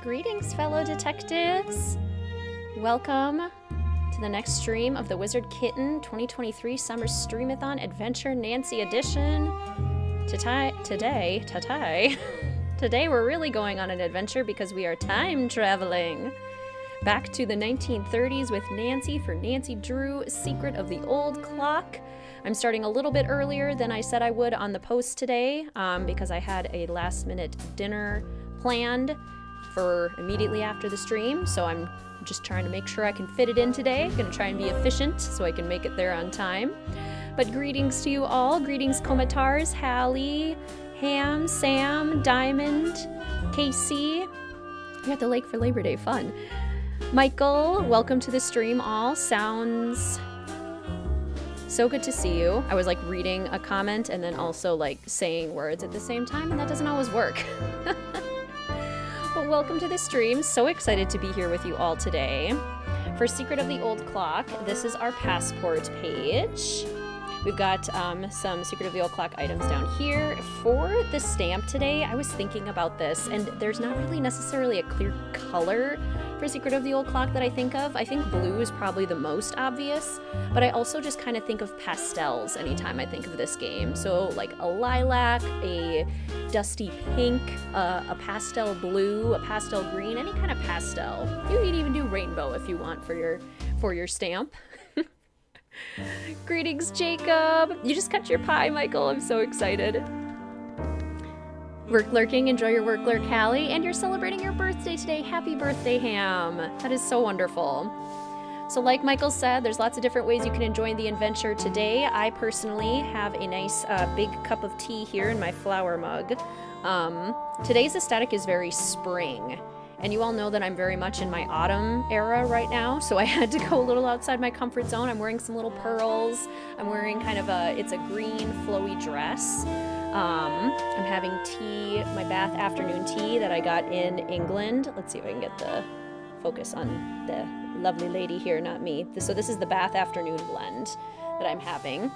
Greetings, fellow detectives! Welcome to the next stream of the WizardKitten 2023 Summer Streamathon Adventure Nancy Edition. Today we're really going on an adventure because we are time traveling back to the 1930s with Nancy for Nancy Drew, Secret of the Old Clock. I'm starting a little bit earlier than I said I would on the post today because I had a last-minute dinner planned for immediately after the stream, so I'm just trying to make sure I can fit it in today. I'm gonna try and be efficient so I can make it there on time. But greetings to you all. Greetings, Komatars, Hallie, Ham, Sam, Diamond, Casey. You're at the lake for Labor Day, fun. Michael, welcome to the stream all. Sounds so good to see you. I was like reading a comment and then also like saying words at the same time, and that doesn't always work. But welcome to the stream. So excited to be here with you all today. For Secret of the Old Clock, this is our passport page. We've got some Secret of the Old Clock items down here. For the stamp today, I was thinking about this, and there's not really necessarily a clear color for Secret of the Old Clock that I think of. I think blue is probably the most obvious, but I also just kind of think of pastels anytime I think of this game. So like a lilac, a dusty pink, a pastel blue, a pastel green, any kind of pastel. You can even do rainbow if you want for your stamp. Greetings, Jacob! You just cut your pie, Michael. I'm so excited. Work lurking, enjoy your work lurk, Hallie, and you're celebrating your birthday today. Happy birthday, Ham. That is so wonderful. So like Michael said, there's lots of different ways you can enjoy the adventure today. I personally have a nice big cup of tea here in my flower mug. Today's aesthetic is very spring. And you all know that I'm very much in my autumn era right now, so I had to go a little outside my comfort zone. I'm wearing some little pearls. I'm wearing kind of it's a green flowy dress. I'm having tea, my bath afternoon tea that I got in England. Let's see if I can get the focus on the lovely lady here, not me. So this is the bath afternoon blend that I'm having.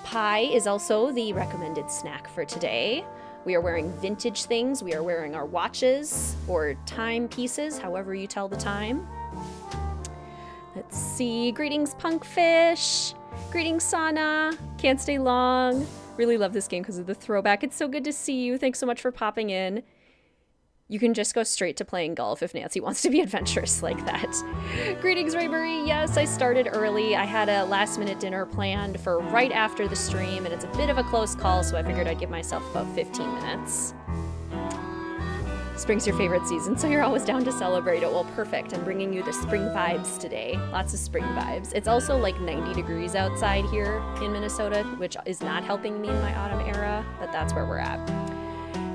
Pie is also the recommended snack for today. We are wearing vintage things. We are wearing our watches or timepieces, however you tell the time. Let's see. Greetings, Punkfish. Greetings, Sana. Can't stay long. Really love this game because of the throwback. It's so good to see you. Thanks so much for popping in. You can just go straight to playing golf if Nancy wants to be adventurous like that. Greetings, Raybury. Yes, I started early. I had a last-minute dinner planned for right after the stream, and it's a bit of a close call, so I figured I'd give myself about 15 minutes. Spring's your favorite season, so you're always down to celebrate it. Well, perfect. I'm bringing you the spring vibes today. Lots of spring vibes. It's also like 90 degrees outside here in Minnesota, which is not helping me in my autumn era, but that's where we're at.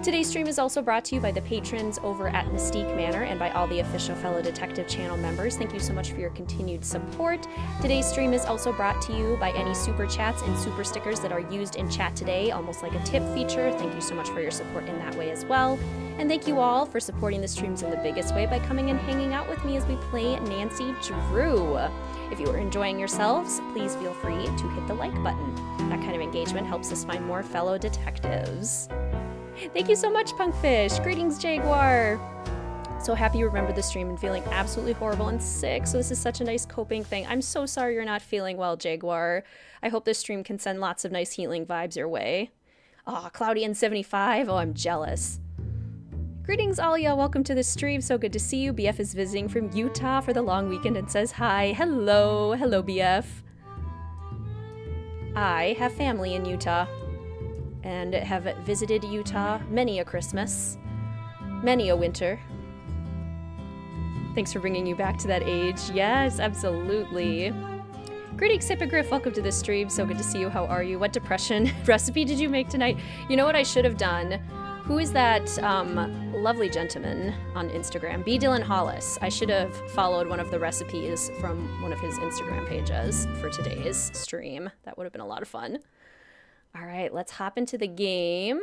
Today's stream is also brought to you by the patrons over at Mystique Manor and by all the official Fellow Detective channel members. Thank you so much for your continued support. Today's stream is also brought to you by any super chats and super stickers that are used in chat today, almost like a tip feature. Thank you so much for your support in that way as well. And thank you all for supporting the streams in the biggest way by coming and hanging out with me as we play Nancy Drew. If you are enjoying yourselves, please feel free to hit the like button. That kind of engagement helps us find more fellow detectives. Thank you so much, Punkfish. Greetings, Jaguar. So happy you remembered the stream and feeling absolutely horrible and sick. So this is such a nice coping thing. I'm so sorry you're not feeling well, Jaguar. I hope this stream can send lots of nice healing vibes your way. Oh, cloudy and 75. Oh, I'm jealous. Greetings, Alia. Welcome to the stream. So good to see you. BF is visiting from Utah for the long weekend and says hi. Hello. Hello, BF. I have family in Utah and have visited Utah many a Christmas, many a winter. Thanks for bringing you back to that age. Yes, absolutely. Greetings, Hippogriff. Welcome to the stream. So good to see you. How are you? What depression recipe did you make tonight? You know what I should have done? Who is that lovely gentleman on Instagram? B. Dylan Hollis. I should have followed one of the recipes from one of his Instagram pages for today's stream. That would have been a lot of fun. All right, let's hop into the game.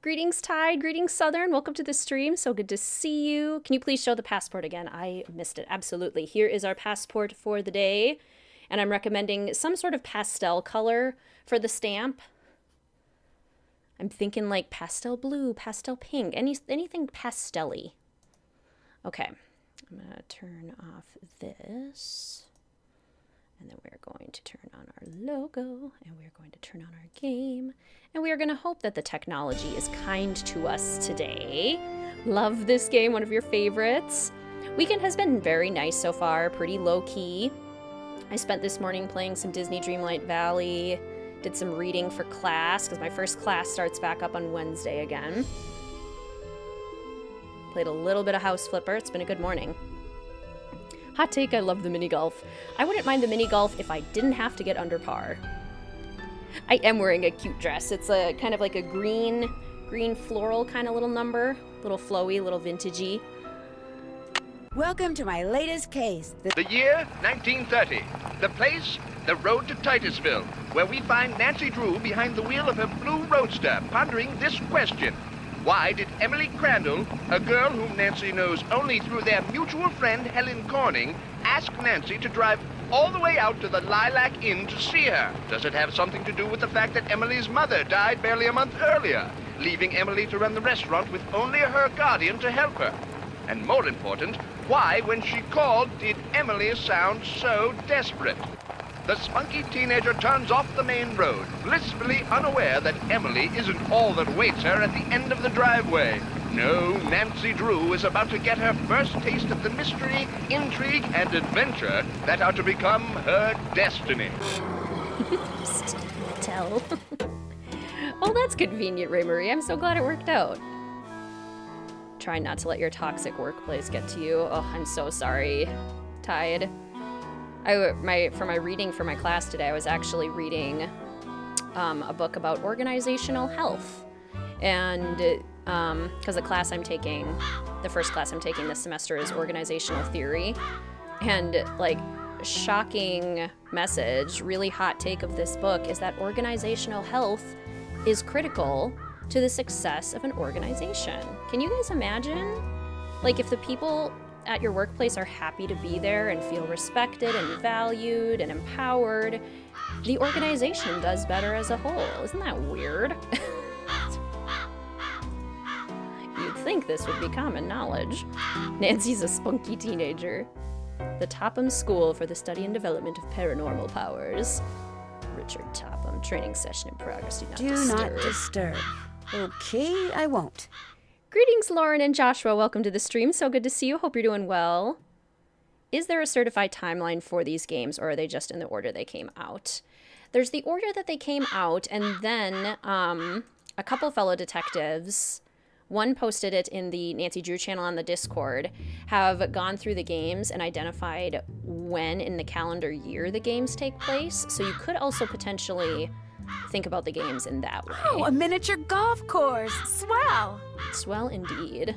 Greetings, Tide. Greetings, Southern. Welcome to the stream. So good to see you. Can you please show the passport again? I missed it. Absolutely. Here is our passport for the day. And I'm recommending some sort of pastel color for the stamp. I'm thinking like pastel blue, pastel pink, anything pastel-y. Okay, I'm gonna turn off this. And then we're going to turn on our logo, and we're going to turn on our game, and we are going to hope that the technology is kind to us today. Love this game, one of your favorites. Weekend has been very nice so far, pretty low-key. I spent this morning playing some Disney Dreamlight Valley, did some reading for class, because my first class starts back up on Wednesday again. Played a little bit of House Flipper. It's been a good morning. Hot take, I love the mini golf. I wouldn't mind the mini golf if I didn't have to get under par. I am wearing a cute dress. It's a kind of like a green floral kind of little number. Little flowy, little vintagey. Welcome to my latest case. The year, 1930. The place, the road to Titusville, where we find Nancy Drew behind the wheel of her blue roadster, pondering this question. Why did Emily Crandall, a girl whom Nancy knows only through their mutual friend Helen Corning, ask Nancy to drive all the way out to the Lilac Inn to see her? Does it have something to do with the fact that Emily's mother died barely a month earlier, leaving Emily to run the restaurant with only her guardian to help her? And more important, why, when she called, did Emily sound so desperate? The spunky teenager turns off the main road, blissfully unaware that Emily isn't all that waits her at the end of the driveway. No, Nancy Drew is about to get her first taste of the mystery, intrigue, and adventure that are to become her destiny. Tell. Oh, that's convenient, Ray Marie. I'm so glad it worked out. Try not to let your toxic workplace get to you. Oh, I'm so sorry, Tide. For my reading for my class today, I was actually reading a book about organizational health. And because the class I'm taking, the first class I'm taking this semester is organizational theory. And like, shocking message, really hot take of this book is that organizational health is critical to the success of an organization. Can you guys imagine? Like, if the people at your workplace are happy to be there and feel respected and valued and empowered, the organization does better as a whole. Isn't that weird? You'd think this would be common knowledge. Nancy's a spunky teenager. The Topham School for the Study and Development of Paranormal Powers. Richard Topham, training session in progress. Do not disturb. Okay, I won't. Greetings, Lauren and Joshua. Welcome to the stream. So good to see you. Hope you're doing well. Is there a certified timeline for these games, or are they just in the order they came out? There's the order that they came out, and then a couple fellow detectives, one posted it in the Nancy Drew channel on the Discord, have gone through the games and identified when in the calendar year the games take place. So you could also potentially think about the games in that way. Oh, a miniature golf course. Swell. Swell indeed.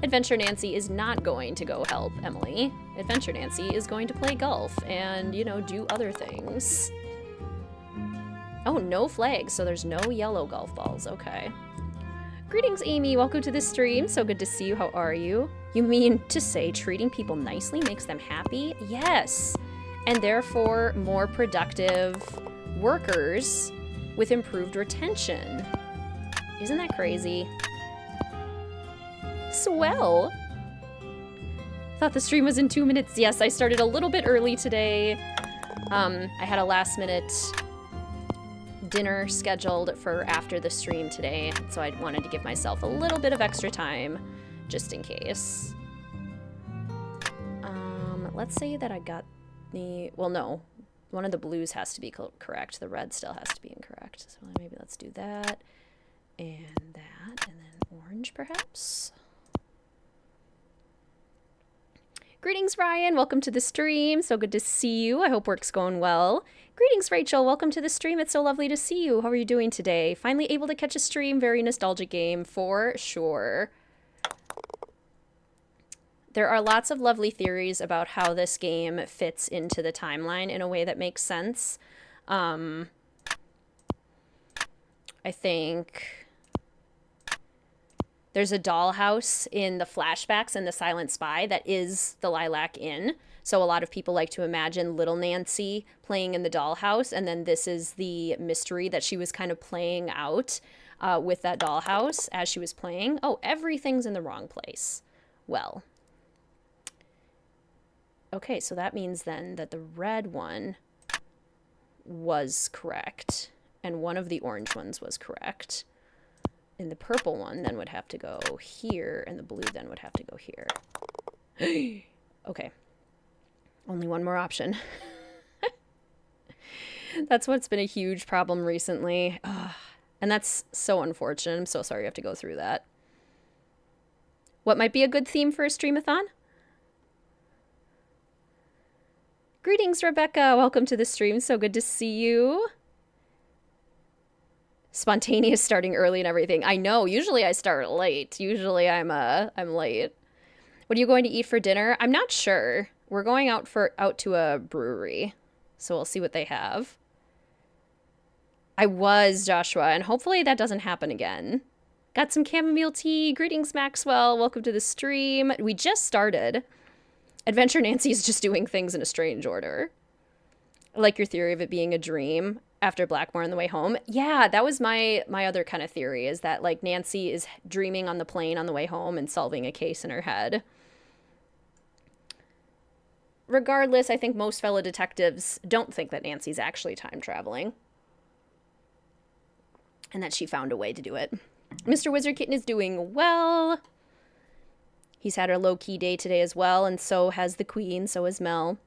Adventure Nancy is not going to go help Emily. Adventure Nancy is going to play golf and, you know, do other things. Oh, no flags, so there's no yellow golf balls. Okay. Greetings, Amy. Welcome to the stream. So good to see you. How are you? You mean to say treating people nicely makes them happy? Yes. And therefore more productive workers with improved retention. Isn't that crazy? Swell. Thought the stream was in 2 minutes. Yes, I started a little bit early today. I had a last minute dinner scheduled for after the stream today, so I wanted to give myself a little bit of extra time just in case. Let's say that I got well, no. One of the blues has to be correct. The red still has to be incorrect. So maybe let's do that, and then orange, perhaps. Greetings, Ryan. Welcome to the stream. So good to see you. I hope work's going well. Greetings, Rachel. Welcome to the stream. It's so lovely to see you. How are you doing today? Finally able to catch a stream. Very nostalgic game, for sure. There are lots of lovely theories about how this game fits into the timeline in a way that makes sense. I think there's a dollhouse in the flashbacks in The Silent Spy that is the Lilac Inn. So a lot of people like to imagine little Nancy playing in the dollhouse, and then this is the mystery that she was kind of playing out with that dollhouse as she was playing. Oh, everything's in the wrong place. Well, okay, so that means then that the red one was correct, and one of the orange ones was correct. And the purple one then would have to go here, and the blue then would have to go here. Okay. Only one more option. That's what's been a huge problem recently. And that's so unfortunate. I'm so sorry you have to go through that. What might be a good theme for a Streamathon? Greetings, Rebecca. Welcome to the stream. So good to see you. Spontaneous starting early and everything. I know. Usually I start late. Usually I'm late. What are you going to eat for dinner? I'm not sure. We're going out to a brewery. So we'll see what they have. I was, Joshua, and hopefully that doesn't happen again. Got some chamomile tea. Greetings, Maxwell. Welcome to the stream. We just started. Adventure Nancy is just doing things in a strange order. I like your theory of it being a dream after Blackmore on the way home. Yeah, that was my other kind of theory, is that like Nancy is dreaming on the plane on the way home and solving a case in her head. Regardless, I think most fellow detectives don't think that Nancy's actually time traveling. And that she found a way to do it. Mr. WizardKitten is doing well. He's had a low-key day today as well, and so has the Queen, so has Mel.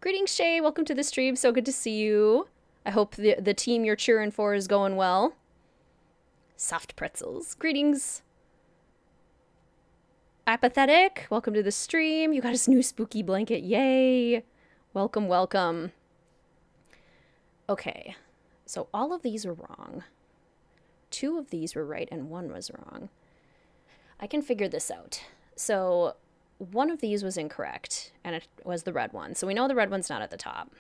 Greetings, Shay. Welcome to the stream. So good to see you. I hope the team you're cheering for is going well. Soft pretzels. Greetings. Apathetic. Welcome to the stream. You got a new spooky blanket. Yay. Welcome, welcome. Okay. So all of these are wrong. 2 of these were right and 1 was wrong. I can figure this out. So 1 of these was incorrect, and it was the red one. So we know the red one's not at the top.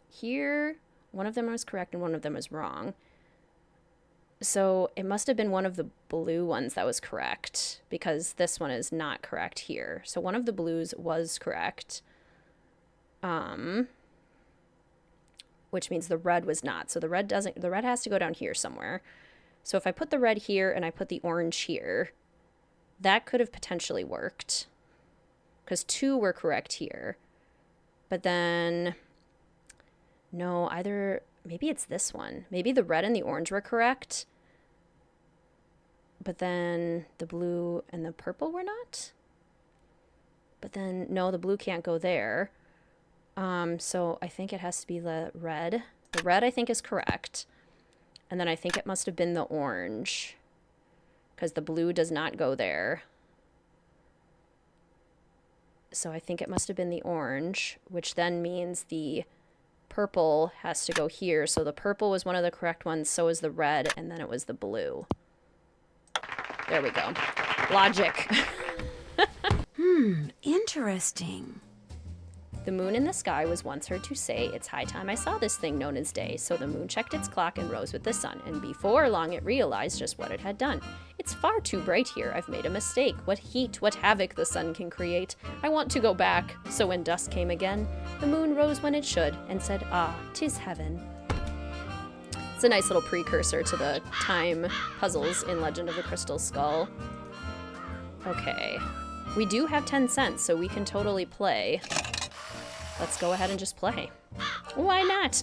Here, 1 of them was correct and 1 of them was wrong. So it must have been one of the blue ones that was correct, because this one is not correct here. So 1 of the blues was correct. Which means the red was not. So the red has to go down here somewhere. So if I put the red here and I put the orange here, that could have potentially worked, because 2 were correct here. But then, no, maybe it's this one. Maybe the red and the orange were correct, but then the blue and the purple were not. But then, no, the blue can't go there. So I think it has to be the red. The red, I think, is correct. And then I think it must have been the orange, because the blue does not go there. So I think it must have been the orange, which then means the purple has to go here. So the purple was one of the correct ones, so is the red, and then it was the blue. There we go. Logic. Interesting. The moon in the sky was once heard to say, "It's high time I saw this thing known as day." So the moon checked its clock and rose with the sun, and before long it realized just what it had done. "It's far too bright here. I've made a mistake. What heat, what havoc the sun can create. I want to go back." So when dusk came again, the moon rose when it should, and said, "Ah, 'tis heaven." It's a nice little precursor to the time puzzles in Legend of the Crystal Skull. Okay. We do have 10 cents, so we can totally play. Let's go ahead and just play. Why not?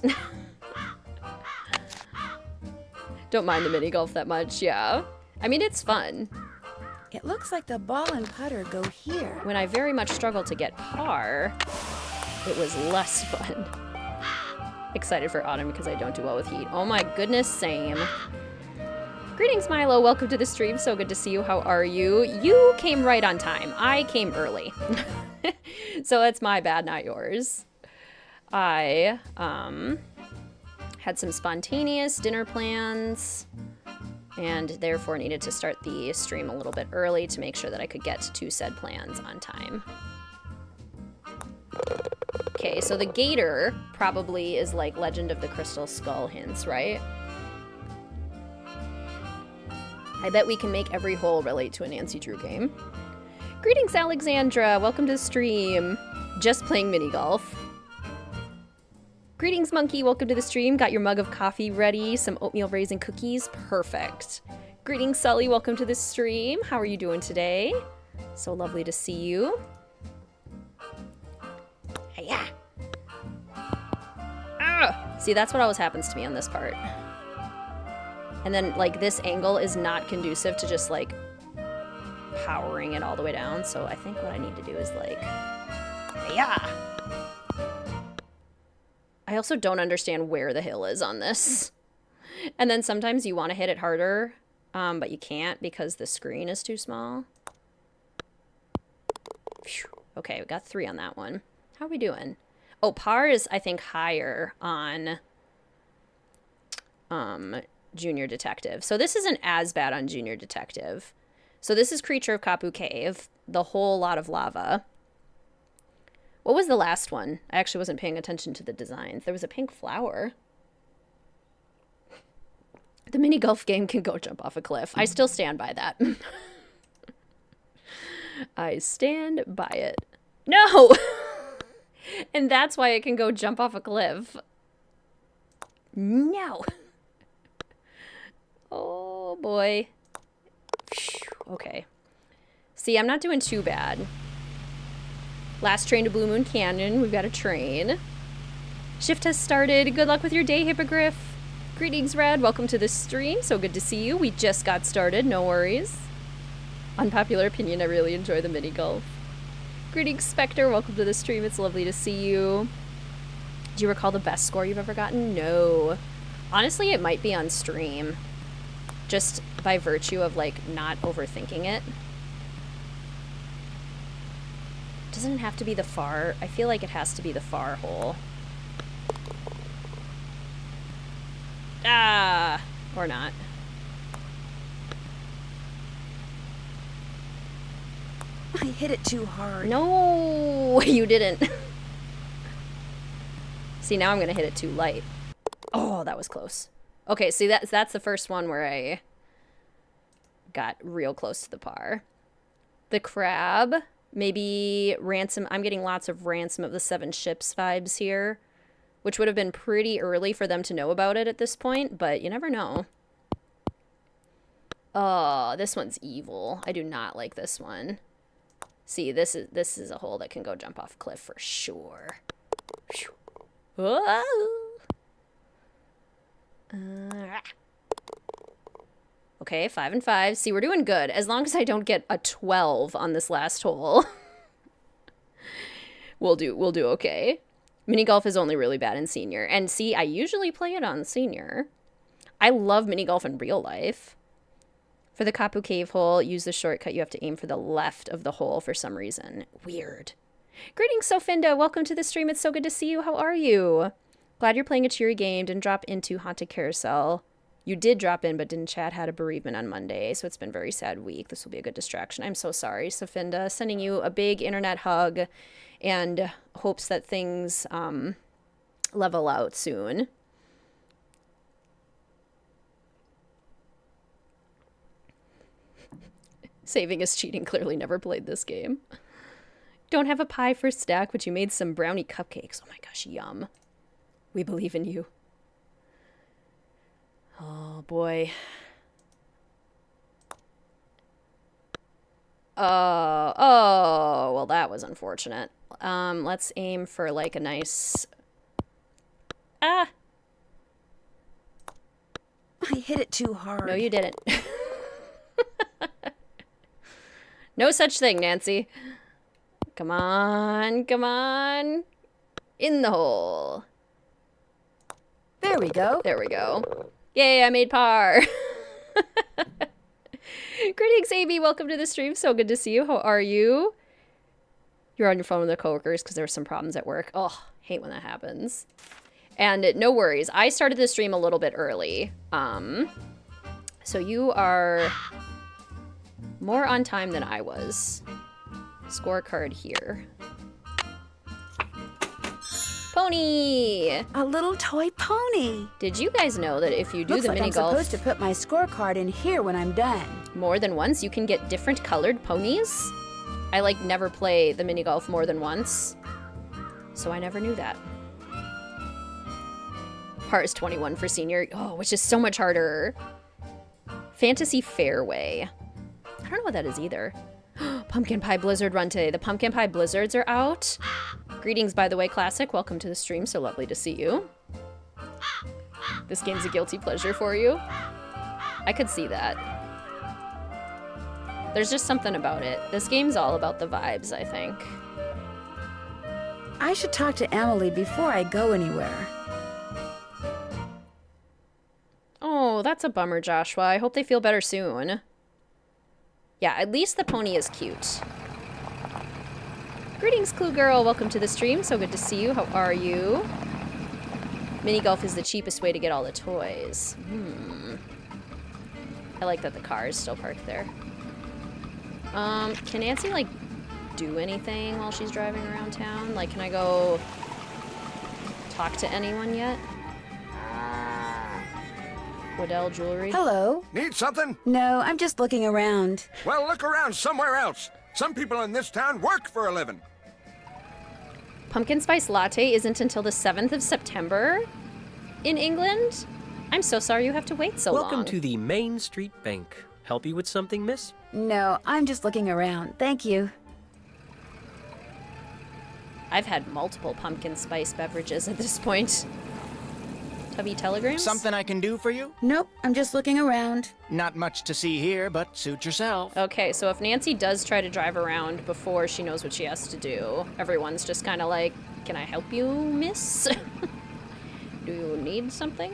Don't mind the mini golf that much, yeah. I mean, it's fun. It looks like the ball and putter go here. When I very much struggled to get par, it was less fun. Excited for autumn because I don't do well with heat. Oh my goodness, same. Greetings, Milo. Welcome to the stream. So good to see you. How are you? You came right on time. I came early. So it's my bad, not yours. I had some spontaneous dinner plans and therefore needed to start the stream a little bit early to make sure that I could get to said plans on time. Okay, so the gator probably is like Legend of the Crystal Skull hints, right? I bet we can make every hole relate to a Nancy Drew game. Greetings, Alexandra. Welcome to the stream. Just playing mini golf. Greetings, Monkey. Welcome to the stream. Got your mug of coffee ready. Some oatmeal raisin cookies. Perfect. Greetings, Sully. Welcome to the stream. How are you doing today? So lovely to see you. Hiya. See, that's what always happens to me on this part. And then, like, this angle is not conducive to just, like, powering it all the way down. So I think what I need to do is, like, yeah. I also don't understand where the hill is on this. And then sometimes you want to hit it harder, but you can't because the screen is too small. Okay, we got 3 on that one. How are we doing? Oh, par is, I think, higher on Junior Detective. So this isn't as bad on Junior Detective. So this is Creature of Kapu Cave, the whole lot of lava. What was the last one? I actually wasn't paying attention to the designs. There was a pink flower. The mini golf game can go jump off a cliff. I still stand by that. I stand by it. No! And that's why it can go jump off a cliff. No. Oh, boy. Okay. See, I'm not doing too bad. Last train to Blue Moon Canyon. We've got a train. Shift has started. Good luck with your day, Hippogriff. Greetings, Red. Welcome to the stream. So good to see you. We just got started. No worries. Unpopular opinion, I really enjoy the mini golf. Greetings, Spectre. Welcome to the stream. It's lovely to see you. Do you recall the best score you've ever gotten? No. Honestly, it might be on stream. Just by virtue of, like, not overthinking it. Doesn't it have to be the far? I feel like it has to be the far hole. Ah! Or not. I hit it too hard. No, you didn't. See, now I'm gonna hit it too light. Oh, that was close. Okay, see, that's the first one where I got real close to the par. The crab, maybe ransom. I'm getting lots of Ransom of the Seven Ships vibes here, which would have been pretty early for them to know about it at this point, but you never know. Oh, this one's evil. I do not like this one. See, this is a hole that can go jump off a cliff for sure. Whoa. Okay, 5 and 5. See, we're doing good. As long as I don't get a 12 on this last hole, we'll do okay. Mini golf is only really bad in senior. And see, I usually play it on senior. I love mini golf in real life. For the Kapu Cave hole, use the shortcut. You have to aim for the left of the hole for some reason. Weird. Greetings, Sofinda. Welcome to the stream. It's so good to see you. How are you? Glad you're playing a cheery game. Didn't drop into Haunted Carousel. You did drop in, but didn't chat. Had a bereavement on Monday, so it's been a very sad week. This will be a good distraction. I'm so sorry, Sofinda. Sending you a big internet hug and hopes that things level out soon. Saving is cheating. Clearly never played this game. Don't have a pie for stack, but you made some brownie cupcakes. Oh my gosh, yum. We believe in you. Oh boy. Oh, well that was unfortunate. Let's aim for like a nice... Ah! I hit it too hard. No, you didn't. No such thing, Nancy. Come on, come on. In the hole. There we go. There we go. Yay, I made par. Greetings, Amy. Welcome to the stream. So good to see you. How are you? You're on your phone with the coworkers because there were some problems at work. Oh, hate when that happens. And no worries. I started the stream a little bit early. So you are more on time than I was. Scorecard here. Pony! A little toy pony. Did you guys know that if you do the mini golf I'm supposed to put my scorecard in here when I'm done. more than once, you can get different colored ponies? I like never play the mini golf more than once, so I never knew that. Par is 21 for senior. Oh, which is so much harder. Fantasy Fairway. I don't know what that is either. Pumpkin Pie Blizzard run today. The Pumpkin Pie Blizzards are out. Greetings, by the way, Classic. Welcome to the stream. So lovely to see you. This game's a guilty pleasure for you. I could see that. There's just something about it. This game's all about the vibes, I think. I should talk to Emily before I go anywhere. Oh, that's a bummer, Joshua. I hope they feel better soon. Yeah, at least the pony is cute. Greetings, Clue Girl. Welcome to the stream. So good to see you. How are you? Mini golf is the cheapest way to get all the toys. I like that the car is still parked there. Can Nancy, like, do anything while she's driving around town? Like, can I go talk to anyone yet? Waddell Jewelry. Hello. Need something? No, I'm just looking around. Well, look around somewhere else. Some people in this town work for a living. Pumpkin Spice Latte isn't until the 7th of September in England? I'm so sorry you have to wait so long. Welcome to the Main Street Bank. Help you with something, miss? No, I'm just looking around. Thank you. I've had multiple pumpkin spice beverages at this point. Tubby telegrams? Something I can do for you? Nope, I'm just looking around. Not much to see here, but suit yourself. Okay, so if Nancy does try to drive around before she knows what she has to do, everyone's just kind of like, can I help you, miss? Do you need something?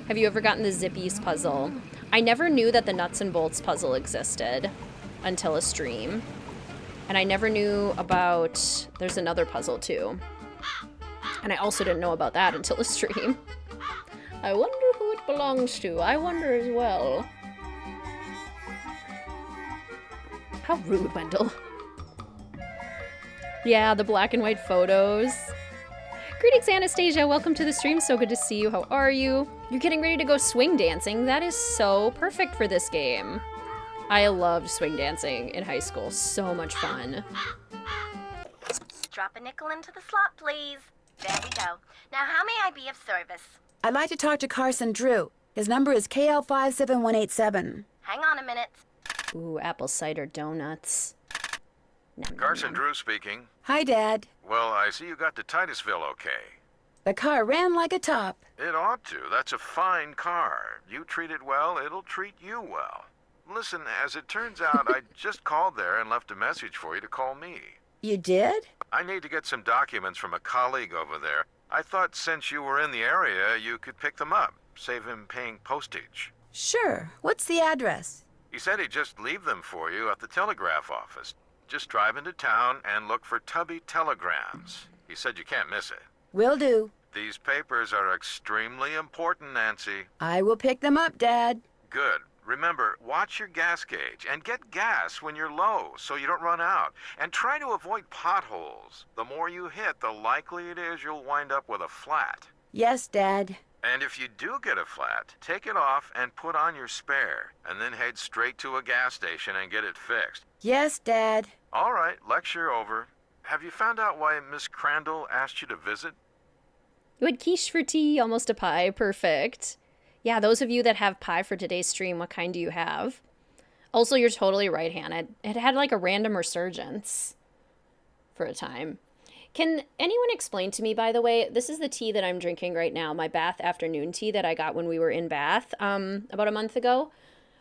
Have you ever gotten the Zippies puzzle? I never knew that the Nuts and Bolts puzzle existed until a stream. And I never knew about... There's another puzzle, too. And I also didn't know about that until a stream. I wonder who it belongs to. I wonder as well. How rude, Wendell. Yeah, the black and white photos. Greetings, Anastasia. Welcome to the stream. So good to see you. How are you? You're getting ready to go swing dancing. That is so perfect for this game. I loved swing dancing in high school. So much fun. Drop a nickel into the slot, please. There we go. Now, how may I be of service? I'd like to talk to Carson Drew. His number is KL57187. Hang on a minute. Ooh, apple cider donuts. Nom, nom, Carson nom. Drew speaking. Hi, Dad. Well, I see you got to Titusville okay. The car ran like a top. It ought to. That's a fine car. You treat it well, it'll treat you well. Listen, as it turns out, I just called there and left a message for you to call me. You did? I need to get some documents from a colleague over there. I thought since you were in the area, you could pick them up, save him paying postage. Sure. What's the address? He said he'd just leave them for you at the telegraph office. Just drive into town and look for Tubby Telegrams. He said you can't miss it. Will do. These papers are extremely important, Nancy. I will pick them up, Dad. Good. Remember, watch your gas gauge and get gas when you're low so you don't run out. And try to avoid potholes. The more you hit, the likely it is you'll wind up with a flat. Yes, Dad. And if you do get a flat, take it off and put on your spare, and then head straight to a gas station and get it fixed. Yes, Dad. All right, lecture over. Have you found out why Miss Crandall asked you to visit? You had quiche for tea, almost a pie. Perfect. Yeah, those of you that have pie for today's stream, what kind do you have? Also, you're totally right, Hannah. It had like a random resurgence for a time. Can anyone explain to me, by the way, this is the tea that I'm drinking right now, my Bath afternoon tea that I got when we were in Bath about a month ago.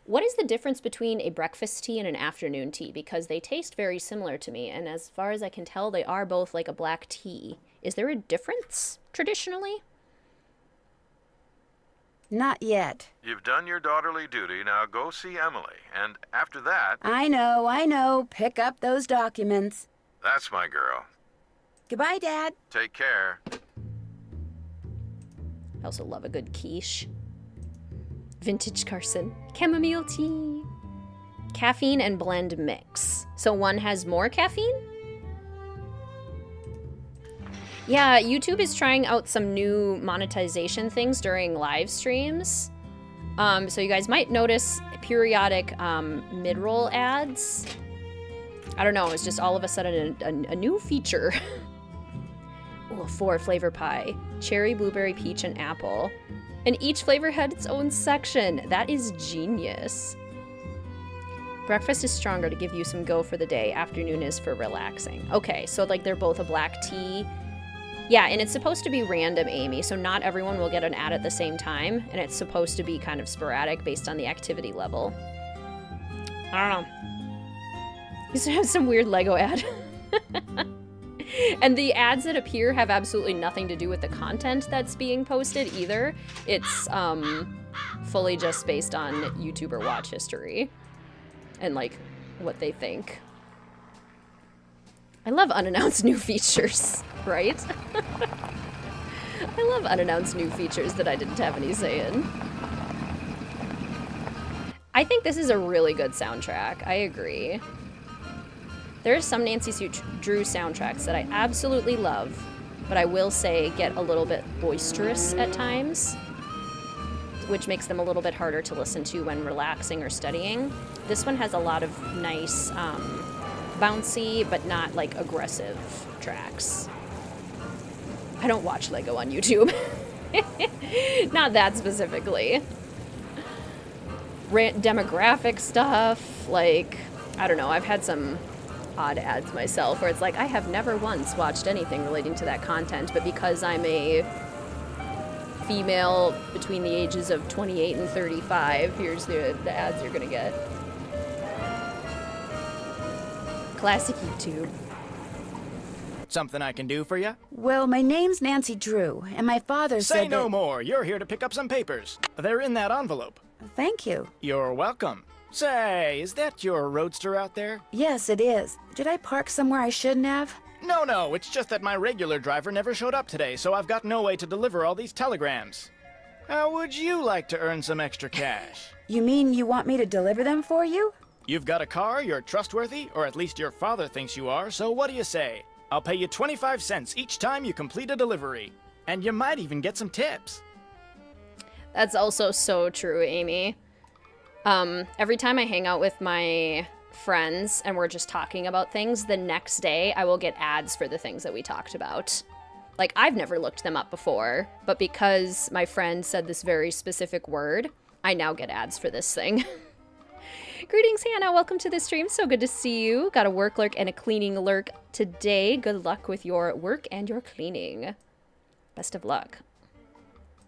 What is the difference between a breakfast tea and an afternoon tea? Because they taste very similar to me, and as far as I can tell, they are both like a black tea. Is there a difference traditionally? Not yet. You've done your daughterly duty, now go see Emily, and after that... I know. Pick up those documents. That's my girl. Goodbye, Dad. Take care. I also love a good quiche. Vintage Carson. Chamomile tea. Caffeine and blend mix. So one has more caffeine? Yeah, YouTube is trying out some new monetization things during live streams. So you guys might notice periodic mid-roll ads. I don't know, it's just all of a sudden a new feature. Oh, 4 flavor pie. Cherry, blueberry, peach, and apple. And each flavor had its own section. That is genius. Breakfast is stronger to give you some go for the day. Afternoon is for relaxing. Okay, so like they're both a black tea. Yeah, and it's supposed to be random, Amy, so not everyone will get an ad at the same time, and it's supposed to be kind of sporadic based on the activity level. I don't know. Used to have some weird Lego ad. And the ads that appear have absolutely nothing to do with the content that's being posted either. It's fully just based on YouTuber watch history and like what they think. I love unannounced new features, right? I love unannounced new features that I didn't have any say in. I think this is a really good soundtrack. I agree. There are some Nancy Drew soundtracks that I absolutely love, but I will say get a little bit boisterous at times, which makes them a little bit harder to listen to when relaxing or studying. This one has a lot of nice, bouncy, but not like aggressive tracks. I don't watch Lego on YouTube. Not that specifically. Demographic stuff, like, I don't know, I've had some odd ads myself where it's like, I have never once watched anything relating to that content, but because I'm a female between the ages of 28 and 35, here's the ads you're gonna get. Classic YouTube. Something I can do for you? Well, my name's Nancy Drew, and my father said Say no that... more. You're here to pick up some papers. They're in that envelope. Thank you. You're welcome. Say, is that your roadster out there? Yes, it is. Did I park somewhere I shouldn't have? No, it's just that my regular driver never showed up today, so I've got no way to deliver all these telegrams. How would you like to earn some extra cash? You mean you want me to deliver them for you? You've got a car, you're trustworthy, or at least your father thinks you are, so what do you say? I'll pay you 25 cents each time you complete a delivery. And you might even get some tips. That's also so true, Amy. Every time I hang out with my friends and we're just talking about things, the next day I will get ads for the things that we talked about. Like, I've never looked them up before, but because my friend said this very specific word, I now get ads for this thing. Greetings, Hannah. Welcome to the stream. So good to see you. Got a work lurk and a cleaning lurk today. Good luck with your work and your cleaning. Best of luck.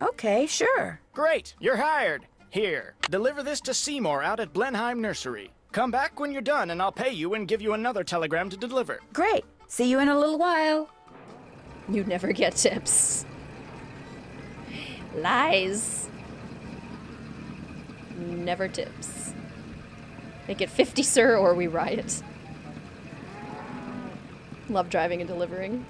Okay, sure. Great, you're hired. Here, deliver this to Seymour out at Blenheim Nursery. Come back when you're done and I'll pay you and give you another telegram to deliver. Great. See you in a little while. You never get tips. Lies. Never tips. Make it 50, sir, or we riot. Love driving and delivering.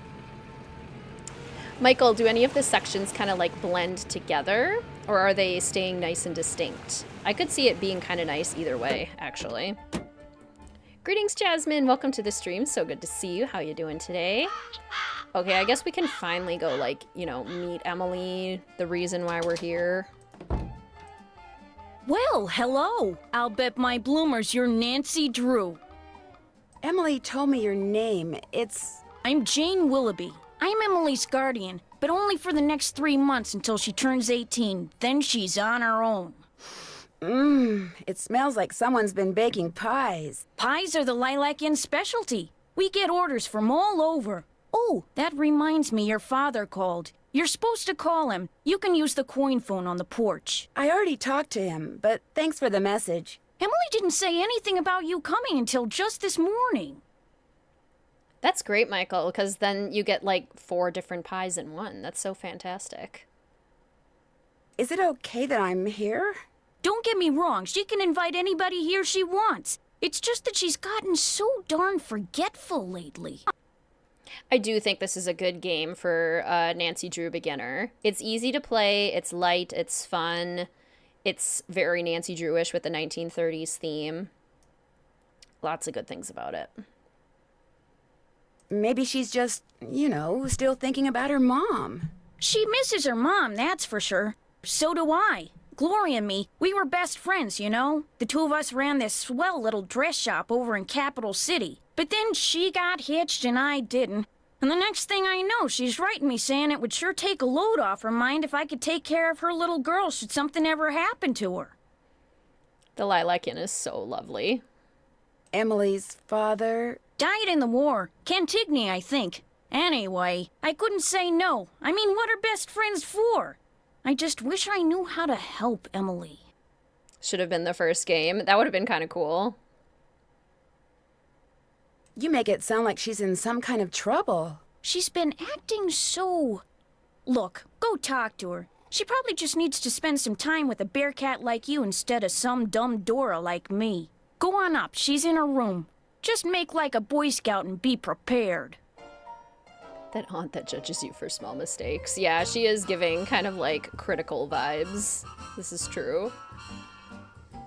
Michael, do any of the sections kind of like blend together, or are they staying nice and distinct? I could see it being kind of nice either way, actually. Greetings, Jasmine. Welcome to the stream. So good to see you. How you doing today? Okay, I guess we can finally go, like, you know, meet Emily, the reason why we're here. Well, hello. I'll bet my bloomers you're Nancy Drew. Emily told me your name. I'm Jane Willoughby. I'm Emily's guardian, but only for the next 3 months until she turns 18. Then she's on her own. It smells like someone's been baking pies. Pies are the Lilac Inn specialty. We get orders from all over. Oh, that reminds me, your father called. You're supposed to call him. You can use the coin phone on the porch. I already talked to him, but thanks for the message. Emily didn't say anything about you coming until just this morning. That's great, Michael, because then you get like 4 different pies in one. That's so fantastic. Is it okay that I'm here? Don't get me wrong, she can invite anybody here she wants. It's just that she's gotten so darn forgetful lately. I do think this is a good game for Nancy Drew beginner. It's easy to play, it's light, it's fun, it's very Nancy Drewish with the 1930s theme. Lots of good things about it. Maybe she's just, you know, still thinking about her mom. She misses her mom, that's for sure. So do I. Gloria and me, we were best friends, you know? The two of us ran this swell little dress shop over in Capital City. But then she got hitched and I didn't. And the next thing I know, she's writing me saying it would sure take a load off her mind if I could take care of her little girl should something ever happen to her. The Lilac-Inn is so lovely. Emily's father... Died in the war. Cantigny, I think. Anyway, I couldn't say no. I mean, what are best friends for? I just wish I knew how to help Emily. Should have been the first game. That would have been kind of cool. You make it sound like she's in some kind of trouble. She's been acting so... Look, go talk to her. She probably just needs to spend some time with a bearcat like you instead of some dumb Dora like me. Go on up, she's in her room. Just make like a Boy Scout and be prepared. That aunt that judges you for small mistakes. Yeah, she is giving kind of like critical vibes. This is true.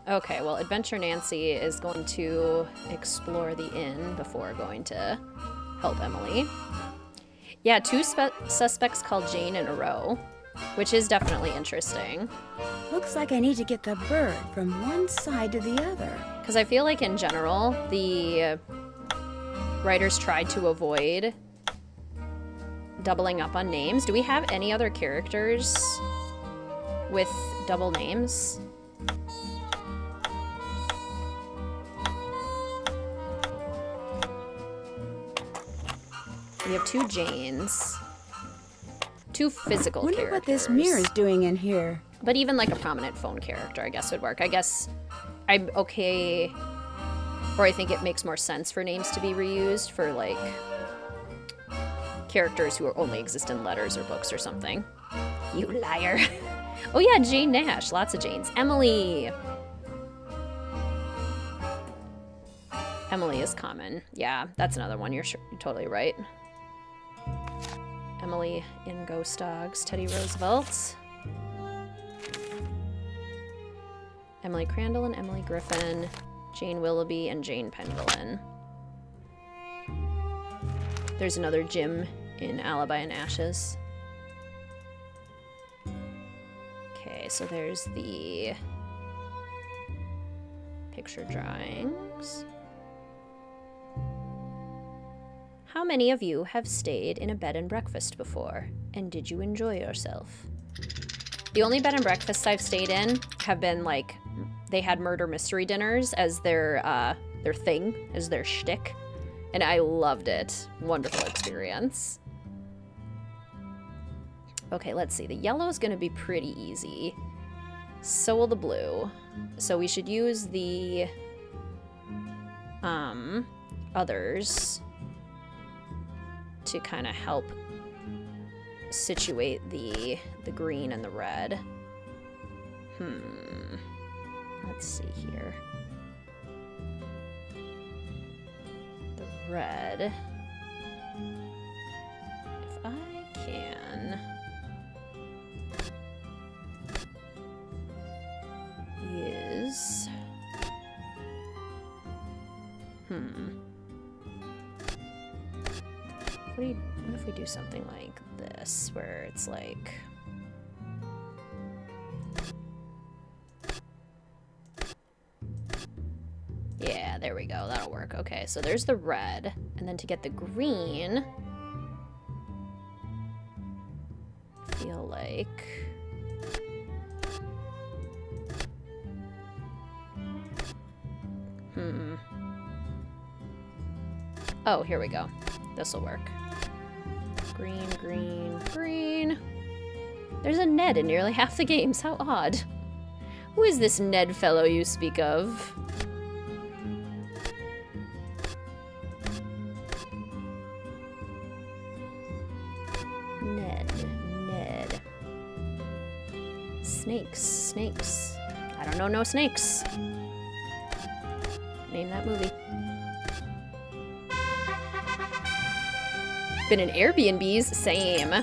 Okay, well, Adventure Nancy is going to explore the inn before going to help Emily. Yeah, two suspects called Jane in a row, which is definitely interesting. Looks like I need to get the bird from one side to the other. Because I feel like in general, the writers tried to avoid doubling up on names. Do we have any other characters with double names? We have two Janes. Two physical characters. Wonder what this mirror is doing in here. But even like a prominent phone character, I guess, would work. I guess I'm okay, or I think it makes more sense for names to be reused for like characters who only exist in letters or books or something. You liar. Oh yeah, Jane Nash. Lots of Janes. Emily. Emily is common. Yeah, that's another one. You're totally right. Emily in Ghost Dogs. Teddy Roosevelt. Emily Crandall and Emily Griffin. Jane Willoughby and Jane Pendleton. There's another Jim in Alibi and Ashes. Okay, so there's the picture drawings. How many of you have stayed in a bed and breakfast before? And did you enjoy yourself? The only bed and breakfasts I've stayed in have been like, they had murder mystery dinners as their thing, as their shtick. And I loved it. Wonderful experience. Okay, let's see. The yellow is gonna be pretty easy. So will the blue. So we should use the others to kind of help situate the green and the red. Let's see here. The red. If I can use what if we do something like this, where it's like... Yeah, there we go. That'll work. Okay, so there's the red. And then to get the green... I feel like... Oh, here we go. This'll work. Green, green, green. There's a Ned in nearly half the games. How odd. Who is this Ned fellow you speak of? Ned. Snakes. I don't know no snakes. Name that movie. Been in Airbnbs? Same.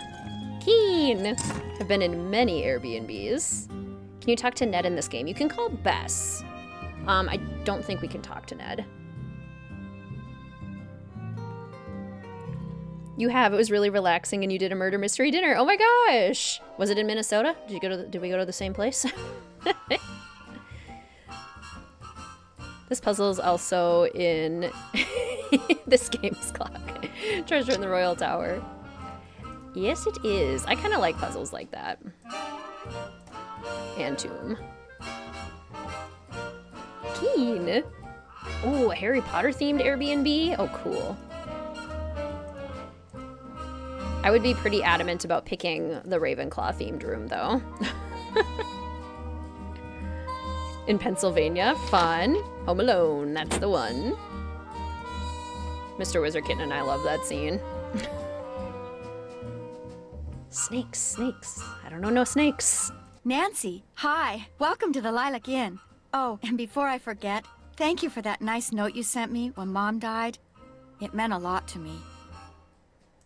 Keen. Have been in many Airbnbs. Can you talk to Ned in this game? You can call Bess. I don't think we can talk to Ned. You have. It was really relaxing, and you did a murder mystery dinner. Oh my gosh! Was it in Minnesota? Did we go to the same place? This puzzle is also in this game's clock. Treasure in the Royal Tower. Yes, it is. I kind of like puzzles like that. And Tomb. Keen. Oh, a Harry Potter themed Airbnb? Oh, cool. I would be pretty adamant about picking the Ravenclaw themed room, though. In Pennsylvania, fun. Home Alone, that's the one. Mr. WizardKitten and I love that scene. Snakes, snakes. I don't know no snakes. Nancy, hi. Welcome to the Lilac Inn. Oh, and before I forget, thank you for that nice note you sent me when Mom died. It meant a lot to me.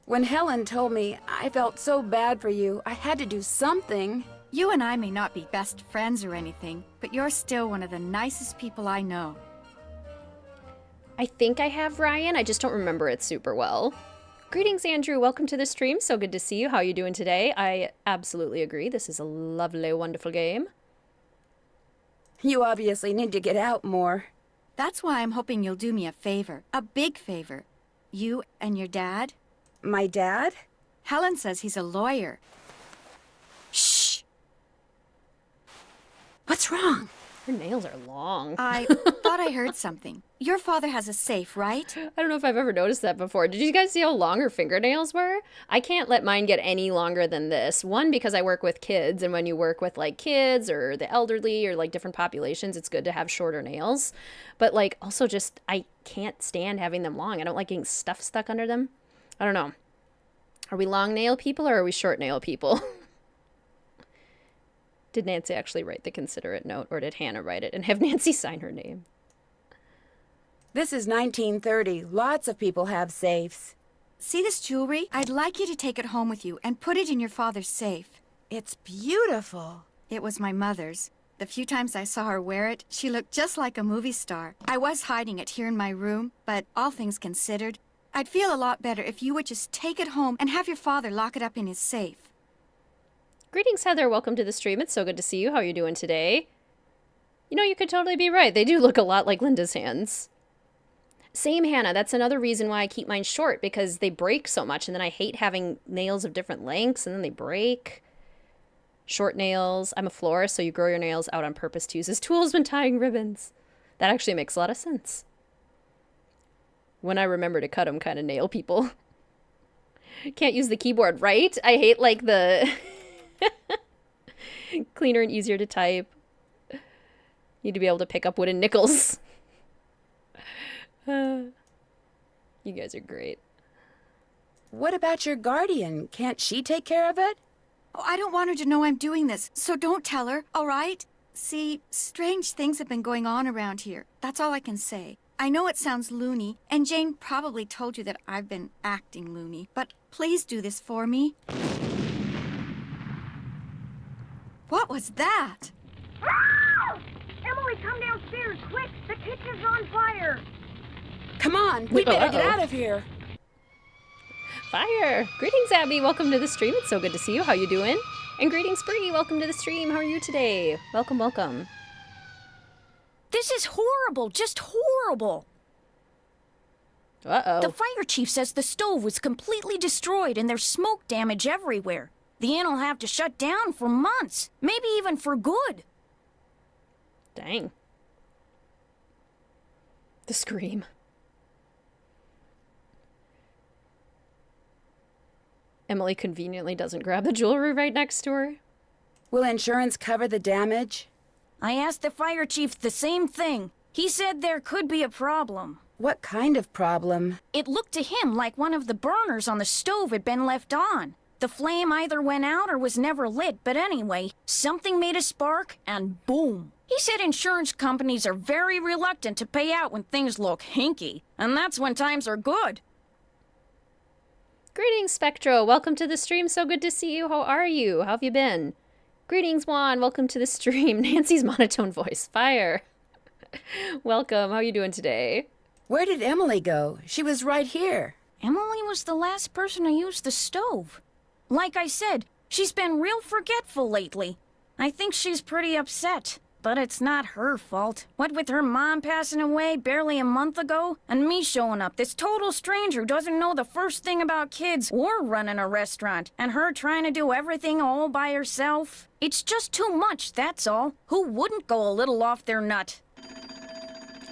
When Helen told me I felt so bad for you, I had to do something. You and I may not be best friends or anything, but you're still one of the nicest people I know. I think I have Ryan, I just don't remember it super well. Greetings, Andrew. Welcome to the stream. So good to see you. How are you doing today? I absolutely agree. This is a lovely, wonderful game. You obviously need to get out more. That's why I'm hoping you'll do me a favor. A big favor. You and your dad. My dad? Helen says he's a lawyer. Shh! What's wrong? Her nails are long. I thought I heard something. Your father has a safe, right? I don't know if I've ever noticed that before. Did you guys see how long her fingernails were? I can't let mine get any longer than this. One, because I work with kids, and when you work with, like, kids or the elderly or, like, different populations, it's good to have shorter nails. But, like, also just, I can't stand having them long. I don't like getting stuff stuck under them. I don't know. Are we long nail people or are we short nail people? Did Nancy actually write the considerate note, or did Hannah write it and have Nancy sign her name? This is 1930. Lots of people have safes. See this jewelry? I'd like you to take it home with you and put it in your father's safe. It's beautiful. It was my mother's. The few times I saw her wear it, she looked just like a movie star. I was hiding it here in my room, but all things considered, I'd feel a lot better if you would just take it home and have your father lock it up in his safe. Greetings, Heather. Welcome to the stream. It's so good to see you. How are you doing today? You know, you could totally be right. They do look a lot like Linda's hands. Same, Hannah. That's another reason why I keep mine short, because they break so much, and then I hate having nails of different lengths, and then they break. Short nails. I'm a florist, so you grow your nails out on purpose to use as tools when tying ribbons. That actually makes a lot of sense. When I remember to cut them, kind of nail people. Can't use the keyboard, right? I hate, like, the... cleaner and easier to type. Need to be able to pick up wooden nickels. You guys are great. What about your guardian? Can't she take care of it? Oh, I don't want her to know I'm doing this, so don't tell her, all right? See, strange things have been going on around here. That's all I can say. I know it sounds loony, and Jane probably told you that I've been acting loony, but please do this for me. What was that? Emily, come downstairs, quick! The kitchen's on fire! Come on, we better get out of here. Fire! Greetings, Abby. Welcome to the stream. It's so good to see you. How you doing? And greetings, Bree. Welcome to the stream. How are you today? Welcome, welcome. This is horrible, just horrible. Uh-oh. The fire chief says the stove was completely destroyed and there's smoke damage everywhere. The inn will have to shut down for months, maybe even for good. Dang. The scream. Emily conveniently doesn't grab the jewelry right next to her. Will insurance cover the damage? I asked the fire chief the same thing. He said there could be a problem. What kind of problem? It looked to him like one of the burners on the stove had been left on. The flame either went out or was never lit, but anyway, something made a spark and boom. He said insurance companies are very reluctant to pay out when things look hinky, and that's when times are good. Greetings, Spectro. Welcome to the stream. So good to see you. How are you? How have you been? Greetings, Juan. Welcome to the stream. Nancy's monotone voice. Fire. Welcome. How are you doing today? Where did Emily go? She was right here. Emily was the last person to use the stove. Like I said, she's been real forgetful lately. I think she's pretty upset. But it's not her fault. What with her mom passing away barely a month ago, and me showing up, this total stranger who doesn't know the first thing about kids or running a restaurant, and her trying to do everything all by herself. It's just too much, that's all. Who wouldn't go a little off their nut?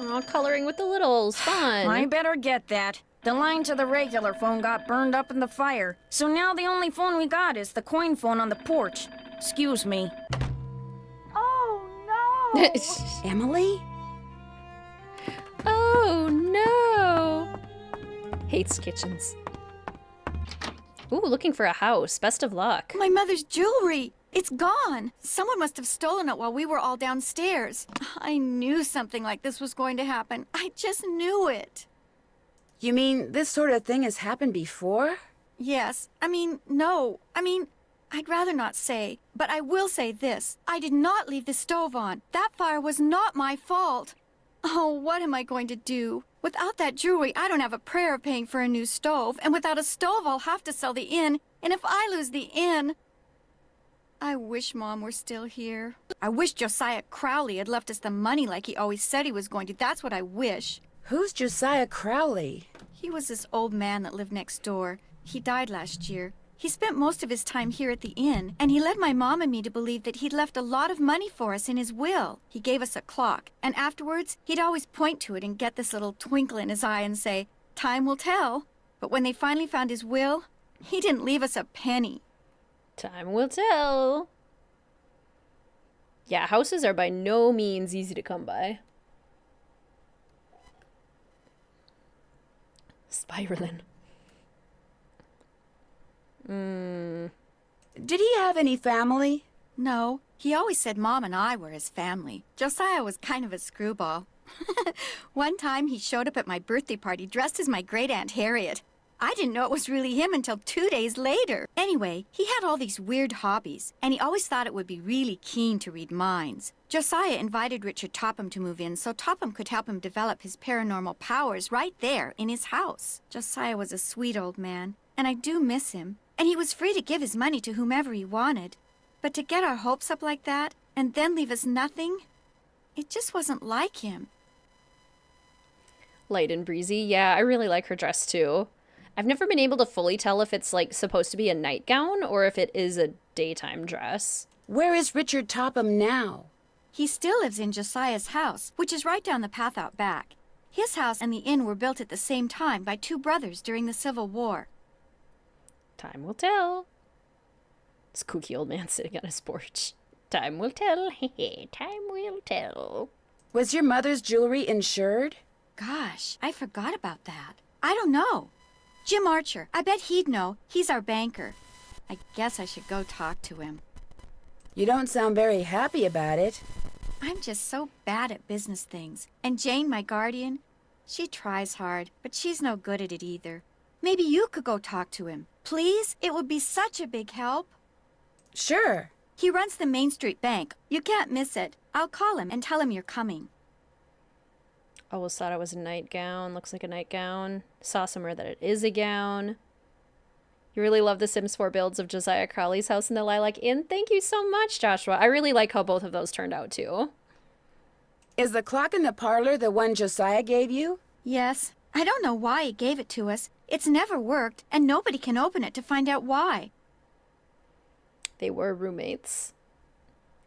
Aw, coloring with the littles. Fun. I better get that. The line to the regular phone got burned up in the fire, so now the only phone we got is the coin phone on the porch. Excuse me. Emily? Oh, no. Hates kitchens. Ooh, looking for a house. Best of luck. My mother's jewelry! It's gone! Someone must have stolen it while we were all downstairs. I knew something like this was going to happen. I just knew it. You mean this sort of thing has happened before? Yes. No. I'd rather not say, but I will say this. I did not leave the stove on. That fire was not my fault. Oh, what am I going to do? Without that jewelry, I don't have a prayer of paying for a new stove, and without a stove, I'll have to sell the inn, and if I lose the inn... I wish Mom were still here. I wish Josiah Crowley had left us the money like he always said he was going to. That's what I wish. Who's Josiah Crowley? He was this old man that lived next door. He died last year. He spent most of his time here at the inn, and he led my mom and me to believe that he'd left a lot of money for us in his will. He gave us a clock, and afterwards, he'd always point to it and get this little twinkle in his eye and say, "Time will tell." But when they finally found his will, he didn't leave us a penny. Time will tell. Yeah, houses are by no means easy to come by. Spiraling. Did he have any family? No, he always said Mom and I were his family. Josiah was kind of a screwball. One time he showed up at my birthday party dressed as my great-aunt Harriet. I didn't know it was really him until 2 days later. Anyway, he had all these weird hobbies, and he always thought it would be really keen to read minds. Josiah invited Richard Topham to move in so Topham could help him develop his paranormal powers right there in his house. Josiah was a sweet old man, and I do miss him. And he was free to give his money to whomever he wanted. But to get our hopes up like that, and then leave us nothing, it just wasn't like him. Light and breezy. Yeah, I really like her dress too. I've never been able to fully tell if it's like supposed to be a nightgown or if it is a daytime dress. Where is Richard Topham now? He still lives in Josiah's house, which is right down the path out back. His house and the inn were built at the same time by two brothers during the Civil War. Time will tell. This kooky old man sitting on his porch. Time will tell. Time will tell. Was your mother's jewelry insured? Gosh, I forgot about that. I don't know. Jim Archer, I bet he'd know. He's our banker. I guess I should go talk to him. You don't sound very happy about it. I'm just so bad at business things. And Jane, my guardian, she tries hard, but she's no good at it either. Maybe you could go talk to him. Please? It would be such a big help. Sure. He runs the Main Street Bank. You can't miss it. I'll call him and tell him you're coming. Always thought it was a nightgown. Looks like a nightgown. Saw somewhere that it is a gown. You really love the Sims 4 builds of Josiah Crowley's house in the Lilac Inn. Thank you so much, Joshua. I really like how both of those turned out, too. Is the clock in the parlor the one Josiah gave you? Yes. I don't know why he gave it to us. It's never worked, and nobody can open it to find out why. They were roommates.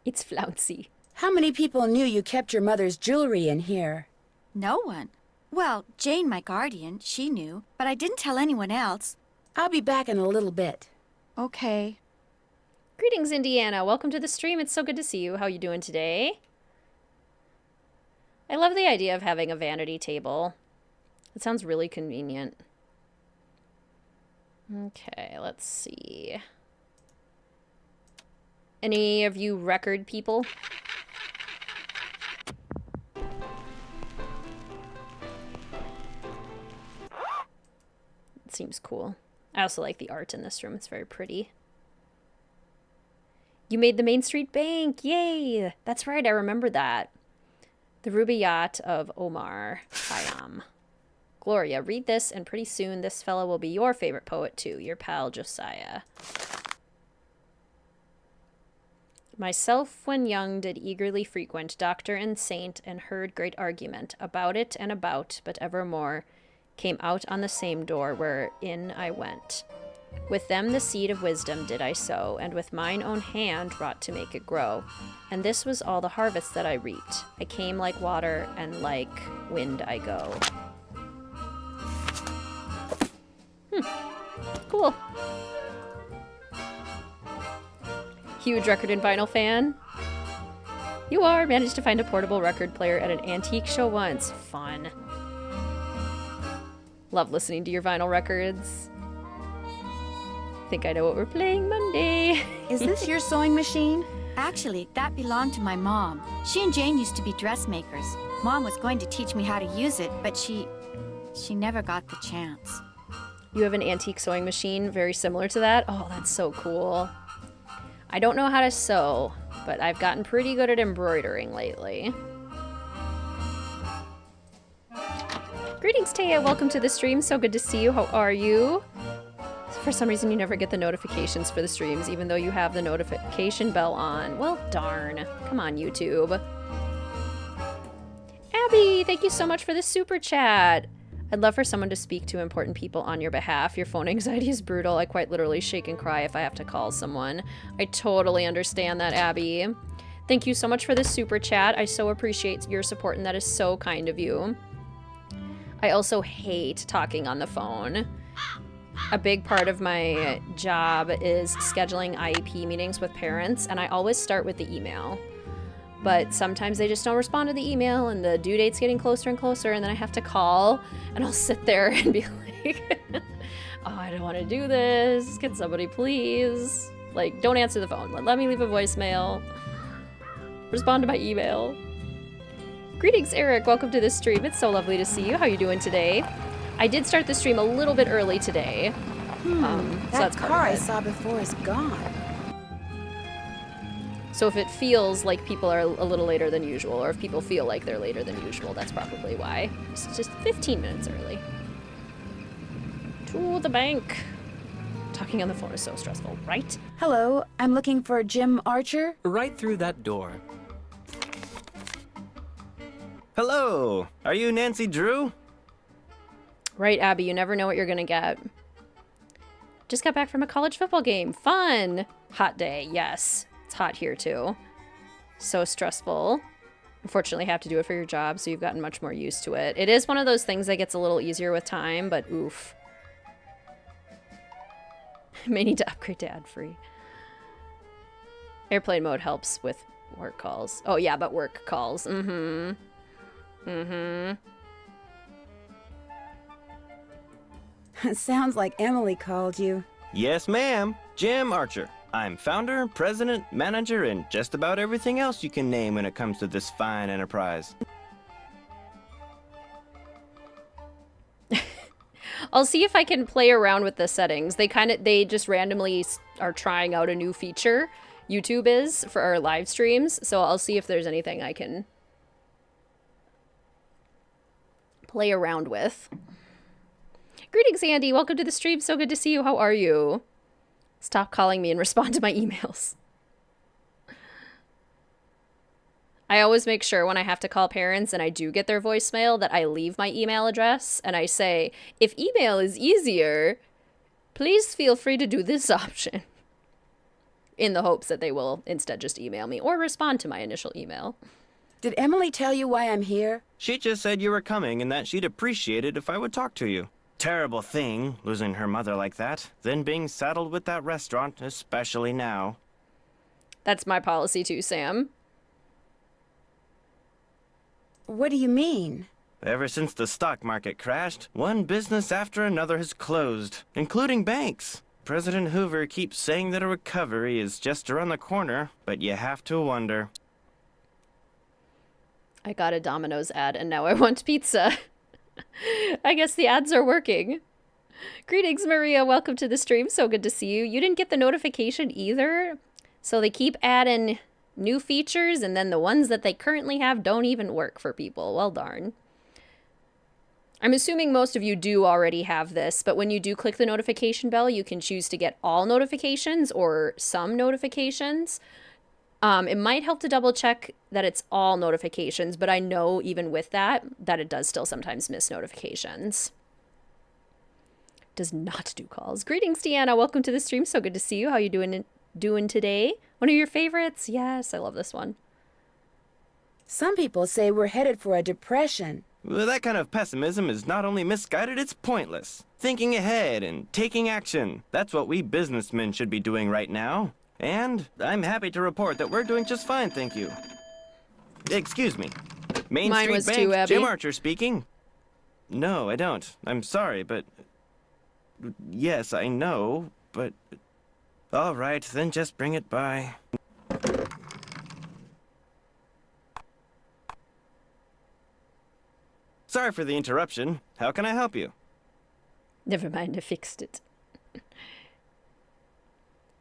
It's flouncy. How many people knew you kept your mother's jewelry in here? No one. Well, Jane, my guardian, she knew, but I didn't tell anyone else. I'll be back in a little bit. Okay. Greetings, Indiana. Welcome to the stream. It's so good to see you. How you doing today? I love the idea of having a vanity table. It sounds really convenient. Okay, let's see. Any of you record people? It seems cool. I also like the art in this room. It's very pretty. You made the Main Street Bank! Yay! That's right, I remember that. The Ruby Yacht of Omar Khayyam. Gloria, read this, and pretty soon this fella will be your favorite poet too, your pal Josiah. Myself, when young, did eagerly frequent doctor and saint, and heard great argument about it and about, but evermore came out on the same door wherein I went. With them the seed of wisdom did I sow, and with mine own hand wrought to make it grow. And this was all the harvest that I reaped. I came like water, and like wind I go. Cool. Huge record and vinyl fan. You are. Managed to find a portable record player at an antique show once. Fun. Love listening to your vinyl records. Think I know what we're playing Monday. Is this your sewing machine? Actually, that belonged to my mom. She and Jane used to be dressmakers. Mom was going to teach me how to use it, but she never got the chance. You have an antique sewing machine very similar to that? Oh, that's so cool. I don't know how to sew, but I've gotten pretty good at embroidering lately. Greetings, Taya. Welcome to the stream. So good to see you. How are you? For some reason, you never get the notifications for the streams, even though you have the notification bell on. Well, darn. Come on, YouTube. Abby, thank you so much for the super chat. I'd love for someone to speak to important people on your behalf. Your phone anxiety is brutal. I quite literally shake and cry if I have to call someone. I totally understand that, Abby. Thank you so much for the super chat. I so appreciate your support, and that is so kind of you. I also hate talking on the phone. A big part of my job is scheduling IEP meetings with parents, and I always start with the email. But sometimes they just don't respond to the email, and the due date's getting closer and closer, and then I have to call, and I'll sit there and be like, oh, I don't want to do this. Can somebody please? Like, don't answer the phone. Let me leave a voicemail. Respond to my email. Greetings, Eric. Welcome to the stream. It's so lovely to see you. How you doing today? I did start the stream a little bit early today. So that's part car of I it. saw before is gone. So if it feels like people are a little later than usual, or if people feel like they're later than usual, that's probably why. It's just 15 minutes early. To the bank. Talking on the phone is so stressful, right? Hello, I'm looking for Jim Archer. Right through that door. Hello, are you Nancy Drew? Right, Abby, you never know what you're gonna get. Just got back from a college football game. Fun! Hot day, yes. It's hot here too. So stressful. Unfortunately, have to do it for your job, so you've gotten much more used to it. It is one of those things that gets a little easier with time, but oof. May need to upgrade to ad-free. Airplane mode helps with work calls. Oh yeah, but work calls. Sounds like Emily called you. Yes, ma'am. Jim Archer. I'm founder, president, manager, and just about everything else you can name when it comes to this fine enterprise. I'll see if I can play around with the settings. They just randomly are trying out a new feature, YouTube is, for our live streams. So I'll see if there's anything I can play around with. Greetings, Andy. Welcome to the stream. So good to see you. How are you? Stop calling me and respond to my emails. I always make sure when I have to call parents and I do get their voicemail that I leave my email address and I say, if email is easier, please feel free to do this option. In the hopes that they will instead just email me or respond to my initial email. Did Emily tell you why I'm here? She just said you were coming and that she'd appreciate it if I would talk to you. Terrible thing, losing her mother like that, then being saddled with that restaurant, especially now. That's my policy too, Sam. What do you mean? Ever since the stock market crashed, one business after another has closed, including banks. President Hoover keeps saying that a recovery is just around the corner, but you have to wonder. I got a Domino's ad and now I want pizza. I guess the ads are working. Greetings, Maria. Welcome to the stream. So good to see you. You didn't get the notification either. So they keep adding new features, and then the ones that they currently have don't even work for people. Well, darn. I'm assuming most of you do already have this, but when you do click the notification bell, you can choose to get all notifications or some notifications. It might help to double check that it's all notifications, but I know even with that it does still sometimes miss notifications. Does not do calls. Greetings, Deanna. Welcome to the stream. So good to see you. How you doing today? One of your favorites? Yes, I love this one. Some people say we're headed for a depression. Well, that kind of pessimism is not only misguided, it's pointless. Thinking ahead and taking action. That's what we businessmen should be doing right now. And I'm happy to report that we're doing just fine, thank you. Excuse me. Main Mine Street was Bank, too, Abby. Jim Archer speaking. No, I don't. I'm sorry, but... Yes, I know, but... All right, then just bring it by. Sorry for the interruption. How can I help you? Never mind, I fixed it.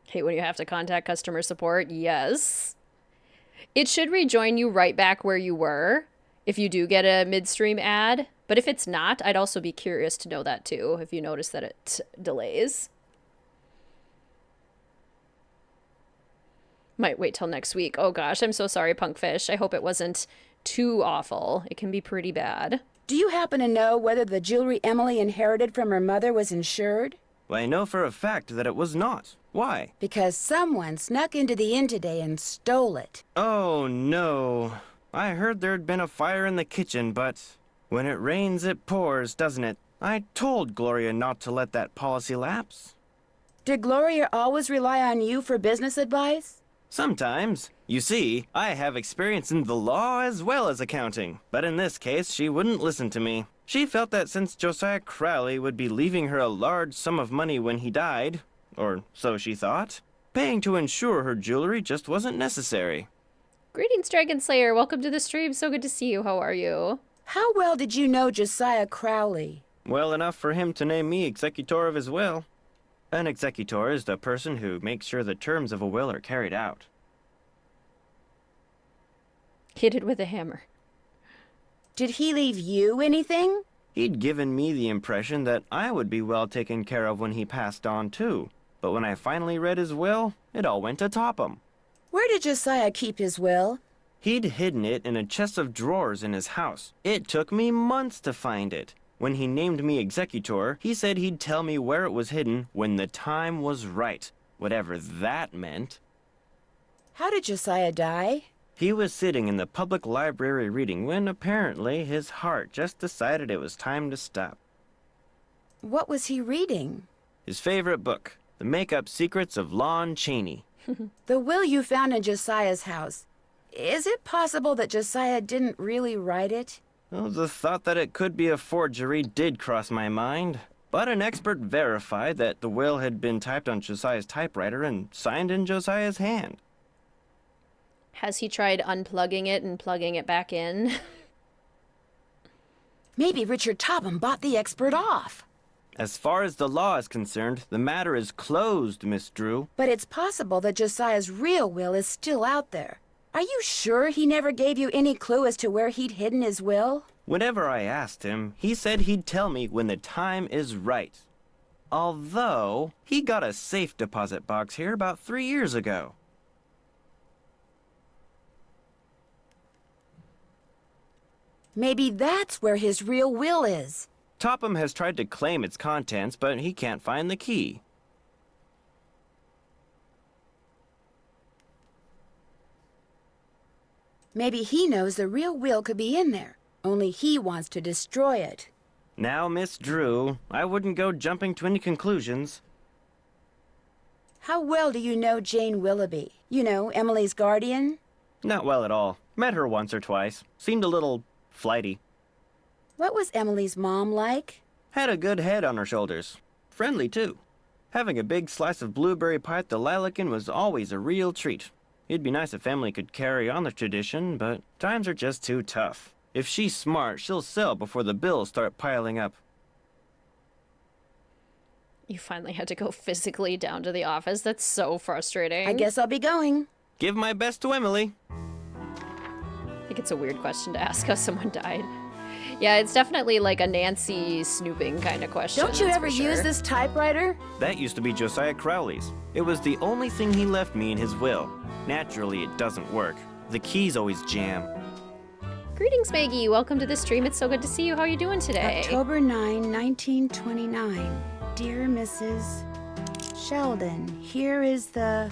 Hate when you have to contact customer support. Yes. It should rejoin you right back where you were if you do get a midstream ad. But if it's not, I'd also be curious to know that too, if you notice that it delays. Might wait till next week. Oh gosh, I'm so sorry, Punkfish. I hope it wasn't too awful. It can be pretty bad. Do you happen to know whether the jewelry Emily inherited from her mother was insured? Well, I know for a fact that it was not. Why? Because someone snuck into the inn today and stole it. Oh, no. I heard there'd been a fire in the kitchen, but when it rains, it pours, doesn't it? I told Gloria not to let that policy lapse. Did Gloria always rely on you for business advice? Sometimes. You see, I have experience in the law as well as accounting. But in this case, she wouldn't listen to me. She felt that since Josiah Crowley would be leaving her a large sum of money when he died, or so she thought, paying to insure her jewelry just wasn't necessary. Greetings, Dragon Slayer. Welcome to the stream. So good to see you. How are you? How well did you know Josiah Crowley? Well enough for him to name me executor of his will. An executor is the person who makes sure the terms of a will are carried out. Hit it with a hammer. Did he leave you anything? He'd given me the impression that I would be well taken care of when he passed on, too. But when I finally read his will, it all went to Topham. Where did Josiah keep his will? He'd hidden it in a chest of drawers in his house. It took me months to find it. When he named me executor, he said he'd tell me where it was hidden when the time was right, whatever that meant. How did Josiah die? He was sitting in the public library reading when, apparently, his heart just decided it was time to stop. What was he reading? His favorite book, The Make-Up Secrets of Lon Chaney. The will you found in Josiah's house. Is it possible that Josiah didn't really write it? Well, the thought that it could be a forgery did cross my mind. But an expert verified that the will had been typed on Josiah's typewriter and signed in Josiah's hand. Has he tried unplugging it and plugging it back in? Maybe Richard Topham bought the expert off. As far as the law is concerned, the matter is closed, Miss Drew. But it's possible that Josiah's real will is still out there. Are you sure he never gave you any clue as to where he'd hidden his will? Whenever I asked him, he said he'd tell me when the time is right. Although, he got a safe deposit box here about 3 years ago. Maybe that's where his real will is. Topham has tried to claim its contents, but he can't find the key. Maybe he knows the real will could be in there, only he wants to destroy it. Now, Miss Drew, I wouldn't go jumping to any conclusions. How well do you know Jane Willoughby? You know, Emily's guardian? Not well at all. Met her once or twice. Seemed a little flighty. What was Emily's mom like? Had a good head on her shoulders. Friendly, too. Having a big slice of blueberry pie at the Lilacan was always a real treat. It'd be nice if family could carry on the tradition, but times are just too tough. If she's smart, she'll sell before the bills start piling up. You finally had to go physically down to the office. That's so frustrating. I guess I'll be going. Give my best to Emily. I think it's a weird question to ask how someone died. Yeah, it's definitely like a Nancy snooping kind of question. Don't you that's ever for sure. use this typewriter? That used to be Josiah Crowley's. It was the only thing he left me in his will. Naturally, it doesn't work. The keys always jam. Greetings, Maggie. Welcome to the stream. It's so good to see you. How are you doing today? October 9, 1929. Dear Mrs. Sheldon, here is the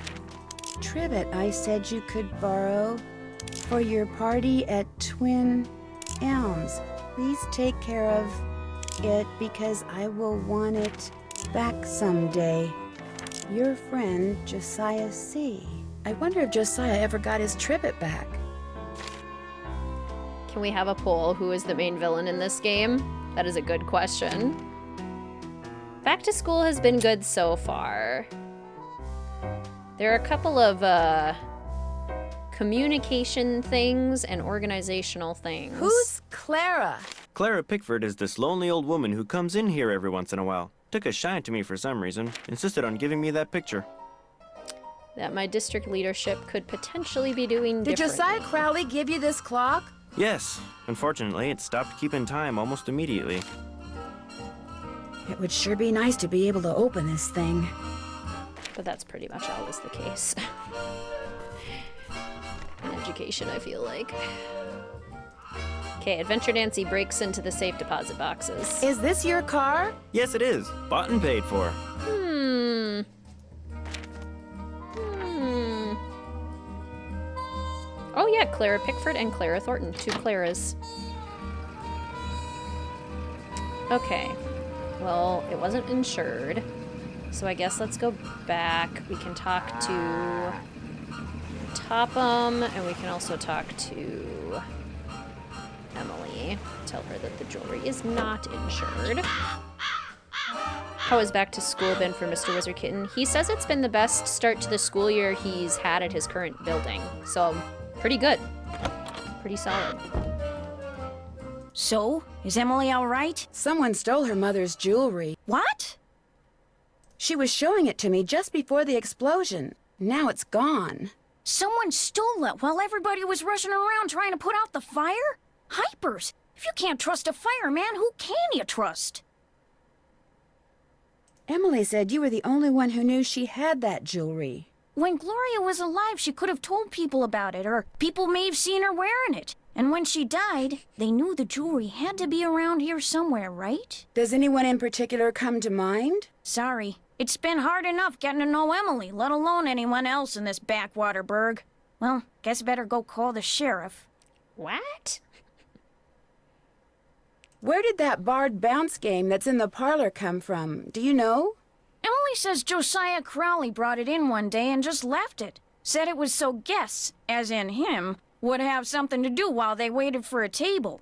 trivet I said you could borrow for your party at Twin Elms. Please take care of it because I will want it back someday. Your friend, Josiah C. I wonder if Josiah ever got his trivet back. Can we have a poll? Who is the main villain in this game? That is a good question. Back to school has been good so far. There are a couple of communication things and organizational things. Who's Clara? Clara Pickford is this lonely old woman who comes in here every once in a while. Took a shine to me for some reason. Insisted on giving me that picture. That my district leadership could potentially be doing Did differently. Josiah Crowley give you this clock? Yes. Unfortunately, it stopped keeping time almost immediately. It would sure be nice to be able to open this thing. But that's pretty much always the case. In education, I feel like. Okay, Adventure Nancy breaks into the safe deposit boxes. Is this your car? Yes, it is. Bought and paid for. Oh yeah, Clara Pickford and Clara Thornton. Two Claras. Okay. Well, it wasn't insured. So I guess let's go back. We can talk to Topham, and we can also talk to Emily. Tell her that the jewelry is not insured. How has back to school been for Mr. WizardKitten? He says it's been the best start to the school year he's had at his current building. So, pretty good. Pretty solid. So, is Emily all right? Someone stole her mother's jewelry. What? She was showing it to me just before the explosion. Now it's gone. Someone stole it while everybody was rushing around trying to put out the fire? Hypers! If you can't trust a fireman, who can you trust? Emily said you were the only one who knew she had that jewelry. When Gloria was alive, she could have told people about it, or people may have seen her wearing it. And when she died, they knew the jewelry had to be around here somewhere, right? Does anyone in particular come to mind? Sorry. It's been hard enough getting to know Emily, let alone anyone else in this backwater burg. Well, guess better go call the sheriff. What? Where did that barred bounce game that's in the parlor come from? Do you know? Emily says Josiah Crowley brought it in one day and just left it. Said it was so guests, as in him, would have something to do while they waited for a table.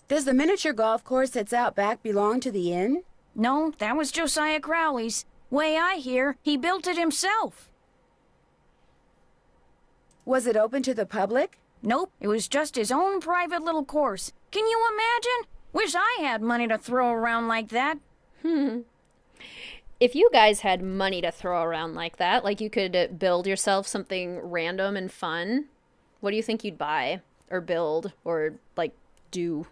Does the miniature golf course that's out back belong to the inn? No, that was Josiah Crowley's. Way I hear, he built it himself. Was it open to the public? Nope, it was just his own private little course. Can you imagine? Wish I had money to throw around like that. If you guys had money to throw around like that, like you could build yourself something random and fun, what do you think you'd buy or build or, like, do?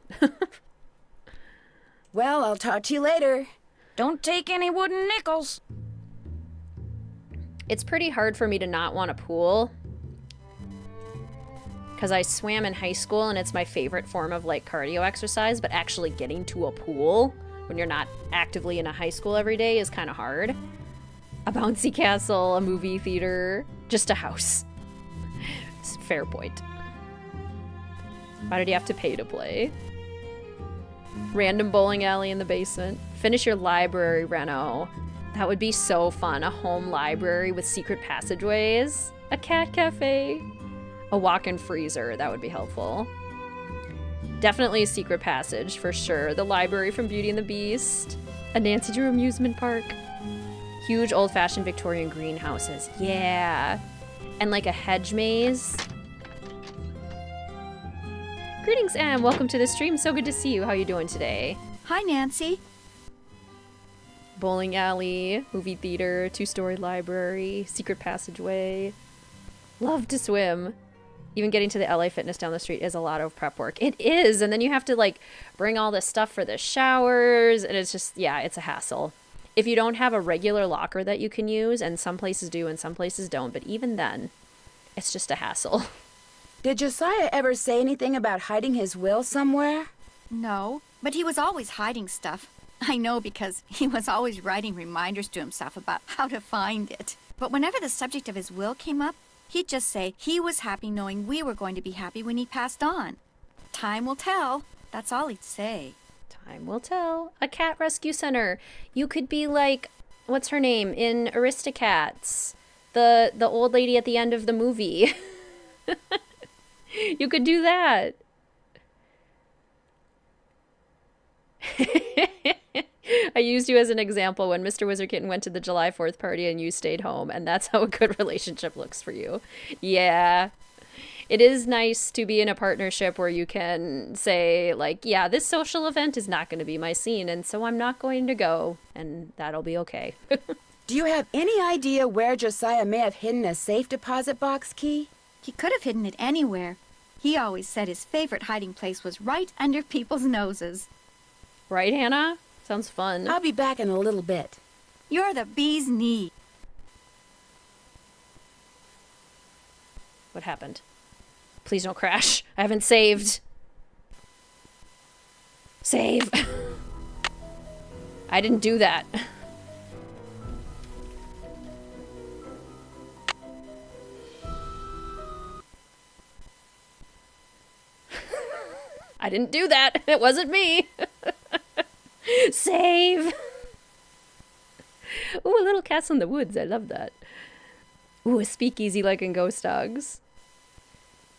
Well, I'll talk to you later. Don't take any wooden nickels. It's pretty hard for me to not want a pool. Because I swam in high school and it's my favorite form of like cardio exercise, but actually getting to a pool when you're not actively in a high school every day is kind of hard. A bouncy castle, a movie theater, just a house. Fair point. Why did you have to pay to play? Random bowling alley in the basement. Finish your library reno. That would be so fun. A home library with secret passageways. A cat cafe. A walk-in freezer, that would be helpful. Definitely a secret passage, for sure. The library from Beauty and the Beast. A Nancy Drew amusement park. Huge old-fashioned Victorian greenhouses. Yeah. And like a hedge maze. Greetings, Em. Welcome to the stream. So good to see you. How you doing today? Hi, Nancy. Bowling alley, movie theater, two-story library, secret passageway. Love to swim. Even getting to the LA Fitness down the street is a lot of prep work. It is. And then you have to like bring all this stuff for the showers. And it's just, yeah, it's a hassle. If you don't have a regular locker that you can use, and some places do and some places don't, but even then, it's just a hassle. Did Josiah ever say anything about hiding his will somewhere? No, but he was always hiding stuff. I know because he was always writing reminders to himself about how to find it. But whenever the subject of his will came up, he'd just say he was happy knowing we were going to be happy when he passed on. Time will tell. That's all he'd say. Time will tell. A cat rescue center. You could be like, what's her name in Aristocats? The old lady at the end of the movie. You could do that. I used you as an example when Mr. WizardKitten went to the July 4th party and you stayed home, and that's how a good relationship looks for you. Yeah. It is nice to be in a partnership where you can say, like, yeah, this social event is not going to be my scene, and so I'm not going to go, and that'll be okay. Do you have any idea where Josiah may have hidden a safe deposit box key? He could have hidden it anywhere. He always said his favorite hiding place was right under people's noses. Right, Hannah? Sounds fun. I'll be back in a little bit. You're the bee's knee. What happened? Please don't crash. I haven't saved. Save. I didn't do that. I didn't do that. It wasn't me. Save. Ooh, a little Cats in the Woods. I love that. Ooh, a speakeasy like in Ghost Dogs.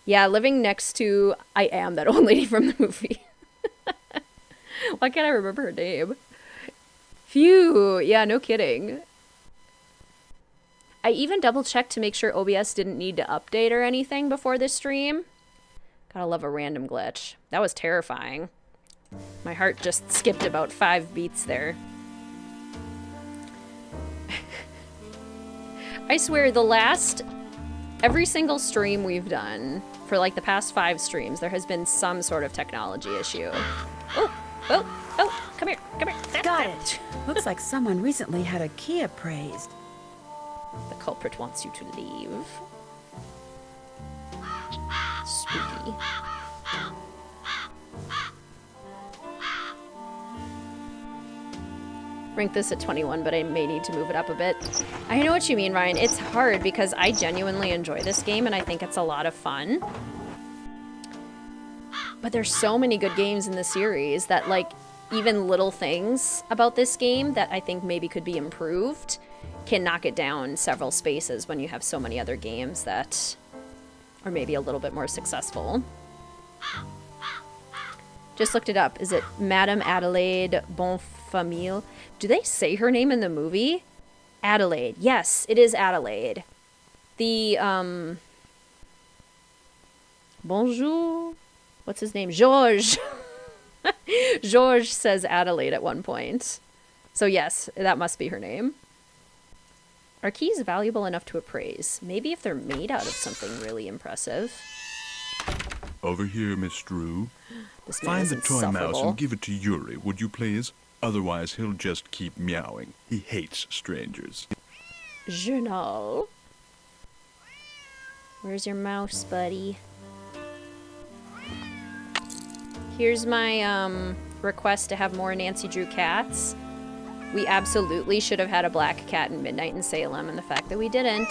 Yeah, living next to I am that old lady from the movie. Why can't I remember her name? Phew. Yeah, no kidding. I even double checked to make sure OBS didn't need to update or anything before this stream. Gotta love a random glitch. That was terrifying. My heart just skipped about 5 beats there. I swear, every single stream we've done, for like the past 5 streams, there has been some sort of technology issue. Oh, come here. Got it. Looks like someone recently had a key appraised. The culprit wants you to leave. Spooky. Rank this at 21, but I may need to move it up a bit. I know what you mean, Ryan. It's hard because I genuinely enjoy this game and I think it's a lot of fun. But there's so many good games in the series that, like, even little things about this game that I think maybe could be improved can knock it down several spaces when you have so many other games that are maybe a little bit more successful. Just looked it up. Is it Madame Adelaide Bonfamille? Do they say her name in the movie? Adelaide. Yes, it is Adelaide. The, Bonjour? What's his name? Georges. Georges says Adelaide at one point. So yes, that must be her name. Are keys valuable enough to appraise? Maybe if they're made out of something really impressive. Over here, Miss Drew. This man Find is the toy mouse insufferable. and give it to Yuri, would you please? Otherwise, he'll just keep meowing. He hates strangers. Journal. Where's your mouse, buddy? Here's my request to have more Nancy Drew cats. We absolutely should have had a black cat in Midnight in Salem, and the fact that we didn't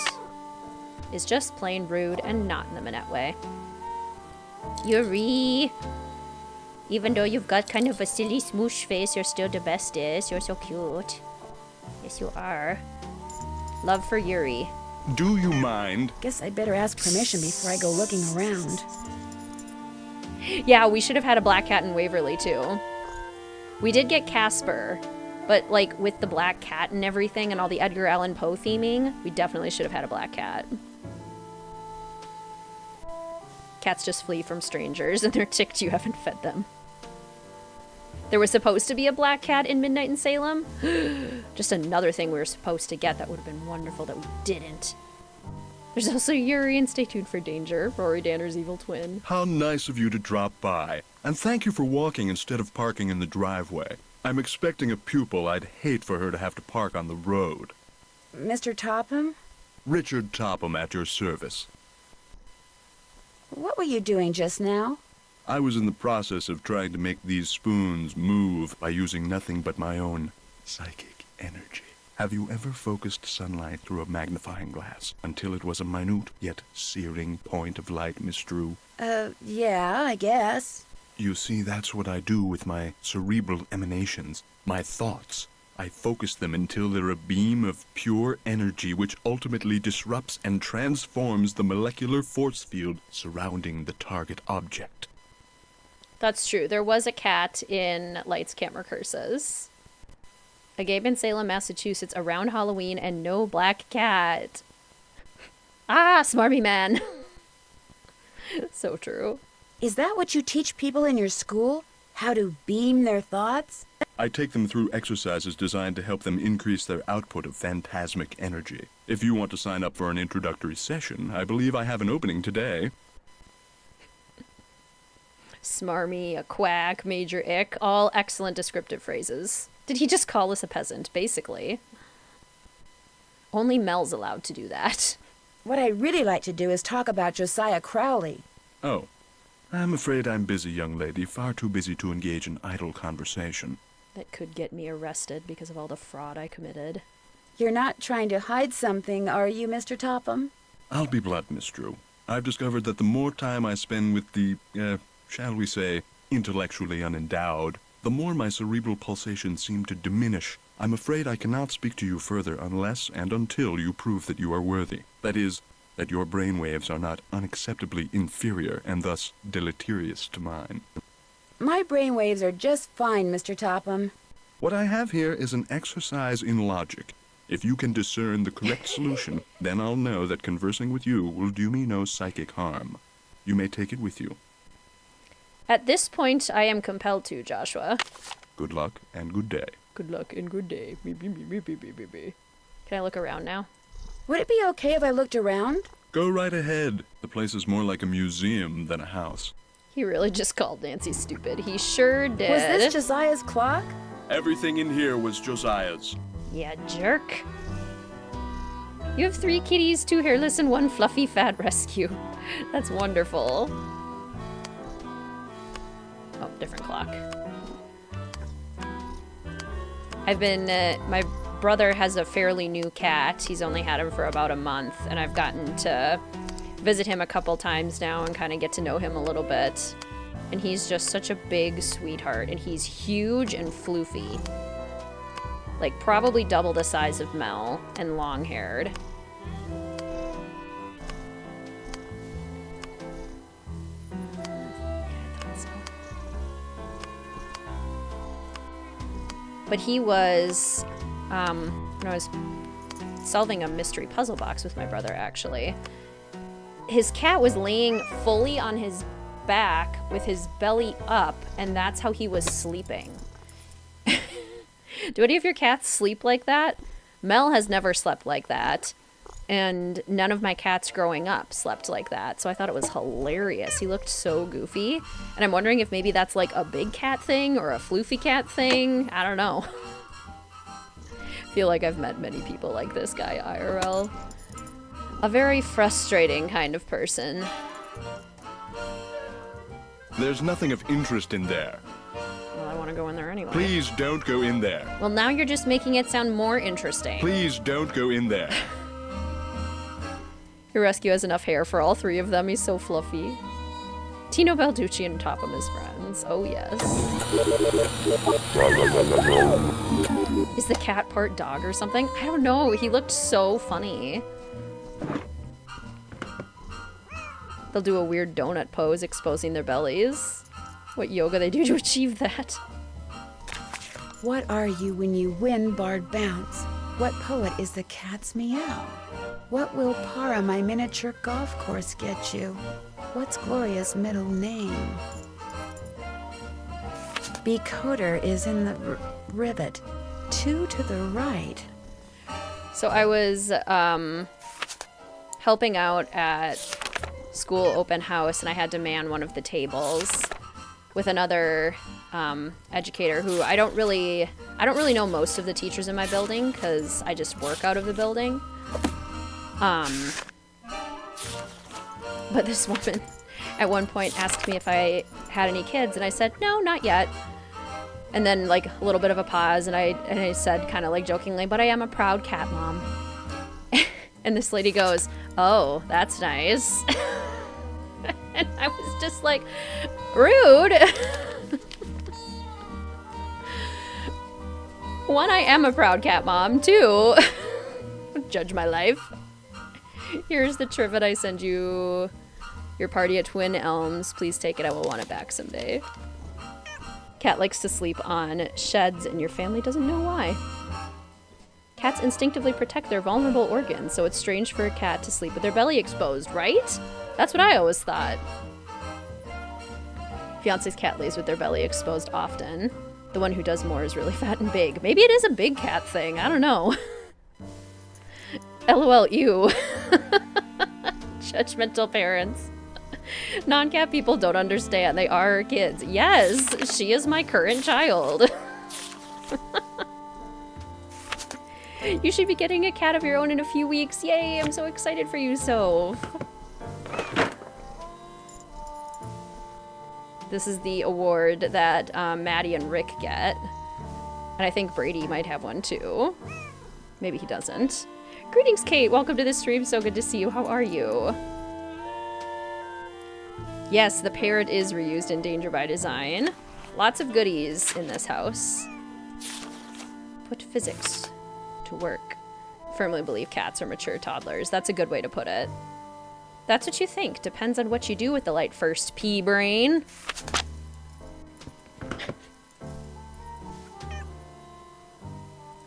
is just plain rude and not in the Minette way. Yuri! Even though you've got kind of a silly smoosh face, you're still the bestest. You're so cute. Yes, you are. Love for Yuri. Do you mind? Guess I'd better ask permission before I go looking around. Yeah, we should have had a black cat in Waverly, too. We did get Casper, but, like, with the black cat and everything and all the Edgar Allan Poe theming, we definitely should have had a black cat. Cats just flee from strangers and they're ticked you haven't fed them. There was supposed to be a black cat in Midnight in Salem. Just another thing we were supposed to get that would have been wonderful that we didn't. There's also Yuri, and stay tuned for Danger, Rory Danner's evil twin. How nice of you to drop by. And thank you for walking instead of parking in the driveway. I'm expecting a pupil. I'd hate for her to have to park on the road. Mr. Topham? Richard Topham at your service. What were you doing just now? I was in the process of trying to make these spoons move by using nothing but my own psychic energy. Have you ever focused sunlight through a magnifying glass until it was a minute yet searing point of light, Miss Drew? Yeah, I guess. You see, that's what I do with my cerebral emanations, my thoughts. I focus them until they're a beam of pure energy which ultimately disrupts and transforms the molecular force field surrounding the target object. That's true. There was a cat in Lights, Camera, Curses. A game in Salem, Massachusetts around Halloween and no black cat. Ah, smarmy man. So true. Is that what you teach people in your school? How to beam their thoughts? I take them through exercises designed to help them increase their output of phantasmic energy. If you want to sign up for an introductory session, I believe I have an opening today. Smarmy, a quack, major ick, all excellent descriptive phrases. Did he just call us a peasant, basically? Only Mel's allowed to do that. What I'd really like to do is talk about Josiah Crowley. Oh. I'm afraid I'm busy, young lady. Far too busy to engage in idle conversation. That could get me arrested because of all the fraud I committed. You're not trying to hide something, are you, Mr. Topham? I'll be blunt, Miss Drew. I've discovered that the more time I spend with the, shall we say, intellectually unendowed, the more my cerebral pulsations seem to diminish. I'm afraid I cannot speak to you further unless and until you prove that you are worthy. That is, that your brainwaves are not unacceptably inferior and thus deleterious to mine. My brainwaves are just fine, Mr. Topham. What I have here is an exercise in logic. If you can discern the correct solution, then I'll know that conversing with you will do me no psychic harm. You may take it with you. At this point, I am compelled to, Joshua. Good luck and good day. Good luck and good day. Can I look around now? Would it be okay if I looked around? Go right ahead. The place is more like a museum than a house. He really just called Nancy stupid. He sure did. Was this Josiah's clock? Everything in here was Josiah's. Yeah, jerk. You have 3 kitties, 2 hairless, and 1 fluffy fat rescue. That's wonderful. Oh, different clock. I've been, my brother has a fairly new cat. He's only had him for about a month, and I've gotten to visit him a couple times now and kind of get to know him a little bit. And he's just such a big sweetheart, and he's huge and floofy. Like, probably double the size of Mel, and long-haired. But he was, when I was solving a mystery puzzle box with my brother, actually, his cat was laying fully on his back with his belly up, and that's how he was sleeping. Do any of your cats sleep like that? Mel has never slept like that, and none of my cats growing up slept like that, so I thought it was hilarious. He looked so goofy, and I'm wondering if maybe that's like a big cat thing or a floofy cat thing. I don't know. I feel like I've met many people like this guy IRL. A very frustrating kind of person. There's nothing of interest in there. Well, I want to go in there anyway. Please don't go in there. Well, now you're just making it sound more interesting. Please don't go in there. Your rescue has enough hair for all 3 of them. He's so fluffy. Tino Balducci and Topham as friends. Oh, yes. Is the cat part dog or something? I don't know. He looked so funny. They'll do a weird donut pose exposing their bellies. What yoga they do to achieve that. What are you when you win barred bounce? What poet is the cat's meow? What will Para, my miniature golf course, get you? What's Gloria's middle name? Becoder is in the rivet. 2 to the right. So I was helping out at school open house, and I had to man one of the tables with another educator who I don't really know most of the teachers in my building because I just work out of the building. But this woman at one point asked me if I had any kids, and I said, no, not yet. And then, like, a little bit of a pause, and I said kind of like jokingly, but I am a proud cat mom. And this lady goes, oh, that's nice. And I was just like, rude. One, I am a proud cat mom. Two, judge my life. Here's the trivet I send you. Your party at Twin Elms. Please take it. I will want it back someday. Cat likes to sleep on sheds and your family doesn't know why. Cats instinctively protect their vulnerable organs, so it's strange for a cat to sleep with their belly exposed, right? That's what I always thought. Fiance's cat lays with their belly exposed often. The one who does more is really fat and big. Maybe it is a big cat thing. I don't know. LOL, ew. Judgmental parents. Non-cat people don't understand. They are kids. Yes, she is my current child. You should be getting a cat of your own in a few weeks. Yay, I'm so excited for you, so. This is the award that Maddie and Rick get. And I think Brady might have one too. Maybe he doesn't. Greetings, Kate. Welcome to the stream. So good to see you. How are you? Yes, the parrot is reused in Danger by Design. Lots of goodies in this house. Put physics to work. Firmly believe cats are mature toddlers. That's a good way to put it. That's what you think. Depends on what you do with the light first, pea-brain.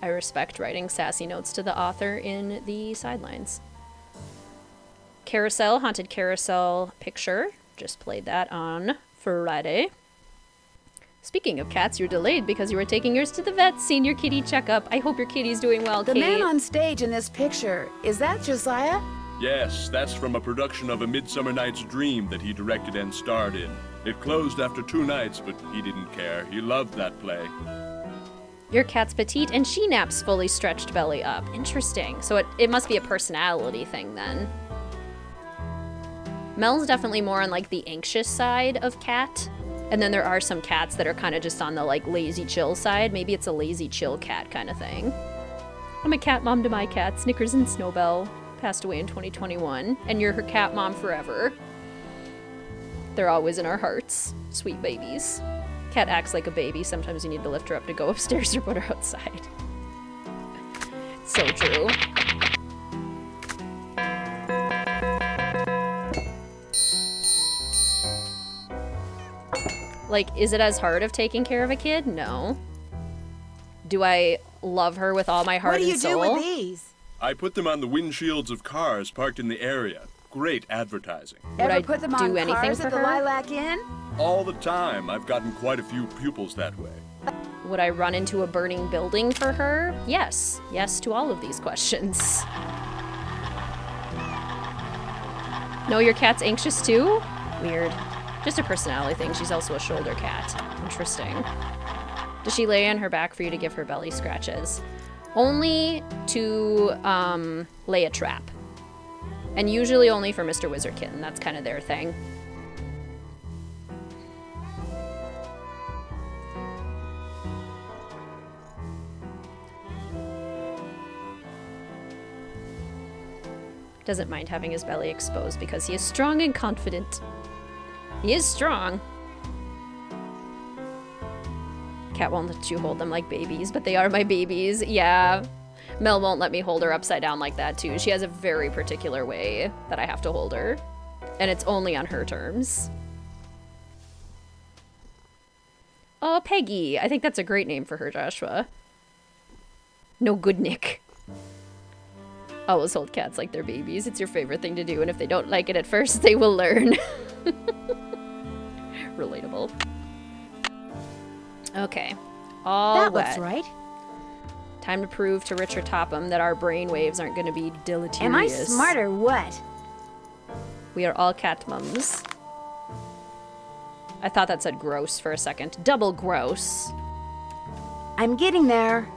I respect writing sassy notes to the author in the sidelines. Carousel, Haunted Carousel picture. Just played that on Friday. Speaking of cats, you're delayed because you were taking yours to the vet. Senior kitty checkup. I hope your kitty's doing well, The Kate. man on stage in this picture, is that Josiah? Yes, that's from a production of A Midsummer Night's Dream that he directed and starred in. It closed after 2 nights, but he didn't care. He loved that play. Your cat's petite and she naps fully stretched belly up. Interesting. So it must be a personality thing then. Mel's definitely more on like the anxious side of cat. And then there are some cats that are kind of just on the like lazy chill side. Maybe it's a lazy chill cat kind of thing. I'm a cat mom to my cat, Snickers and Snowbell. Passed away in 2021. And you're her cat mom forever. They're always in our hearts. Sweet babies. Cat acts like a baby. Sometimes you need to lift her up to go upstairs or put her outside. So true. Like, is it as hard of taking care of a kid? No. Do I love her with all my heart and soul? What do you do with these? I put them on the windshields of cars parked in the area. Great advertising. Would I put them do on anything cars for at the her? Lilac Inn? All the time. I've gotten quite a few pupils that way. Would I run into a burning building for her? Yes. Yes to all of these questions. No, your cat's anxious too? Weird. Just a personality thing. She's also a shoulder cat. Interesting. Does she lay on her back for you to give her belly scratches? Only to lay a trap. And usually only for Mr. WizardKitten. That's kind of their thing. Doesn't mind having his belly exposed because he is strong and confident. He is strong. Cat won't let you hold them like babies, but they are my babies. Yeah. Mel won't let me hold her upside down like that too. She has a very particular way that I have to hold her. And it's only on her terms. Oh, Peggy. I think that's a great name for her, Joshua. No good Nick. Always hold cats like they're babies. It's your favorite thing to do, and if they don't like it at first, they will learn. Relatable. Okay. All That wet. looks right. Time to prove to Richard Topham that our brain waves aren't going to be deleterious. Am I smart or what? We are all cat mums. I thought that said gross for a second. Double gross. I'm getting there.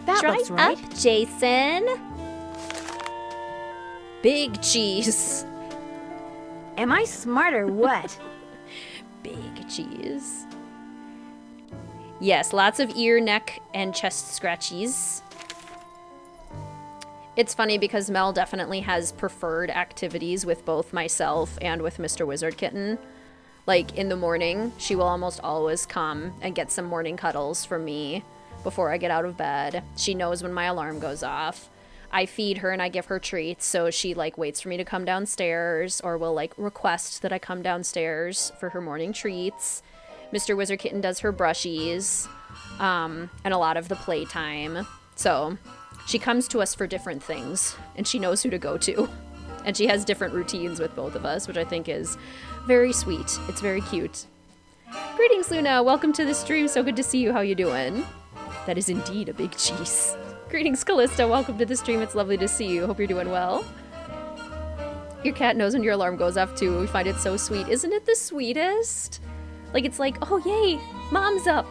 That Dry looks right. up, Jason. Big cheese. Am I smart or what? Big cheese. Yes, lots of ear, neck, and chest scratchies. It's funny because Mel definitely has preferred activities with both myself and with Mr. WizardKitten. Like, in the morning, she will almost always come and get some morning cuddles from me before I get out of bed. She knows when my alarm goes off. I feed her and I give her treats, so she, like, waits for me to come downstairs or will, like, request that I come downstairs for her morning treats. Mr. WizardKitten does her brushies, and a lot of the playtime. So she comes to us for different things, and she knows who to go to. And she has different routines with both of us, which I think is very sweet. It's very cute. Greetings, Luna. Welcome to the stream. So good to see you. How you doing? That is indeed a big cheese. Greetings, Callista. Welcome to the stream. It's lovely to see you. Hope you're doing well. Your cat knows when your alarm goes off, too. We find it so sweet. Isn't it the sweetest? Like, it's like, oh, yay, mom's up.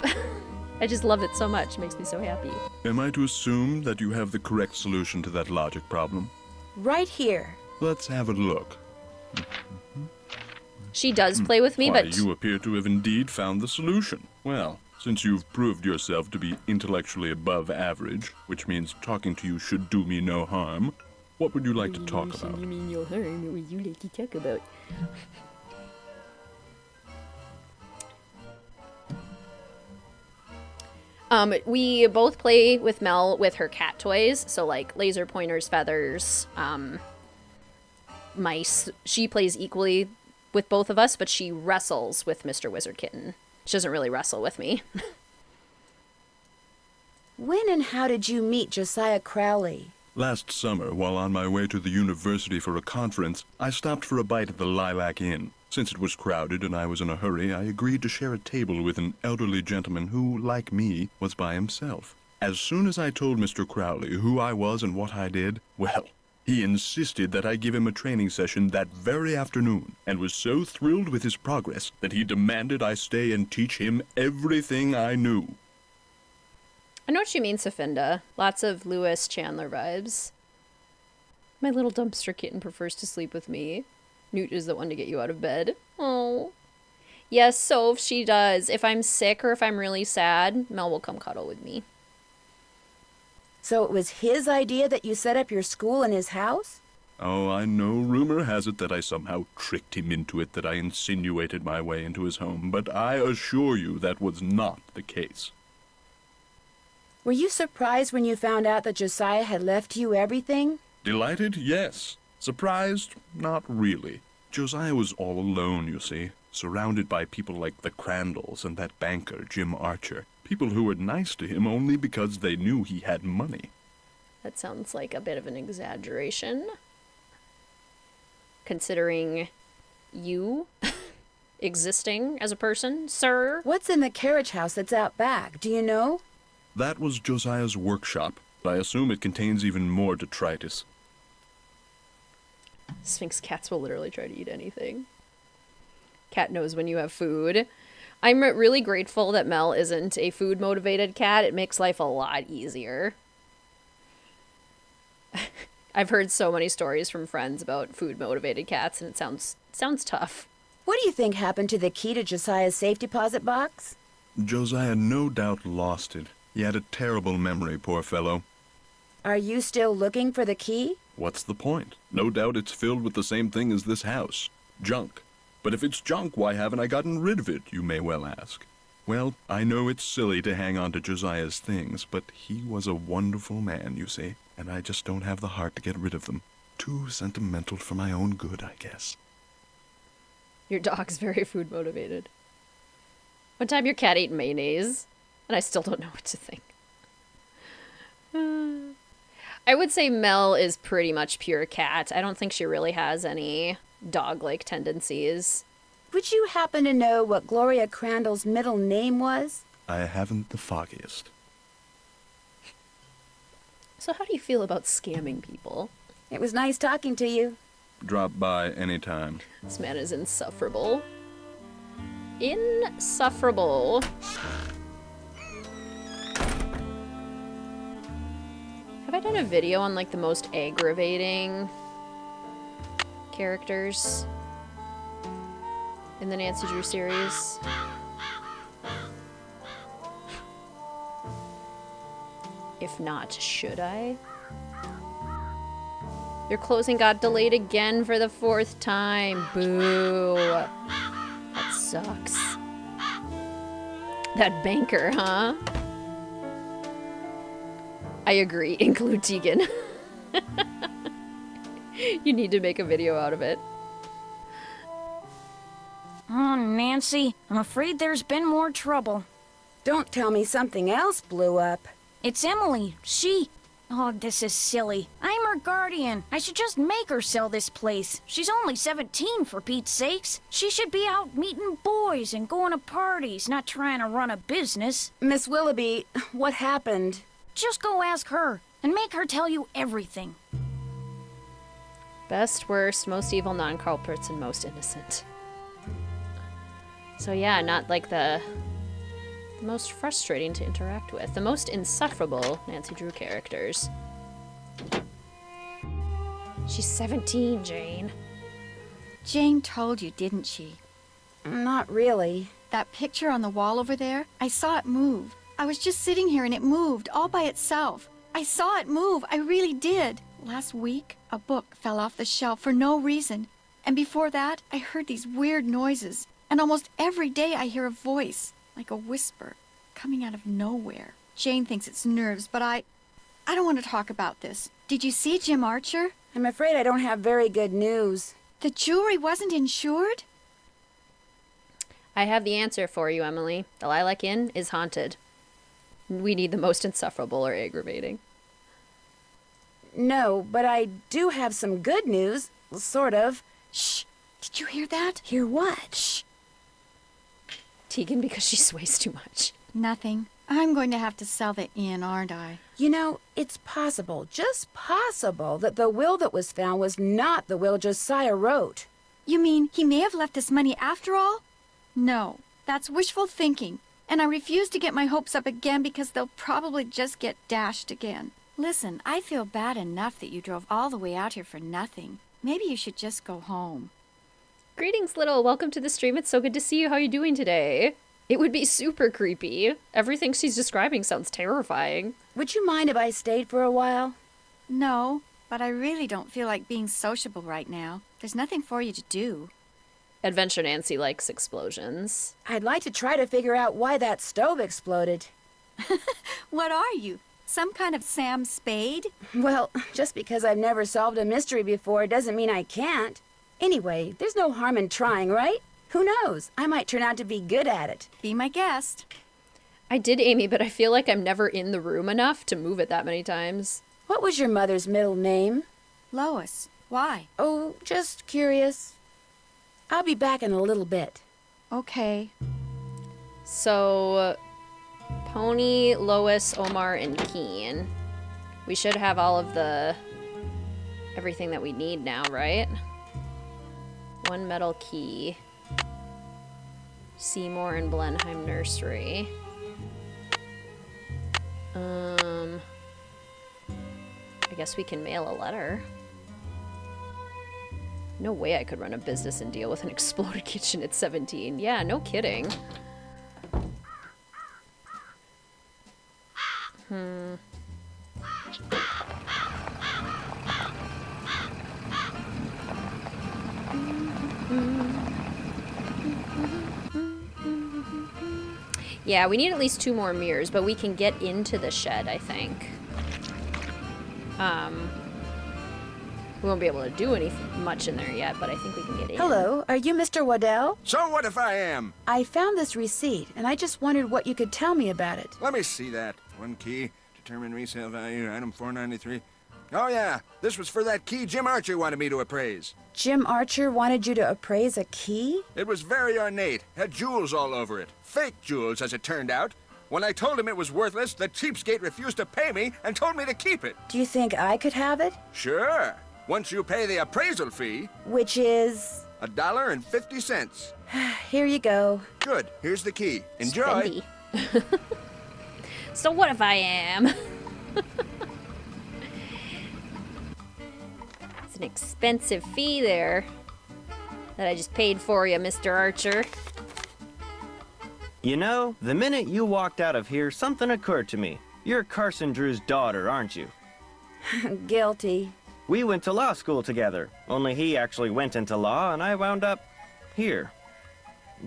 I just love it so much. It makes me so happy. Am I to assume that you have the correct solution to that logic problem? Right here. Let's have a look. She does play with me, Why, but... you appear to have indeed found the solution. Well, since you've proved yourself to be intellectually above average, which means talking to you should do me no harm, what would you like to talk about? You mean no harm? What would you like to talk about? We both play with Mel with her cat toys, so like laser pointers, feathers, mice. She plays equally with both of us, but she wrestles with Mr. WizardKitten. She doesn't really wrestle with me. When and how did you meet Josiah Crowley? Last summer, while on my way to the university for a conference, I stopped for a bite at the Lilac Inn. Since it was crowded and I was in a hurry, I agreed to share a table with an elderly gentleman who, like me, was by himself. As soon as I told Mr. Crowley who I was and what I did, well, he insisted that I give him a training session that very afternoon, and was so thrilled with his progress that he demanded I stay and teach him everything I knew. I know what you mean, Safinda. Lots of Lewis Chandler vibes. My little dumpster kitten prefers to sleep with me. Newt is the one to get you out of bed. Oh. Yes, Soph, she does. If I'm sick or if I'm really sad, Mel will come cuddle with me. So it was his idea that you set up your school in his house? Oh, I know rumor has it that I somehow tricked him into it, that I insinuated my way into his home, but I assure you that was not the case. Were you surprised when you found out that Josiah had left you everything? Delighted? Yes. Surprised? Not really. Josiah was all alone, you see, surrounded by people like the Crandalls and that banker, Jim Archer. People who were nice to him only because they knew he had money. That sounds like a bit of an exaggeration. Considering you existing as a person, sir. What's in the carriage house that's out back? Do you know? That was Josiah's workshop, but I assume it contains even more detritus. Sphinx cats will literally try to eat anything. Cat knows when you have food. I'm really grateful that Mel isn't a food-motivated cat. It makes life a lot easier. I've heard so many stories from friends about food-motivated cats, and it sounds tough. What do you think happened to the key to Josiah's safe deposit box? Josiah no doubt lost it. He had a terrible memory, poor fellow. Are you still looking for the key? What's the point? No doubt it's filled with the same thing as this house. Junk. But if it's junk, why haven't I gotten rid of it, you may well ask. Well, I know it's silly to hang on to Josiah's things, but he was a wonderful man, you see, and I just don't have the heart to get rid of them. Too sentimental for my own good, I guess. Your dog's very food motivated. One time your cat ate mayonnaise, and I still don't know what to think. I would say Mel is pretty much pure cat. I don't think she really has any dog-like tendencies. Would you happen to know what Gloria Crandall's middle name was? I haven't the foggiest. So how do you feel about scamming people? It was nice talking to you. Drop by anytime. This man is insufferable. Insufferable. Have I done a video on, like, the most aggravating characters in the Nancy Drew series? If not, should I? Your closing got delayed again for the 4th time. Boo. That sucks. That banker, huh? I agree. Include Tegan. You need to make a video out of it. Oh, Nancy, I'm afraid there's been more trouble. Don't tell me something else blew up. It's Emily. She... Oh, this is silly. I'm her guardian. I should just make her sell this place. She's only 17, for Pete's sakes. She should be out meeting boys and going to parties, not trying to run a business. Miss Willoughby, what happened? Just go ask her, and make her tell you everything. Best, worst, most evil, non-culprits, and most innocent. So yeah, not like the most frustrating to interact with. The most insufferable Nancy Drew characters. She's 17, Jane. Jane told you, didn't she? Not really. That picture on the wall over there, I saw it move. I was just sitting here and it moved all by itself. I saw it move, I really did. Last week, a book fell off the shelf for no reason. And before that, I heard these weird noises. And almost every day I hear a voice, like a whisper, coming out of nowhere. Jane thinks it's nerves, but I don't want to talk about this. Did you see Jim Archer? I'm afraid I don't have very good news. The jewelry wasn't insured? I have the answer for you, Emily. The Lilac Inn is haunted. We need the most insufferable or aggravating. No, but I do have some good news. Sort of. Shh! Did you hear that? Hear what? Shh! Tegan, because she sways too much. Nothing. I'm going to have to sell the inn, aren't I? You know, it's possible, just possible, that the will that was found was not the will Josiah wrote. You mean he may have left us money after all? No, that's wishful thinking. And I refuse to get my hopes up again because they'll probably just get dashed again. Listen, I feel bad enough that you drove all the way out here for nothing. Maybe you should just go home. Greetings, Little. Welcome to the stream. It's so good to see you. How are you doing today? It would be super creepy. Everything she's describing sounds terrifying. Would you mind if I stayed for a while? No, but I really don't feel like being sociable right now. There's nothing for you to do. Adventure Nancy likes explosions. I'd like to try to figure out why that stove exploded. What are you? Some kind of Sam Spade? Well, just because I've never solved a mystery before doesn't mean I can't. Anyway, there's no harm in trying, right? Who knows? I might turn out to be good at it. Be my guest. I did, Amy, but I feel like I'm never in the room enough to move it that many times. What was your mother's middle name? Lois. Why? Oh, just curious. I'll be back in a little bit. Okay. So, Pony, Lois, Omar, and Keen. We should have all of everything that we need now, right? One metal key. Seymour and Blenheim Nursery. I guess we can mail a letter. No way I could run a business and deal with an exploded kitchen at 17. Yeah, no kidding. Yeah, we need at least 2 more mirrors, but we can get into the shed, I think. We won't be able to do much in there yet, but I think we can get in. Hello, are you Mr. Waddell? So what if I am? I found this receipt, and I just wondered what you could tell me about it. Let me see that. 1 key, determine resale value, item 493. Oh yeah, this was for that key Jim Archer wanted me to appraise. Jim Archer wanted you to appraise a key? It was very ornate, had jewels all over it. Fake jewels, as it turned out. When I told him it was worthless, the cheapskate refused to pay me and told me to keep it. Do you think I could have it? Sure. Once you pay the appraisal fee. Which is? $1.50. Here you go. Good. Here's the key. Enjoy. Spendy. So what if I am? It's an expensive fee there that I just paid for you, Mr. Archer. You know, the minute you walked out of here, something occurred to me. You're Carson Drew's daughter, aren't you? Guilty. We went to law school together, only he actually went into law and I wound up here.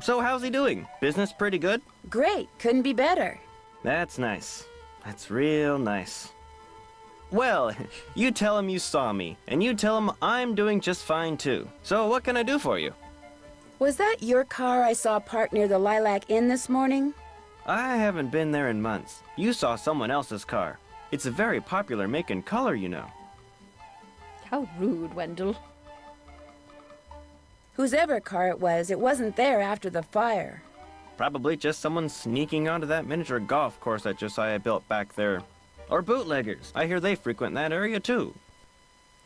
So how's he doing? Business pretty good? Great. Couldn't be better. That's nice. That's real nice. Well, you tell him you saw me, and you tell him I'm doing just fine too. So what can I do for you? Was that your car I saw parked near the Lilac Inn this morning? I haven't been there in months. You saw someone else's car. It's a very popular make and color, you know. How rude, Wendell. Whosever car it wasn't there after the fire. Probably just someone sneaking onto that miniature golf course that Josiah built back there. Or bootleggers. I hear they frequent that area too.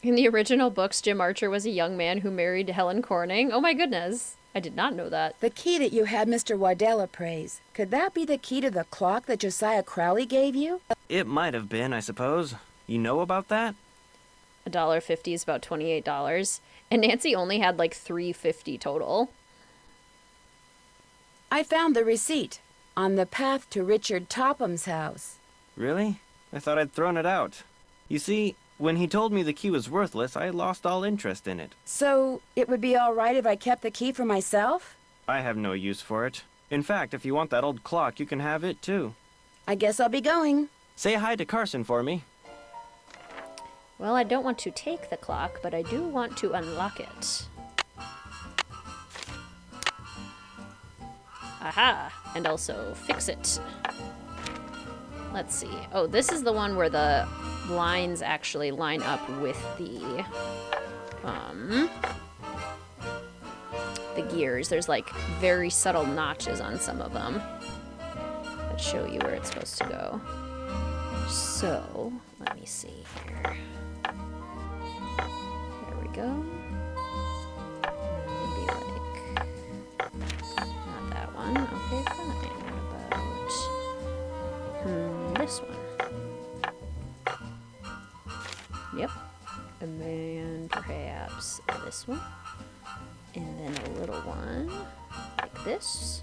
In the original books, Jim Archer was a young man who married Helen Corning. Oh my goodness. I did not know that. The key that you had Mr. Waddell appraise, could that be the key to the clock that Josiah Crowley gave you? It might have been, I suppose. You know about that? $1.50 is about $28. And Nancy only had like $3.50 total. I found the receipt on the path to Richard Topham's house. Really? I thought I'd thrown it out. You see, when he told me the key was worthless, I lost all interest in it. So, it would be all right if I kept the key for myself? I have no use for it. In fact, if you want that old clock, you can have it too. I guess I'll be going. Say hi to Carson for me. Well, I don't want to take the clock, but I do want to unlock it. Aha! And also fix it. Let's see. Oh, this is the one where the lines actually line up with the gears. There's like very subtle notches on some of them that show you where it's supposed to go. So, let me see here. There we go. Maybe like, not that one. Okay, fine. What about this one? Yep. And then perhaps this one. And then a little one like this.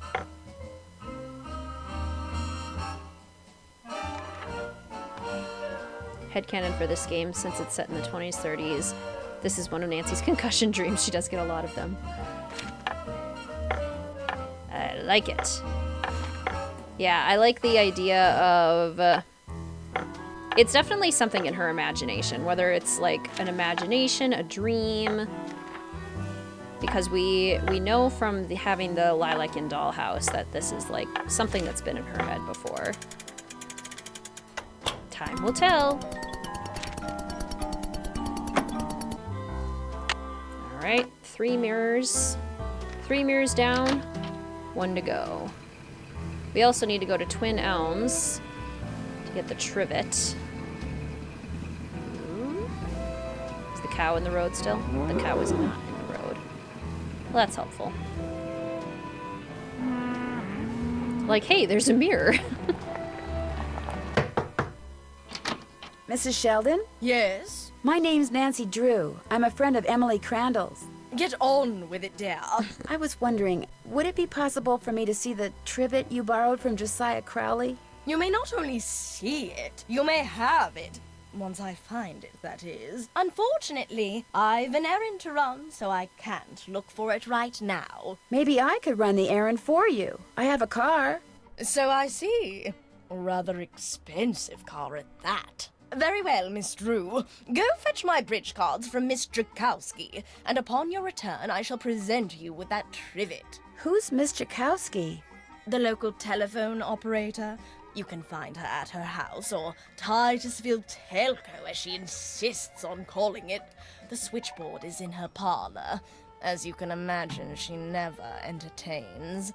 Headcanon for this game, since it's set in the 20s, 30s. This is one of Nancy's concussion dreams. She does get a lot of them. I like it. Yeah, I like the idea of... it's definitely something in her imagination, whether it's like an imagination, a dream. Because we know from having the Lilac Inn dollhouse that this is like something that's been in her head before. Time will tell. Alright, 3 mirrors. 3 mirrors down, 1 to go. We also need to go to Twin Elms to get the trivet. Is the cow in the road still? The cow is not in the road. Well, that's helpful. Like, hey, there's a mirror. Mrs. Sheldon? Yes? My name's Nancy Drew. I'm a friend of Emily Crandall's. Get on with it, dear. I was wondering, would it be possible for me to see the trivet you borrowed from Josiah Crowley? You may not only see it, you may have it. Once I find it, that is. Unfortunately, I've an errand to run, so I can't look for it right now. Maybe I could run the errand for you. I have a car. So I see. A rather expensive car at that. Very well, Miss Drew. Go fetch my bridge cards from Miss Drakowski, and upon your return I shall present you with that trivet. Who's Miss Drakowski? The local telephone operator. You can find her at her house, or Titusville Telco, as she insists on calling it. The switchboard is in her parlor. As you can imagine, she never entertains.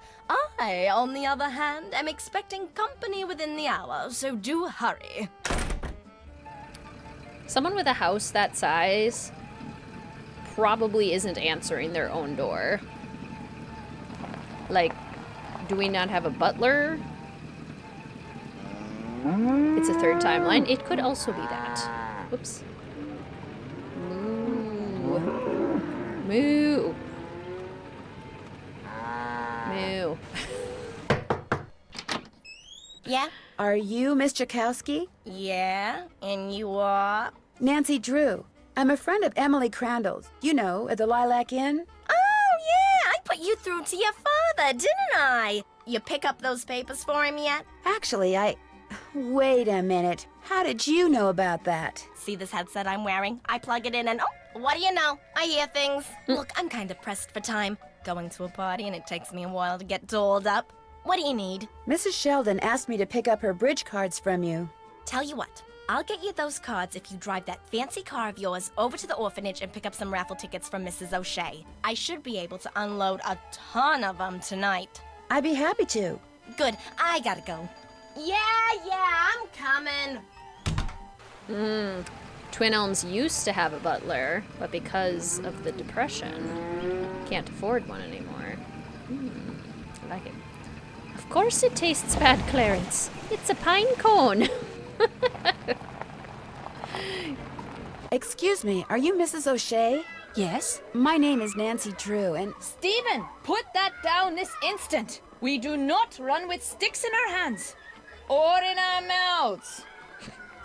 I, on the other hand, am expecting company within the hour, so do hurry. Someone with a house that size probably isn't answering their own door. Like, do we not have a butler? It's a third timeline. It could also be that. Whoops. Moo. Moo. Moo. Yeah? Are you Miss Jakowski? Yeah? And you are? Nancy Drew. I'm a friend of Emily Crandall's. You know, at the Lilac Inn. Oh, yeah! I put you through to your father, didn't I? You pick up those papers for him yet? Actually, Wait a minute. How did you know about that? See this headset I'm wearing? I plug it in and oh, what do you know? I hear things. Look, I'm kind of pressed for time. Going to a party and it takes me a while to get dolled up. What do you need? Mrs. Sheldon asked me to pick up her bridge cards from you. Tell you what, I'll get you those cards if you drive that fancy car of yours over to the orphanage and pick up some raffle tickets from Mrs. O'Shea. I should be able to unload a ton of them tonight. I'd be happy to. Good, I gotta go. Yeah, I'm coming. Twin Elms used to have a butler, but because of the Depression, can't afford one anymore. I like it. Of course it tastes bad, Clarence. It's a pine cone. Excuse me, are you Mrs. O'Shea? Yes? My name is Nancy Drew, and... Stephen, put that down this instant. We do not run with sticks in our hands. Or in our mouths.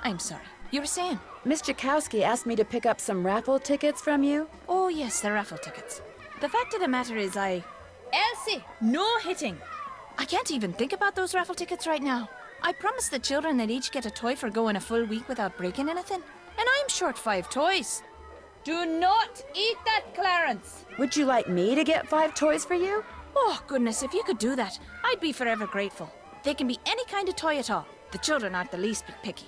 I'm sorry. You were saying? Miss Jakowski asked me to pick up some raffle tickets from you. Oh, yes, the raffle tickets. The fact of the matter is Elsie, no hitting. I can't even think about those raffle tickets right now. I promised the children they'd each get a toy for going a full week without breaking anything. And I'm short 5 toys. Do not eat that, Clarence. Would you like me to get 5 toys for you? Oh, goodness, if you could do that, I'd be forever grateful. They can be any kind of toy at all. The children aren't the least bit picky.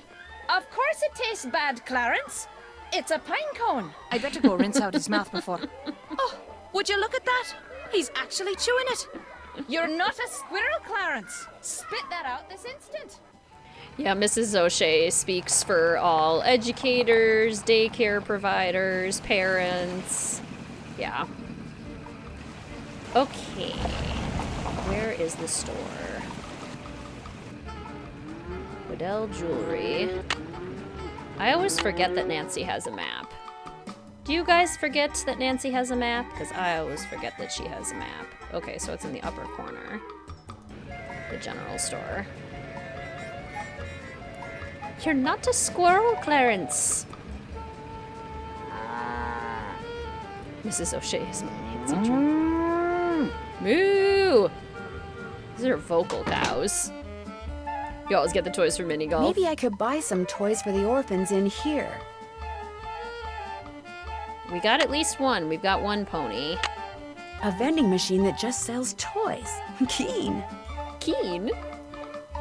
Of course it tastes bad, Clarence. It's a pine cone. I better go rinse out his mouth before. Oh, would you look at that? He's actually chewing it. You're not a squirrel, Clarence. Spit that out this instant. Yeah, Mrs. O'Shea speaks for all educators, daycare providers, parents. Yeah. Okay. Where is the store? Waddell Jewelry. I always forget that Nancy has a map. Do you guys forget that Nancy has a map? Because I always forget that she has a map. Okay, so it's in the upper corner. The general store. You're not a squirrel, Clarence. Mrs. O'Shea is Nancy Drew. Moo! These are vocal cows. You always get the toys for mini golf. Maybe I could buy some toys for the orphans in here. We got at least one. We've got one pony. A vending machine that just sells toys. Keen. Keen?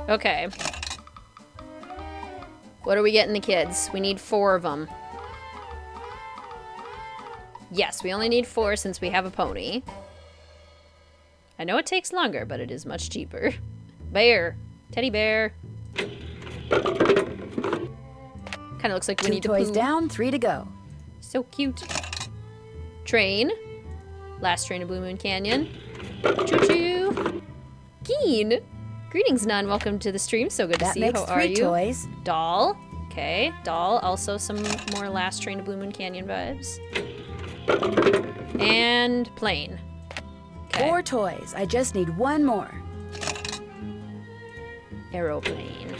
Okay. What are we getting the kids? We need 4 of them. Yes, we only need 4 since we have a pony. I know it takes longer, but it is much cheaper. Bear. Teddy bear. Kind of looks like Winnie the Pooh. 2 toys down, 3 to go. So cute. Train. Last train to Blue Moon Canyon. Choo-choo. Keen. Greetings, Nun. Welcome to the stream. So good to see you. How are you? 3 toys. Doll. Okay. Doll. Also some more Last Train to Blue Moon Canyon vibes. And plane. Okay. 4 toys. I just need 1 more. Aeroplane.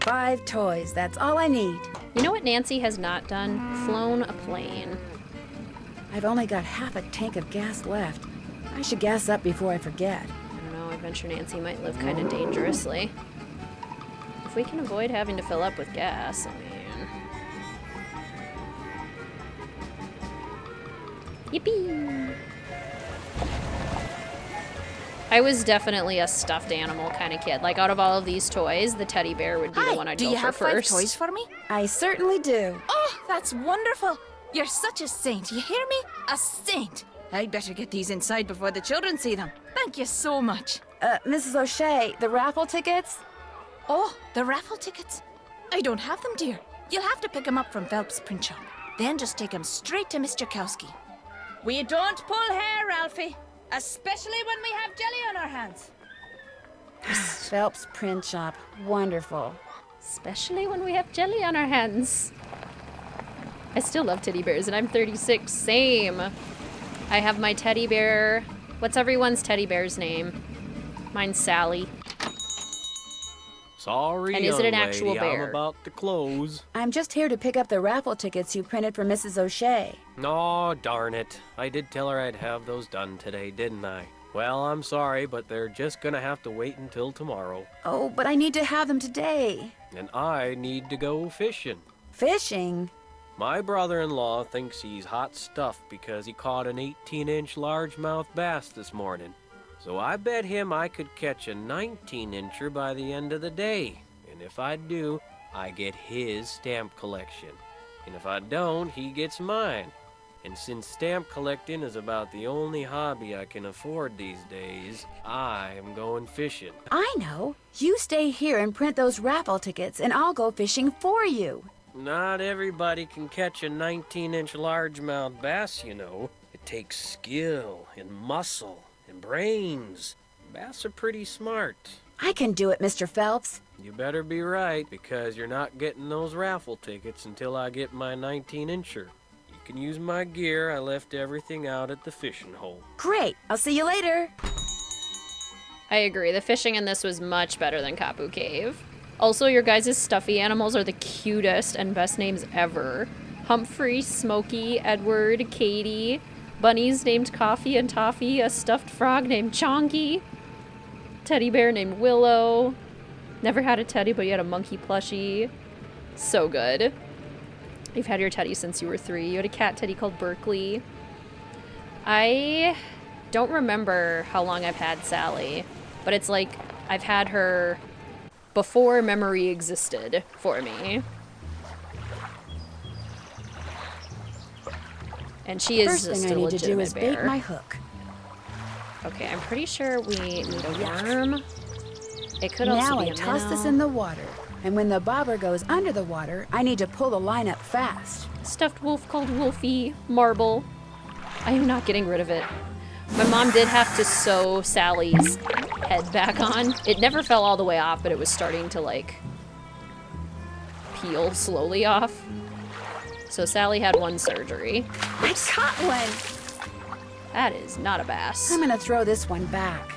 5 toys. That's all I need. You know what Nancy has not done? Flown a plane. I've only got half a tank of gas left. I should gas up before I forget. I don't know. Adventure Nancy might live kind of dangerously. If we can avoid having to fill up with gas, I mean... Yippee! I was definitely a stuffed animal kind of kid. Like, out of all of these toys, the teddy bear would be the one I'd go for first. Do you have 5 toys for me? I certainly do. Oh, that's wonderful. You're such a saint, you hear me? A saint! I'd better get these inside before the children see them. Thank you so much. Mrs. O'Shea, the raffle tickets? Oh, the raffle tickets? I don't have them, dear. You'll have to pick them up from Phelps' print shop. Then just take them straight to Mr. Kowski. We don't pull hair, Ralphie. Especially when we have jelly on our hands. Phelps print shop. Wonderful. Especially when we have jelly on our hands. I still love teddy bears, and I'm 36. Same. I have my teddy bear. What's everyone's teddy bear's name? Mine's Sally. Sorry, and is it an young actual lady, bear? I'm about to close. I'm just here to pick up the raffle tickets you printed for Mrs. O'Shea. Oh, darn it. I did tell her I'd have those done today, didn't I? Well, I'm sorry, but they're just gonna have to wait until tomorrow. Oh, but I need to have them today. And I need to go fishing. Fishing? My brother-in-law thinks he's hot stuff because he caught an 18-inch largemouth bass this morning. So I bet him I could catch a 19-incher by the end of the day. And if I do, I get his stamp collection. And if I don't, he gets mine. And since stamp collecting is about the only hobby I can afford these days, I am going fishing. I know. You stay here and print those raffle tickets, and I'll go fishing for you. Not everybody can catch a 19-inch largemouth bass, you know. It takes skill and muscle and brains. Bass are pretty smart. I can do it, Mr. Phelps. You better be right, because you're not getting those raffle tickets until I get my 19-incher. You can use my gear. I left everything out at the fishing hole. Great. I'll see you later. I agree. The fishing in this was much better than Kapu Cave. Also, your guys' stuffy animals are the cutest and best names ever. Humphrey, Smokey, Edward, Katie, bunnies named Coffee and Toffee, a stuffed frog named Chonky, teddy bear named Willow. Never had a teddy, but you had a monkey plushie. So good. You've had your teddy since you were 3. You had a cat teddy called Berkeley. I don't remember how long I've had Sally, but it's like I've had her before memory existed for me. And she is First just thing a I need to do is legitimate bait bear. my hook. Okay, I'm pretty sure we need a worm. It could also Now be I a toss minnow. this in the water, and when the bobber goes under the water, I need to pull the line up fast. Stuffed wolf called Wolfie, marble. I am not getting rid of it. My mom did have to sew Sally's head back on. It never fell all the way off, but it was starting to like peel slowly off. So Sally had one surgery. I caught one! That is not a bass. I'm gonna throw this one back.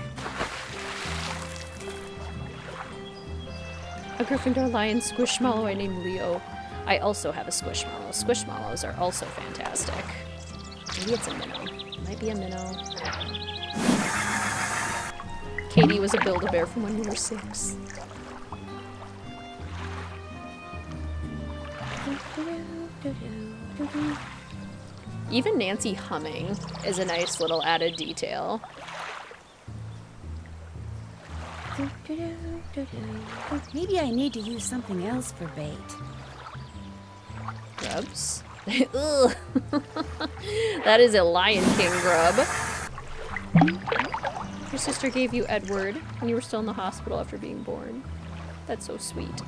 A Gryffindor lion squishmallow I named Leo. I also have a squishmallow. Squishmallows are also fantastic. Maybe it's a minnow. It might be a minnow. Katie was a Build-A-Bear from when we were 6. Even Nancy humming is a nice little added detail. Maybe I need to use something else for bait. Grubs? Ugh. That is a Lion King grub. Your sister gave you Edward when you were still in the hospital after being born. That's so sweet.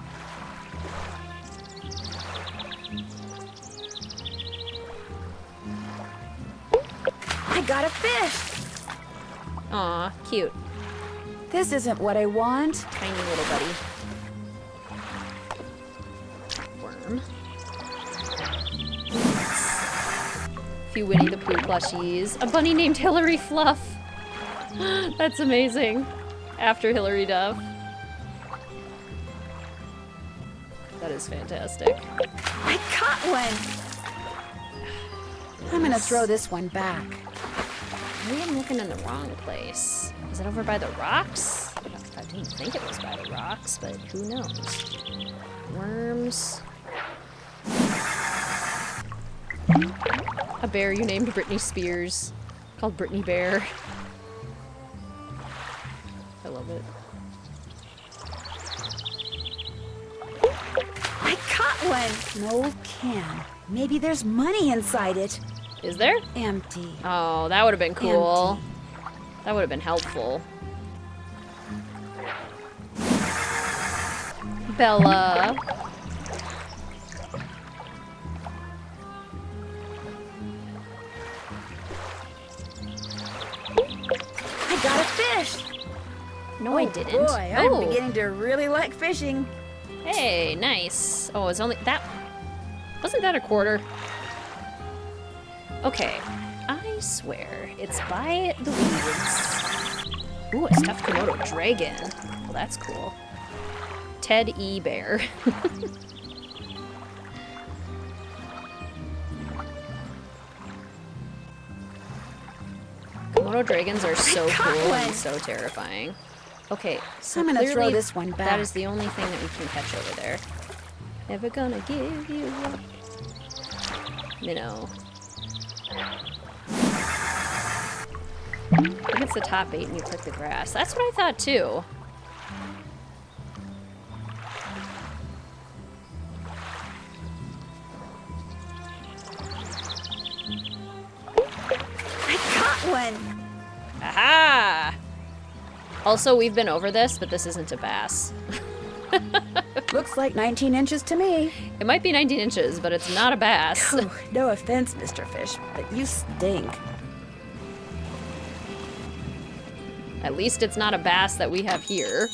I got a fish! Aw, cute. This isn't what I want. Tiny little buddy. Worm. A few Winnie the Pooh plushies. A bunny named Hillary Fluff. That's amazing. After Hillary Duff. That is fantastic. I caught one! I'm gonna throw this one back. Maybe I'm looking in the wrong place. Is it over by the rocks? I didn't think it was by the rocks, but who knows? Worms. A bear you named Britney Spears. Called Britney Bear. I love it. I caught one! No can. Maybe there's money inside it. Is there? Empty. Oh, that would have been cool. Empty. That would have been helpful. Bella. I got a fish. No, I didn't. Boy, I'm beginning to really like fishing. Hey, nice. Oh, it's only that. Wasn't that a quarter? Okay. I swear it's by the weeds. Ooh, a stuffed Komodo dragon. Well, that's cool. Ted E. Bear. Komodo dragons are so cool and so terrifying. Okay, so I'm gonna clearly throw this one that back. is the only thing that we can catch over there. Never gonna give you up. Minnow. I think it's the top bait and you click the grass. That's what I thought too. I caught one. Aha! Also, we've been over this, but this isn't a bass. Looks like 19 inches to me. It might be 19 inches, but it's not a bass. Oh, no offense, Mr. Fish, but you stink. At least it's not a bass that we have here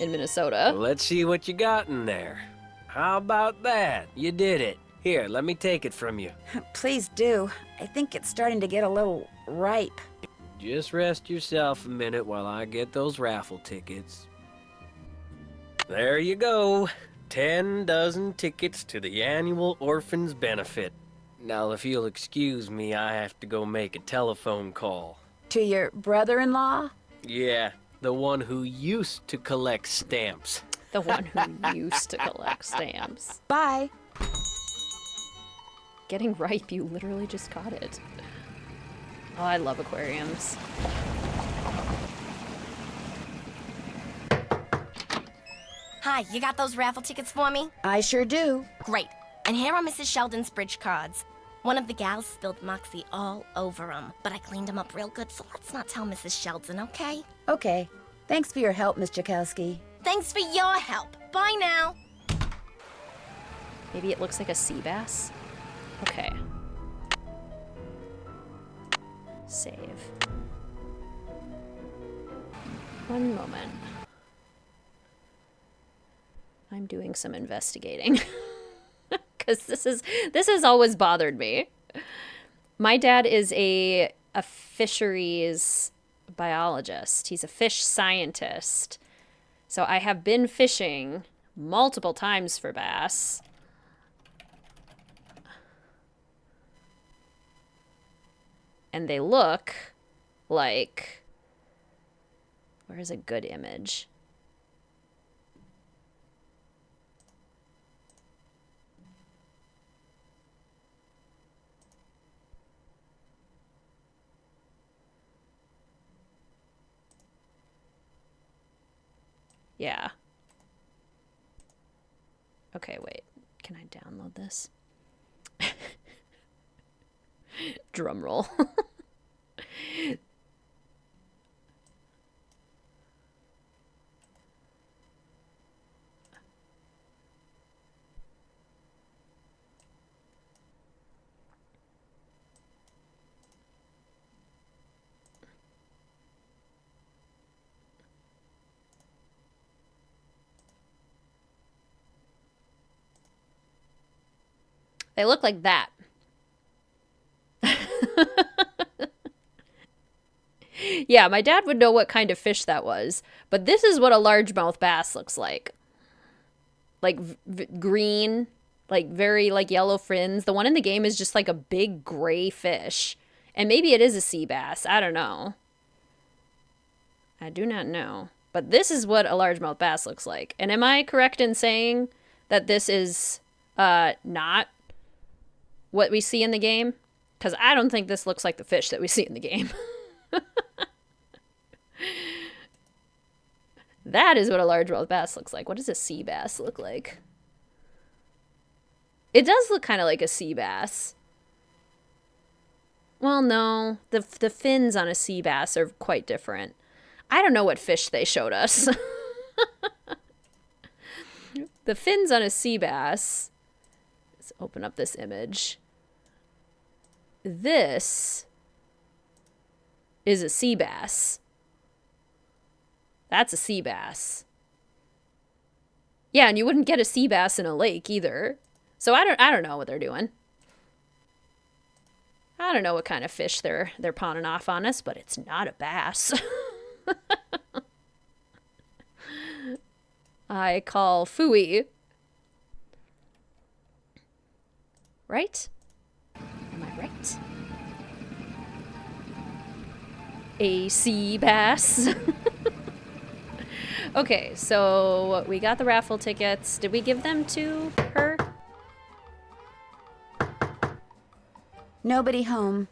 in Minnesota. Let's see what you got in there. How about that? You did it. Here, let me take it from you. Please do. I think it's starting to get a little ripe. Just rest yourself a minute while I get those raffle tickets. There you go. 10 dozen tickets to the annual Orphans Benefit. Now, if you'll excuse me, I have to go make a telephone call. To your brother-in-law? Yeah, the one who used to collect stamps. The one who used to collect stamps. Bye. Getting ripe, you literally just caught it. Oh, I love aquariums. Hi, you got those raffle tickets for me? I sure do. Great. And here are Mrs. Sheldon's bridge cards. One of the gals spilled Moxie all over them, but I cleaned them up real good, so let's not tell Mrs. Sheldon, okay? Okay. Thanks for your help, Miss Jakowski. Thanks for your help. Bye now. Maybe it looks like a sea bass? Okay. Save. One moment. I'm doing some investigating. Because this has always bothered me. My dad is a fisheries biologist. He's a fish scientist. So I have been fishing multiple times for bass. And they look like... Where is a good image? Yeah. Okay, wait. Can I download this? Drum roll. They look like that. Yeah, my dad would know what kind of fish that was. But this is what a largemouth bass looks like. Like green, like very like yellow fins. The one in the game is just like a big gray fish. And maybe it is a sea bass. I don't know. I do not know. But this is what a largemouth bass looks like. And am I correct in saying that this is not what we see in the game? Because I don't think this looks like the fish that we see in the game. That is what a largemouth bass looks like. What does a sea bass look like? It does look kind of like a sea bass. Well, no. The fins on a sea bass are quite different. I don't know what fish they showed us. The fins on a sea bass. Let's open up this image. This is a sea bass. That's a sea bass. Yeah, and you wouldn't get a sea bass in a lake either. So I don't know what they're doing. I don't know what kind of fish they're pawning off on us, but it's not a bass. I call phooey. Right? Am I right? A sea bass. Okay, so we got the raffle tickets. Did we give them to her? Nobody home.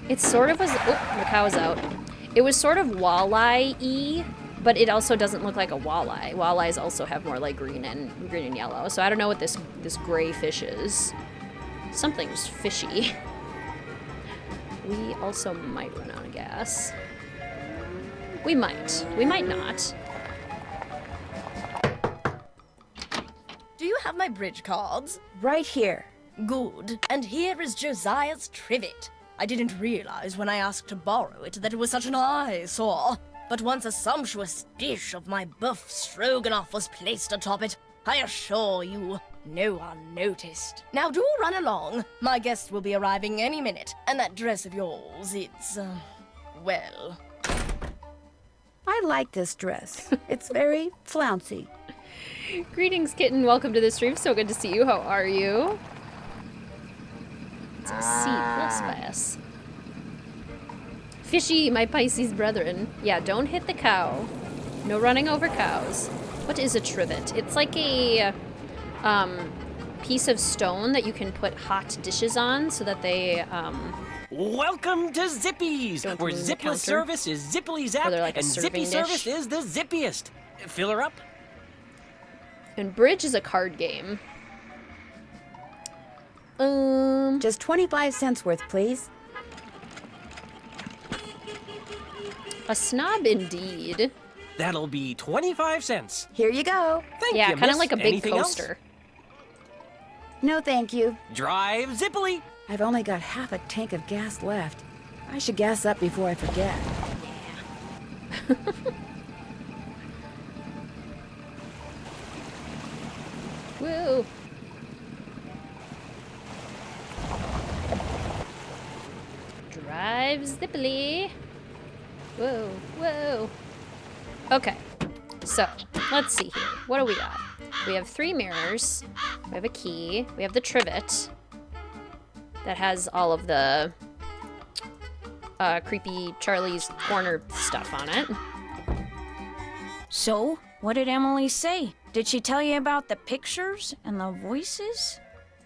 It sort of was... Oh, the cow's out. It was sort of walleye-y, but it also doesn't look like a walleye. Walleyes also have more like green and yellow. So I don't know what this gray fish is. Something's fishy. We also might run out of gas. We might. We might not. Do you have my bridge cards? Right here. Good. And here is Josiah's trivet. I didn't realize when I asked to borrow it that it was such an eyesore. But once a sumptuous dish of my buff stroganoff was placed atop it, I assure you, no one noticed. Now do run along. My guest will be arriving any minute, and that dress of yours, it's, well... I like this dress. It's very flouncy. Greetings, kitten. Welcome to the stream. So good to see you. How are you? It's a C+ bass. Fishy, my Pisces brethren. Yeah, don't hit the cow. No running over cows. What is a trivet? It's like a piece of stone that you can put hot dishes on so that they Welcome to Zippy's, where zipless service is zippily zap, like and zippy service is the zippiest. Fill her up. And bridge is a card game. Just 25 cents worth, please. A snob indeed. That'll be 25 cents. Here you go. Thank yeah, you, kind of miss. like a big Anything coaster. No, thank you. Drive zippily. I've only got half a tank of gas left. I should gas up before I forget. Yeah. Woo. Drive zippily. Whoa, whoa. Okay, so let's see here. What do we got? We have 3 mirrors. We have a key. We have the trivet that has all of the creepy Charlie's Corner stuff on it. So, what did Emily say? Did she tell you about the pictures and the voices?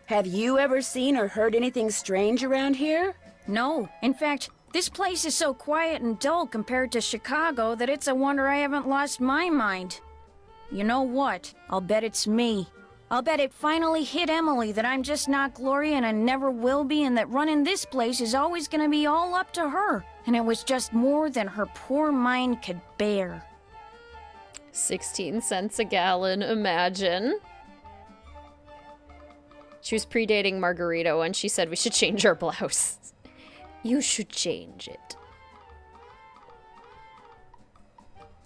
Have you ever seen or heard anything strange around here? No. In fact, this place is so quiet and dull compared to Chicago that it's a wonder I haven't lost my mind. You know what? I'll bet it's me. I'll bet it finally hit Emily that I'm just not Gloria and I never will be, and that running this place is always gonna be all up to her. And it was just more than her poor mind could bear. 16 cents a gallon, imagine. She was predating Margarito when she said we should change our blouse. You should change it.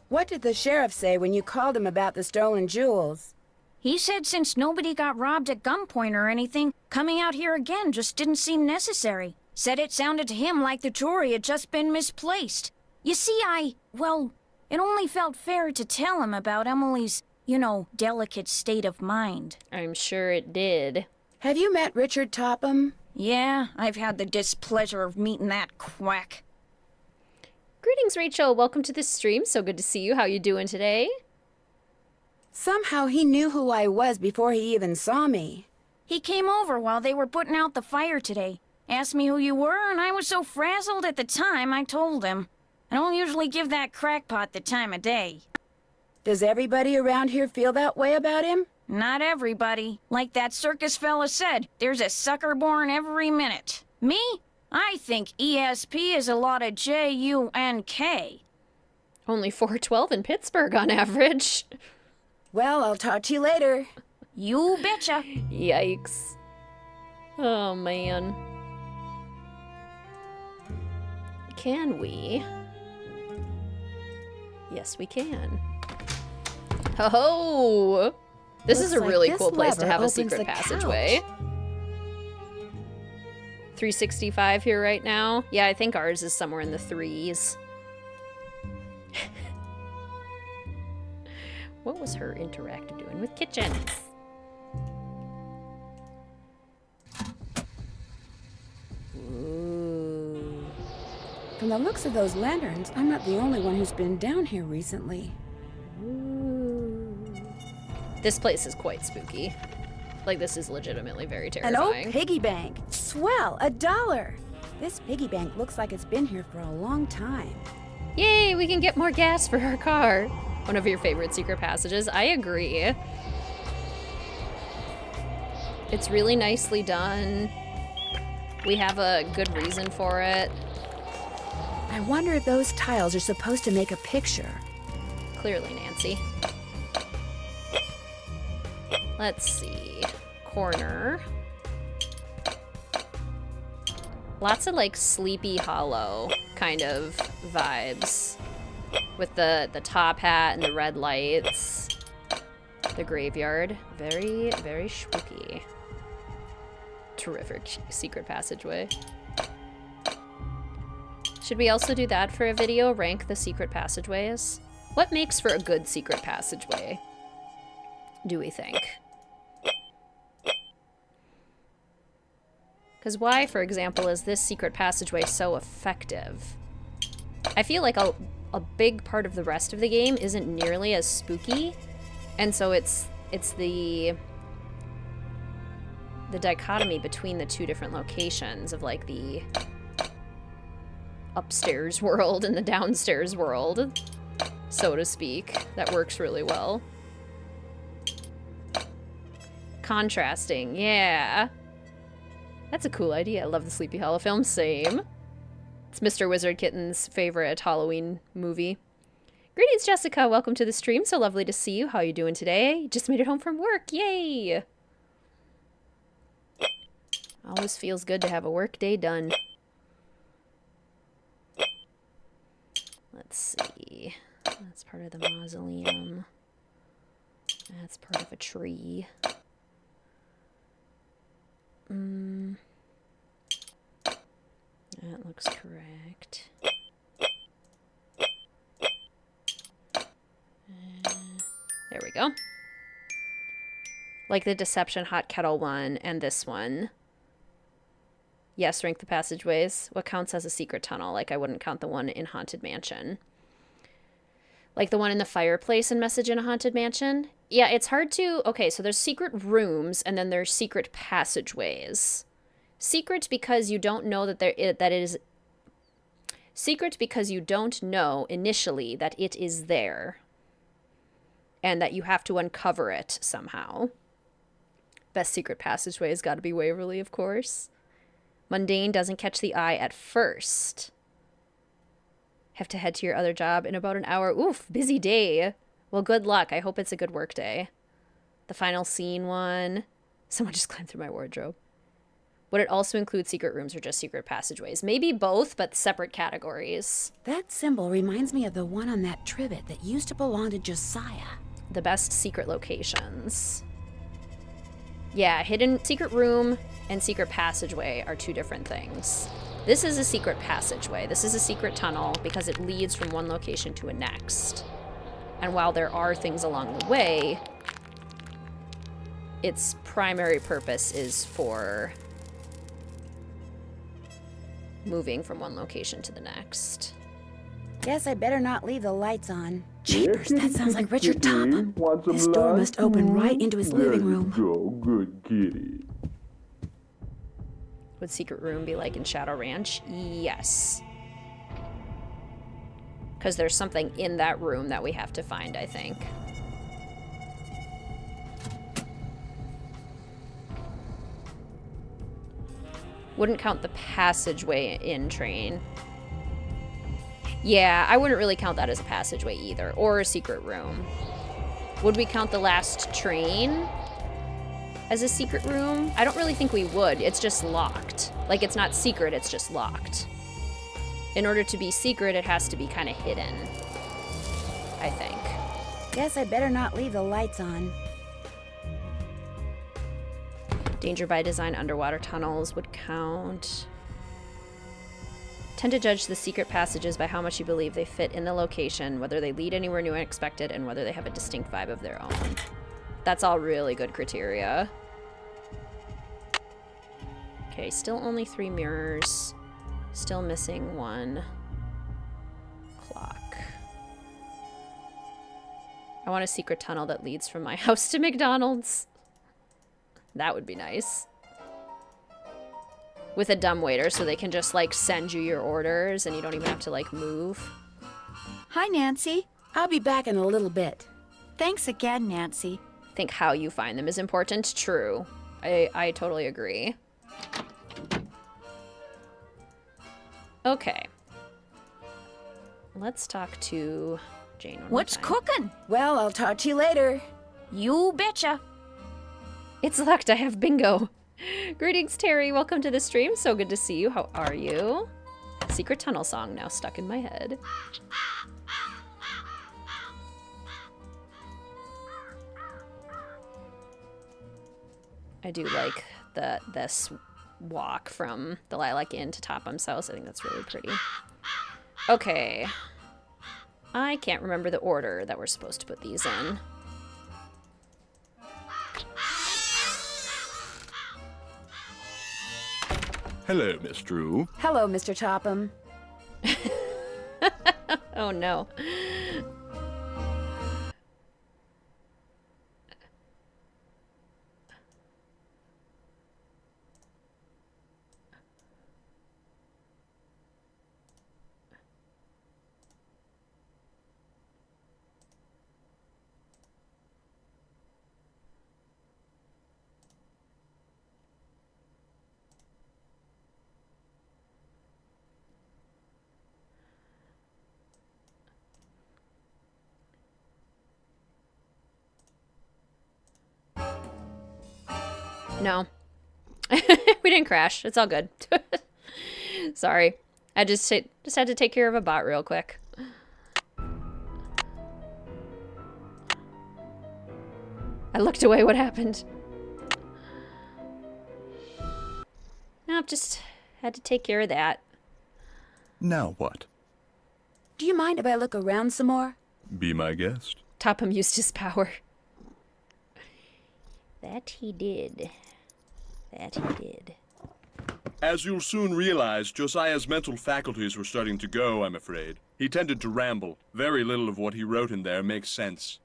What did the sheriff say when you called him about the stolen jewels? He said since nobody got robbed at gunpoint or anything, coming out here again just didn't seem necessary. Said it sounded to him like the jewelry had just been misplaced. You see, well, it only felt fair to tell him about Emily's, delicate state of mind. I'm sure it did. Have you met Richard Topham? Yeah, I've had the displeasure of meeting that quack. Greetings, Rachel. Welcome to the stream. So good to see you. How you doing today? Somehow he knew who I was before he even saw me. He came over while they were putting out the fire today. Asked me who you were, and I was so frazzled at the time I told him. I don't usually give that crackpot the time of day. Does everybody around here feel that way about him? Not everybody. Like that circus fella said, there's a sucker born every minute. Me? I think ESP is a lot of J-U-N-K. Only 412 in Pittsburgh on average. Well, I'll talk to you later. You betcha. Yikes. Oh, man. Can we? Yes, we can. Oh! This is a really cool place to have a secret passageway. 365 here right now. Yeah, I think ours is somewhere in the 3s. What was her interactive doing with kitchens? Ooh. From the looks of those lanterns, I'm not the only one who's been down here recently. Ooh. This place is quite spooky. Like, this is legitimately very An terrifying. old piggy bank. Swell, $1. This piggy bank looks like it's been here for a long time. Yay, we can get more gas for our car. One of your favorite secret passages. I agree. It's really nicely done. We have a good reason for it. I wonder if those tiles are supposed to make a picture. Clearly, Nancy. Let's see. Corner. Lots of like Sleepy Hollow kind of vibes. With the top hat and the red lights. The graveyard. Very, very spooky. Terrific secret passageway. Should we also do that for a video? Rank the secret passageways? What makes for a good secret passageway, do we think? Because why, for example, is this secret passageway so effective? I feel like a big part of the rest of the game isn't nearly as spooky, and so it's the dichotomy between the two different locations of like the upstairs world and the downstairs world, so to speak, that works really well. Contrasting, yeah. That's a cool idea. I love the Sleepy Hollow film. Same. It's Mr. WizardKitten's favorite Halloween movie. Greetings, Jessica. Welcome to the stream. So lovely to see you. How are you doing today? Just made it home from work. Yay! Always feels good to have a work day done. Let's see. That's part of the mausoleum. That's part of a tree. That looks correct. There we go. Like the Deception Hot Kettle one and this one. Yes, rank the passageways. What counts as a secret tunnel? Like, I wouldn't count the one in Haunted Mansion. Like the one in the fireplace in Message in a Haunted Mansion. Yeah, it's hard to... Okay, so there's secret rooms, and then there's secret passageways. Secret because you don't know that that it is... Secret because you don't know initially that it is there. And that you have to uncover it somehow. Best secret passageway has got to be Waverly, of course. Mundane doesn't catch the eye at first. Have to head to your other job in about an hour. Oof, busy day. Well, good luck. I hope it's a good work day. The final scene one. Someone just climbed through my wardrobe. Would it also include secret rooms or just secret passageways? Maybe both, but separate categories. That symbol reminds me of the one on that trivet that used to belong to Josiah. The best secret locations. Yeah, hidden secret room and secret passageway are two different things. This is a secret passageway. This is a secret tunnel because it leads from one location to a next. And while there are things along the way, its primary purpose is for moving from one location to the next. Guess I better not leave the lights on. Jeepers, that sounds like Richard Topham. This door must open right into his living room. Go, good kitty. Would secret room be like in Shadow Ranch? Yes. Because there's something in that room that we have to find, I think. Wouldn't count the passageway in train. Yeah, I wouldn't really count that as a passageway either, or a secret room. Would we count the last train as a secret room? I don't really think we would. It's just locked. Like, it's not secret, it's just locked. In order to be secret, it has to be kind of hidden, I think. Guess I better not leave the lights on. Danger by design underwater tunnels would count. Tend to judge the secret passages by how much you believe they fit in the location, whether they lead anywhere new and unexpected, and whether they have a distinct vibe of their own. That's all really good criteria. Okay, still only 3 mirrors. Still missing 1 clock. I want a secret tunnel that leads from my house to McDonald's. That would be nice. With a dumbwaiter, so they can just, like, send you your orders and you don't even have to, like, move. Hi, Nancy. I'll be back in a little bit. Thanks again, Nancy. I think how you find them is important. True. I totally agree. Okay. Let's talk to Jane one more What's time. cooking? Well, I'll talk to you later. You betcha. It's locked. I have bingo. Greetings, Terry. Welcome to the stream. So good to see you. How are you? Secret tunnel song now stuck in my head. I do like this walk from the Lilac Inn to Topham's house. I think that's really pretty. Okay. I can't remember the order that we're supposed to put these in. Hello, Miss Drew. Hello, Mr. Topham. Oh no. No. We didn't crash. It's all good. Sorry. I just had to take care of a bot real quick. I looked away. What happened? Nope, just had to take care of that. Now what? Do you mind if I look around some more? Be my guest. Topham used his power. That he did. That he did. As you'll soon realize, Josiah's mental faculties were starting to go, I'm afraid. He tended to ramble. Very little of what he wrote in there makes sense.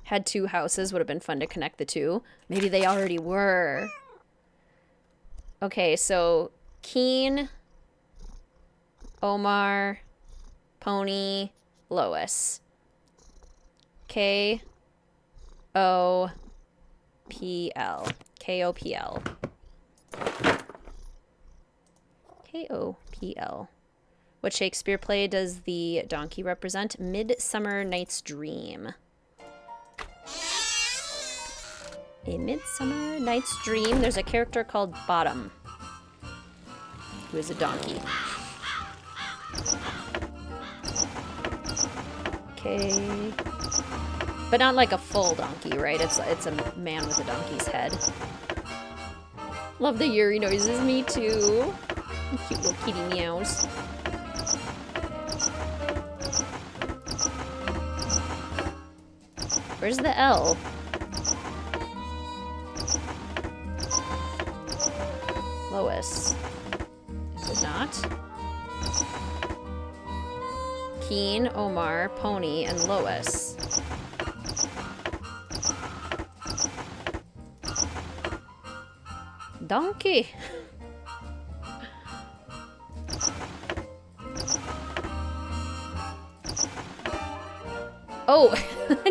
Had 2 houses, would have been fun to connect the 2. Maybe they already were. Okay, so Keen, Omar, Pony, Lois. K-O-P-L. K-O-P-L. K-O-P-L. What Shakespeare play does the donkey represent? Midsummer Night's Dream. A Midsummer Night's Dream. There's a character called Bottom, who is a donkey. Okay. But not like a full donkey, right? It's a man with a donkey's head. Love the Yuri noises, me too. Cute little kitty meows. Where's the L? Lois. Is it not? Keen, Omar, Pony, and Lois. Donkey. Oh,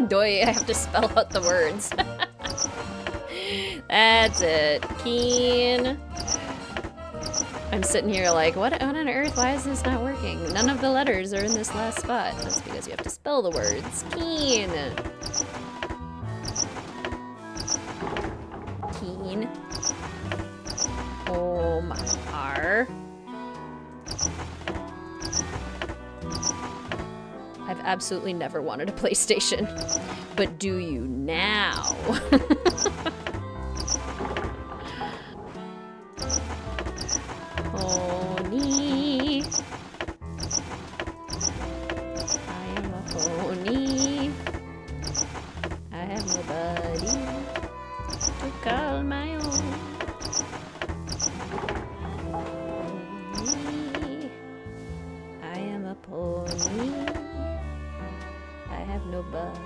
doy, I have to spell out the words. That's it. Keen. I'm sitting here like, what on earth? Why is this not working? None of the letters are in this last spot. That's because you have to spell the words. Keen. Keen. R. I've absolutely never wanted a PlayStation, but do you now? Pony. I am a pony. I have nobody to call my own. Pony. I am a pony. I have nobody.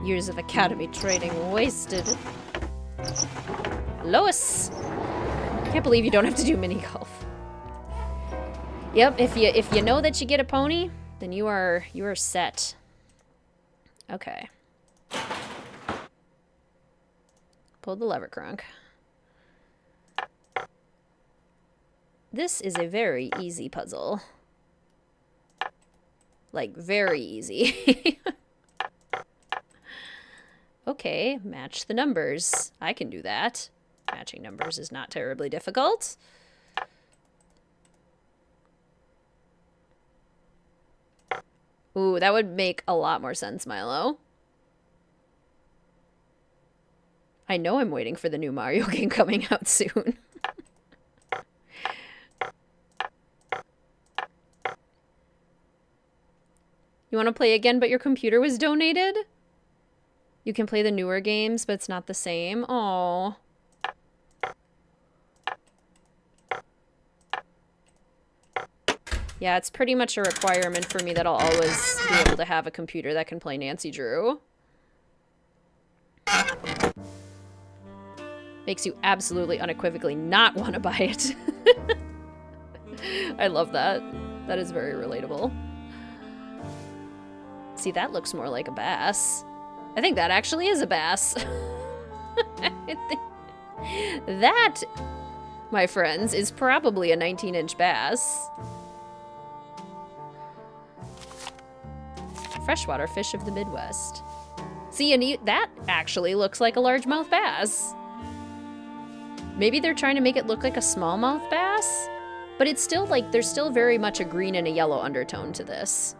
Years of academy training wasted. Lois! I can't believe you don't have to do mini golf. Yep, if you know that you get a pony, then you are set. Okay. Pull the lever, Crunk. This is a very easy puzzle. Like, very easy. Okay, match the numbers. I can do that. Matching numbers is not terribly difficult. Ooh, that would make a lot more sense, Milo. I know I'm waiting for the new Mario game coming out soon. You want to play again, but your computer was donated? You can play the newer games, but it's not the same. Aww. Yeah, it's pretty much a requirement for me that I'll always be able to have a computer that can play Nancy Drew. Makes you absolutely unequivocally not want to buy it. I love that. That is very relatable. See, that looks more like a bass. I think that actually is a bass. That, my friends, is probably a 19-inch bass. Freshwater fish of the Midwest. See, and that actually looks like a largemouth bass. Maybe they're trying to make it look like a smallmouth bass, but it's still like, there's still very much a green and a yellow undertone to this.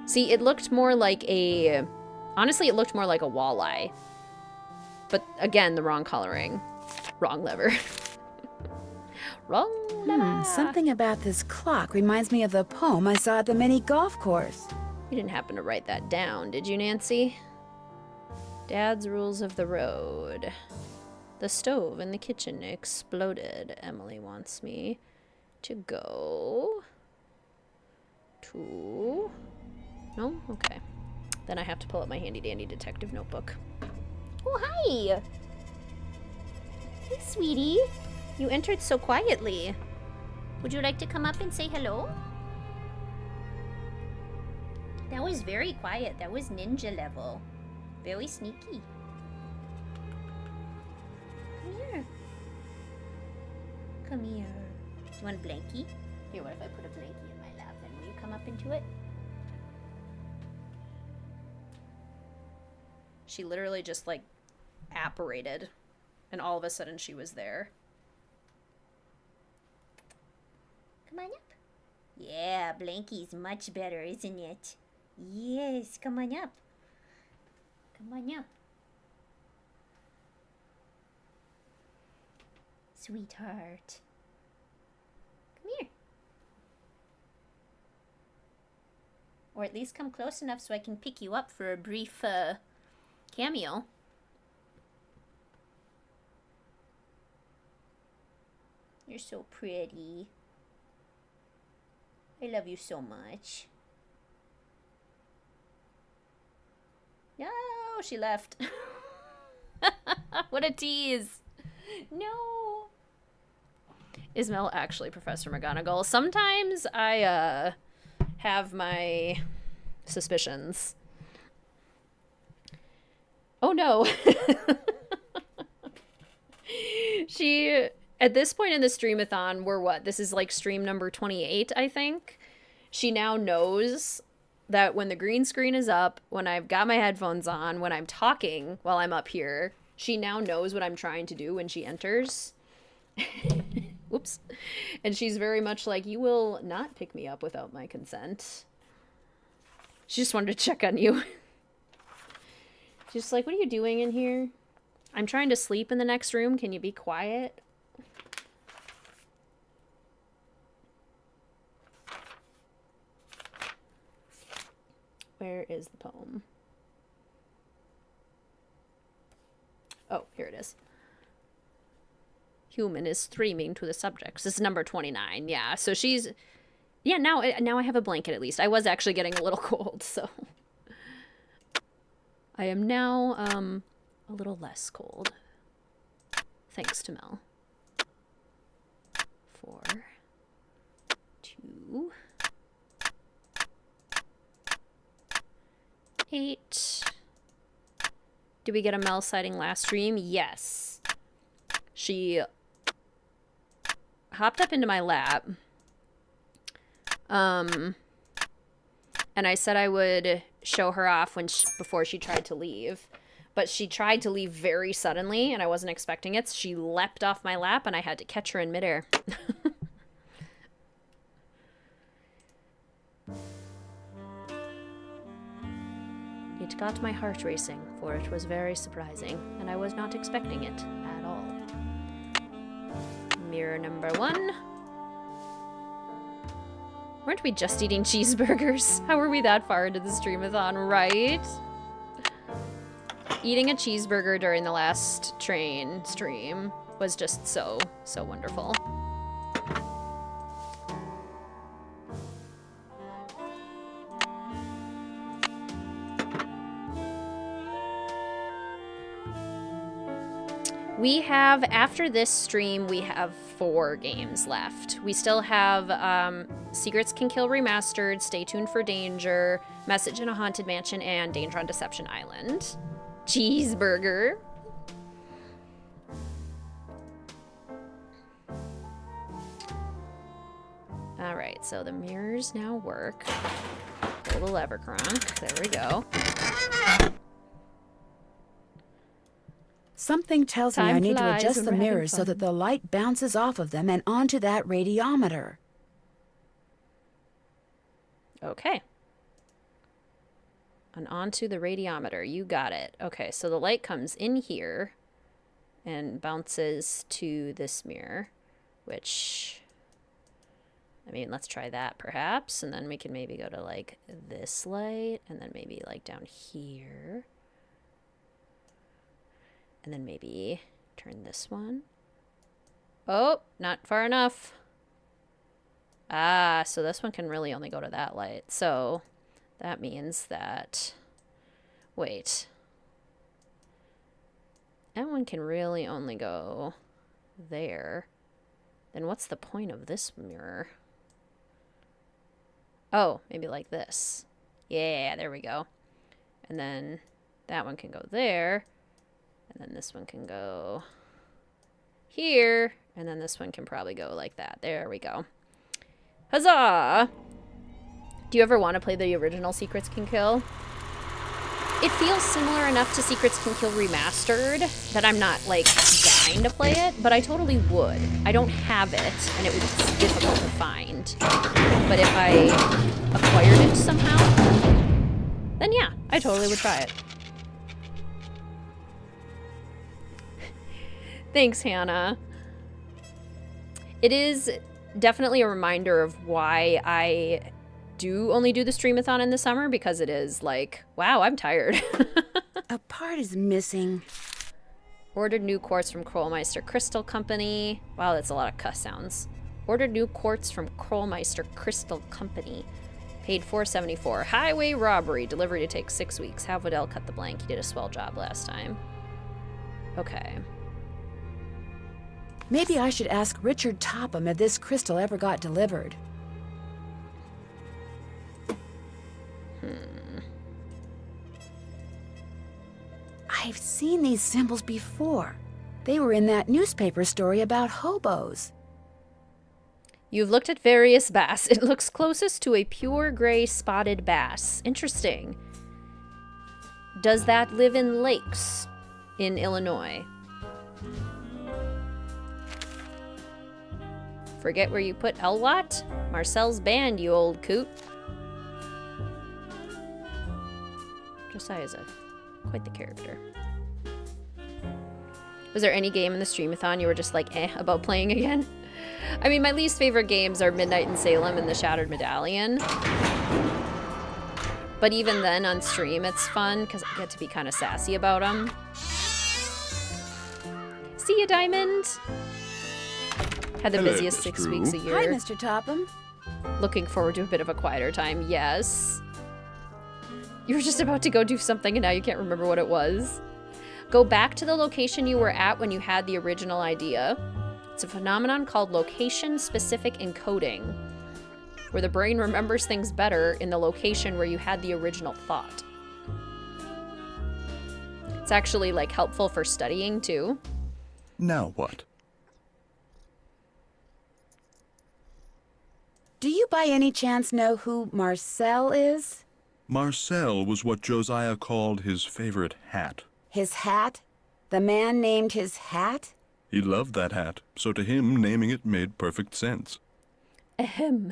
See, it looked more like a... Honestly, it looked more like a walleye. But again, the wrong coloring. Wrong lever. Wrong lever. Something about this clock reminds me of the poem I saw at the mini golf course. You didn't happen to write that down, did you, Nancy? Dad's rules of the road. The stove in the kitchen exploded. Emily wants me to go to... No? Okay. Then I have to pull up my handy-dandy detective notebook. Oh, hi! Hey, sweetie. You entered so quietly. Would you like to come up and say hello? That was very quiet. That was ninja level. Very sneaky. Come here. Come here. Do you want a blankie? Here, what if I put a blankie in my lap? Then will you come up into it? She literally just, like, apparated. And all of a sudden she was there. Come on up. Yeah, blankie's much better, isn't it? Yes, come on up. Come on up. Sweetheart. Come here. Or at least come close enough so I can pick you up for a brief, cameo. You're so pretty. I love you so much. No, she left. What a tease. No. Is Mel actually Professor McGonagall? Sometimes I have my suspicions. Oh no. She, at this point in the Streamathon, we're what? This is like stream number 28, I think. She now knows that when the green screen is up, when I've got my headphones on, when I'm talking while I'm up here, she now knows what I'm trying to do when she enters. Whoops. And she's very much like, you will not pick me up without my consent. She just wanted to check on you. She's like, what are you doing in here? I'm trying to sleep in the next room. Can you be quiet? Where is the poem? Oh, here it is. Human is streaming to the subjects. This is number 29. Yeah, so she's... Yeah, now I have a blanket at least. I was actually getting a little cold, so... I am now, a little less cold. Thanks to Mel. 4, 2, 8. Did we get a Mel sighting last stream? Yes. She hopped up into my lap. And I said I would show her off before she tried to leave. But she tried to leave very suddenly, and I wasn't expecting it. So she leapt off my lap, and I had to catch her in midair. It got my heart racing, for it was very surprising, and I was not expecting it at all. Mirror number 1. Weren't we just eating cheeseburgers? How were we that far into the Streamathon, right? Eating a cheeseburger during the last train stream was just so wonderful. We have, after this stream, we have 4 games left. We still have Secrets Can Kill Remastered, Stay Tuned for Danger, Message in a Haunted Mansion, and Danger on Deception Island. Cheeseburger. Alright, so the mirrors now work. Pull the lever, Kronk. There we go. Something tells me I need to adjust the mirrors so that the light bounces off of them and onto that radiometer. Okay. And onto the radiometer. You got it. Okay, so the light comes in here and bounces to this mirror, which... I mean, let's try that perhaps. And then we can maybe go to like this light and then maybe like down here. And then maybe turn this one. Oh, not far enough. Ah, so this one can really only go to that light. So that means that... Wait. That one can really only go there. Then what's the point of this mirror? Oh, maybe like this. Yeah, there we go. And then that one can go there. And then this one can go here. And then this one can probably go like that. There we go. Huzzah! Do you ever want to play the original Secrets Can Kill? It feels similar enough to Secrets Can Kill Remastered that I'm not, like, dying to play it, but I totally would. I don't have it, and it was difficult to find. But if I acquired it somehow, then yeah, I totally would try it. Thanks, Hannah. It is definitely a reminder of why I only do the Streamathon in the summer, because it is like, wow, I'm tired. A part is missing. Ordered new quartz from Krollmeister Crystal Company. Wow, that's a lot of cuss sounds. Ordered new quartz from Krollmeister Crystal Company. Paid $4.74. Highway robbery. Delivery to take 6 weeks. Have Waddell cut the blank. He did a swell job last time. Okay. Maybe I should ask Richard Topham if this crystal ever got delivered. I've seen these symbols before. They were in that newspaper story about hobos. You've looked at various bass. It looks closest to a pure gray spotted bass. Interesting. Does that live in lakes in Illinois? Forget where you put Elwat? Marcel's band, you old coot. Josiah's quite the character. Was there any game in the Streamathon you were just like, about playing again? I mean, my least favorite games are Midnight in Salem and the Shattered Medallion. But even then, on stream, it's fun, because I get to be kind of sassy about them. See ya, Diamond! Had the Hello, busiest Miss 6 Drew. weeks a year. Hi, Mr. Topham. Looking forward to a bit of a quieter time, yes. You were just about to go do something and now you can't remember what it was. Go back to the location you were at when you had the original idea. It's a phenomenon called location-specific encoding, where the brain remembers things better in the location where you had the original thought. It's actually, like, helpful for studying, too. Now what? Do you by any chance know who Marcel is? Marcel was what Josiah called his favorite hat. His hat? The man named his hat? He loved that hat, so to him, naming it made perfect sense. Ahem.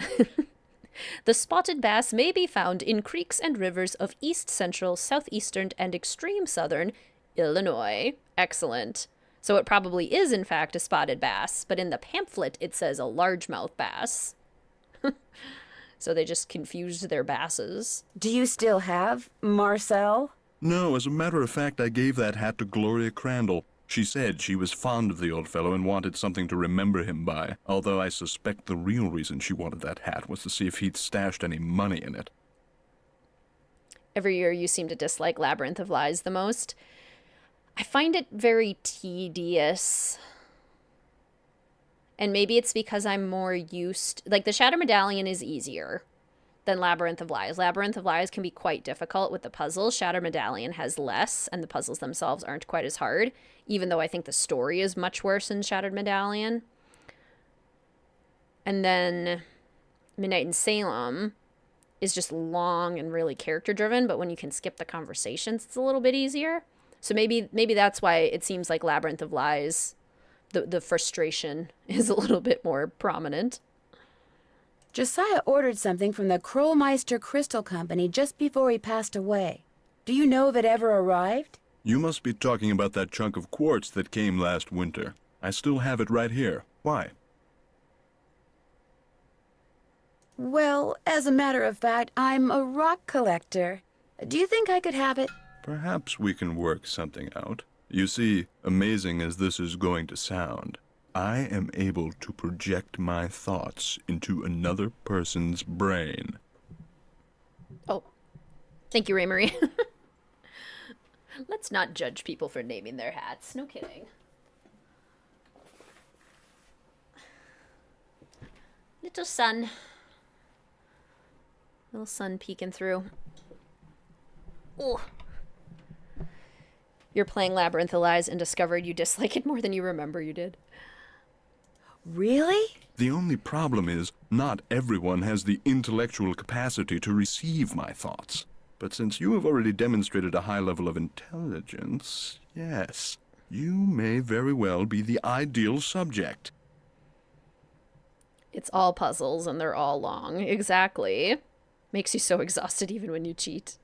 The spotted bass may be found in creeks and rivers of east central, southeastern, and extreme southern Illinois. Excellent. So it probably is, in fact, a spotted bass, but in the pamphlet it says a largemouth bass. So they just confused their basses. Do you still have Marcel? No, as a matter of fact, I gave that hat to Gloria Crandall. She said she was fond of the old fellow and wanted something to remember him by, although I suspect the real reason she wanted that hat was to see if he'd stashed any money in it. Every year you seem to dislike Labyrinth of Lies the most. I find it very tedious. And maybe it's because I'm more used... Like, the Shadow Medallion is easier than Labyrinth of Lies. Labyrinth of Lies can be quite difficult with the puzzles. Shadow Medallion has less, and the puzzles themselves aren't quite as hard, even though I think the story is much worse in Shattered Medallion. And then Midnight in Salem is just long and really character-driven, but when you can skip the conversations, it's a little bit easier. So maybe that's why it seems like Labyrinth of Lies... The frustration is a little bit more prominent. Josiah ordered something from the Krollmeister Crystal Company just before he passed away. Do you know if it ever arrived? You must be talking about that chunk of quartz that came last winter. I still have it right here. Why? Well, as a matter of fact, I'm a rock collector. Do you think I could have it? Perhaps we can work something out. You see, amazing as this is going to sound, I am able to project my thoughts into another person's brain. Oh, thank you, Ray Marie. Let's not judge people for naming their hats. No kidding. Little sun. Little sun peeking through. Oh. You're playing Labyrinth of Lies and discovered you dislike it more than you remember you did. Really? The only problem is, not everyone has the intellectual capacity to receive my thoughts. But since you have already demonstrated a high level of intelligence, yes, you may very well be the ideal subject. It's all puzzles and they're all long. Exactly. Makes you so exhausted even when you cheat.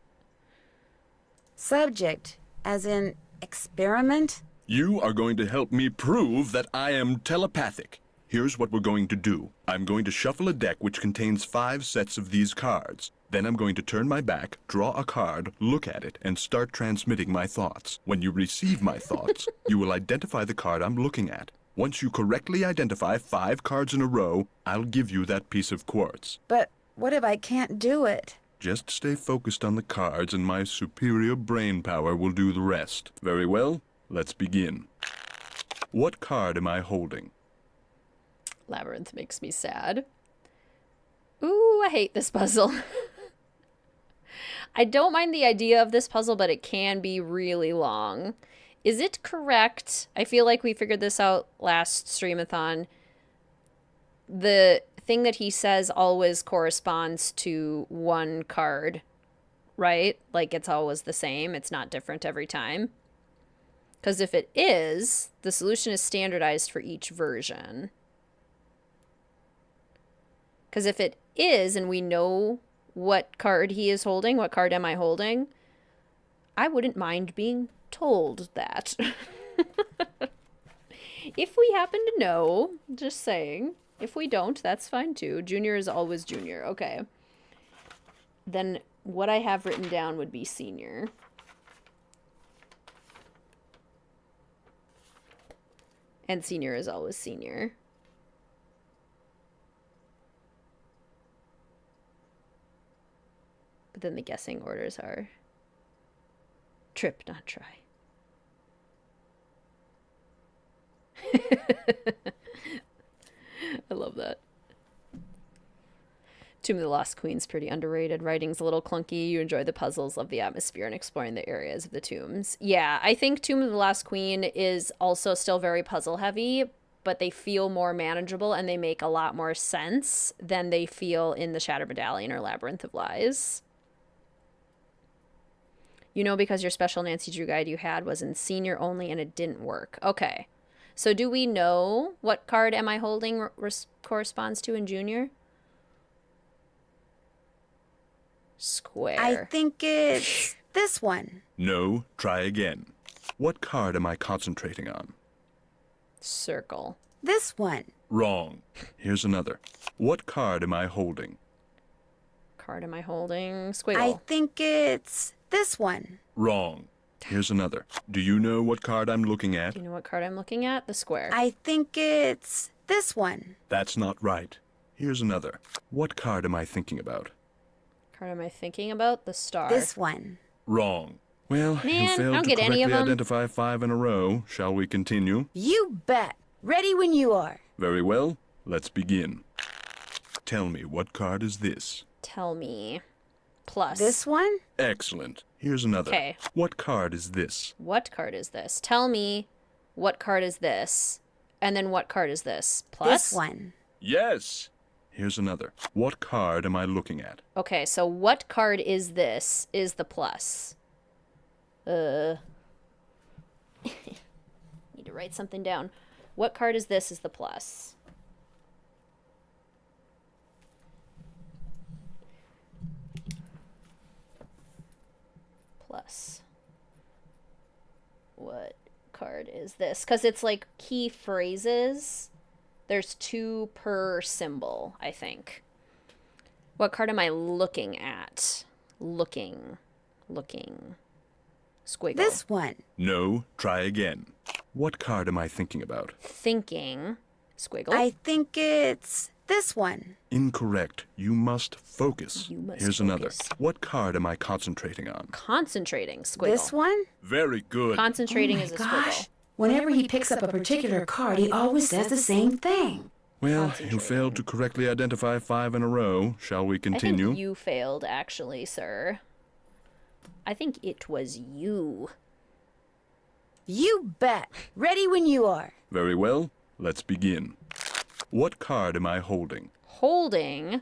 Subject, as in experiment? You are going to help me prove that I am telepathic. Here's what we're going to do. I'm going to shuffle a deck which contains 5 sets of these cards. Then I'm going to turn my back, draw a card, look at it, and start transmitting my thoughts. When you receive my thoughts, you will identify the card I'm looking at. Once you correctly identify 5 cards in a row, I'll give you that piece of quartz. But what if I can't do it? Just stay focused on the cards and my superior brain power will do the rest. Very well, let's begin. What card am I holding? Labyrinth makes me sad. Ooh, I hate this puzzle. I don't mind the idea of this puzzle, but it can be really long. Is it correct? I feel like we figured this out last Streamathon. The thing that he says always corresponds to one card, right? Like it's always the same. It's not different every time. Because if it is, the solution is standardized for each version. Because if it is, and we know what card he is holding, what card am I holding, I wouldn't mind being told that. If we happen to know, just saying. If we don't, that's fine too. Junior is always junior. Okay. Then what I have written down would be senior. And senior is always senior. But then the guessing orders are trip, not try. I love that. Tomb of the Lost Queen's pretty underrated. Writing's a little clunky. You enjoy the puzzles, love the atmosphere, and exploring the areas of the tombs. Yeah, I think Tomb of the Lost Queen is also still very puzzle heavy, but they feel more manageable and they make a lot more sense than they feel in the Shattered Medallion or Labyrinth of Lies. You know, because your special Nancy Drew guide you had was in senior only and it didn't work. Okay. So do we know what card am I holding corresponds to in junior? Square. I think it's this one. No, try again. What card am I concentrating on? Circle. This one. Wrong. Here's another. What card am I holding? Card am I holding? Squiggle. I think it's this one. Wrong. Here's another. Do you know what card I'm looking at? Do you know what card I'm looking at? The square. I think it's this one. That's not right. Here's another. What card am I thinking about? Card am I thinking about? The star. This one. Wrong. Well, Man, you I failed don't to get any correctly of 'em. identify 5 in a row. Shall we continue? You bet. Ready when you are. Very well. Let's begin. Tell me, what card is this? Tell me. Plus. This one? Excellent. Here's another. Okay. What card is this? What card is this? Tell me what card is this? And then what card is this? Plus? This one. Yes. Here's another. What card am I looking at? Okay, so what card is this? Is the plus. Need to write something down. What card is this? Is the plus. Plus. What card is this? Because it's like key phrases. There's 2 per symbol, I think. What card am I looking at? Looking. Squiggle. This one. No, try again. What card am I thinking about? Thinking. Squiggle. I think it's this one. Incorrect. You must focus. You must Here's focus. another. What card am I concentrating on? Concentrating. Squiggle. This one? Very good. Concentrating Oh my is a gosh. squiggle. Whenever he picks up a particular card, he always says the same thing. Well, you failed to correctly identify 5 in a row. Shall we continue? I think you failed, actually, sir. I think it was you. You bet. Ready when you are. Very well. Let's begin. What card am I holding? Holding.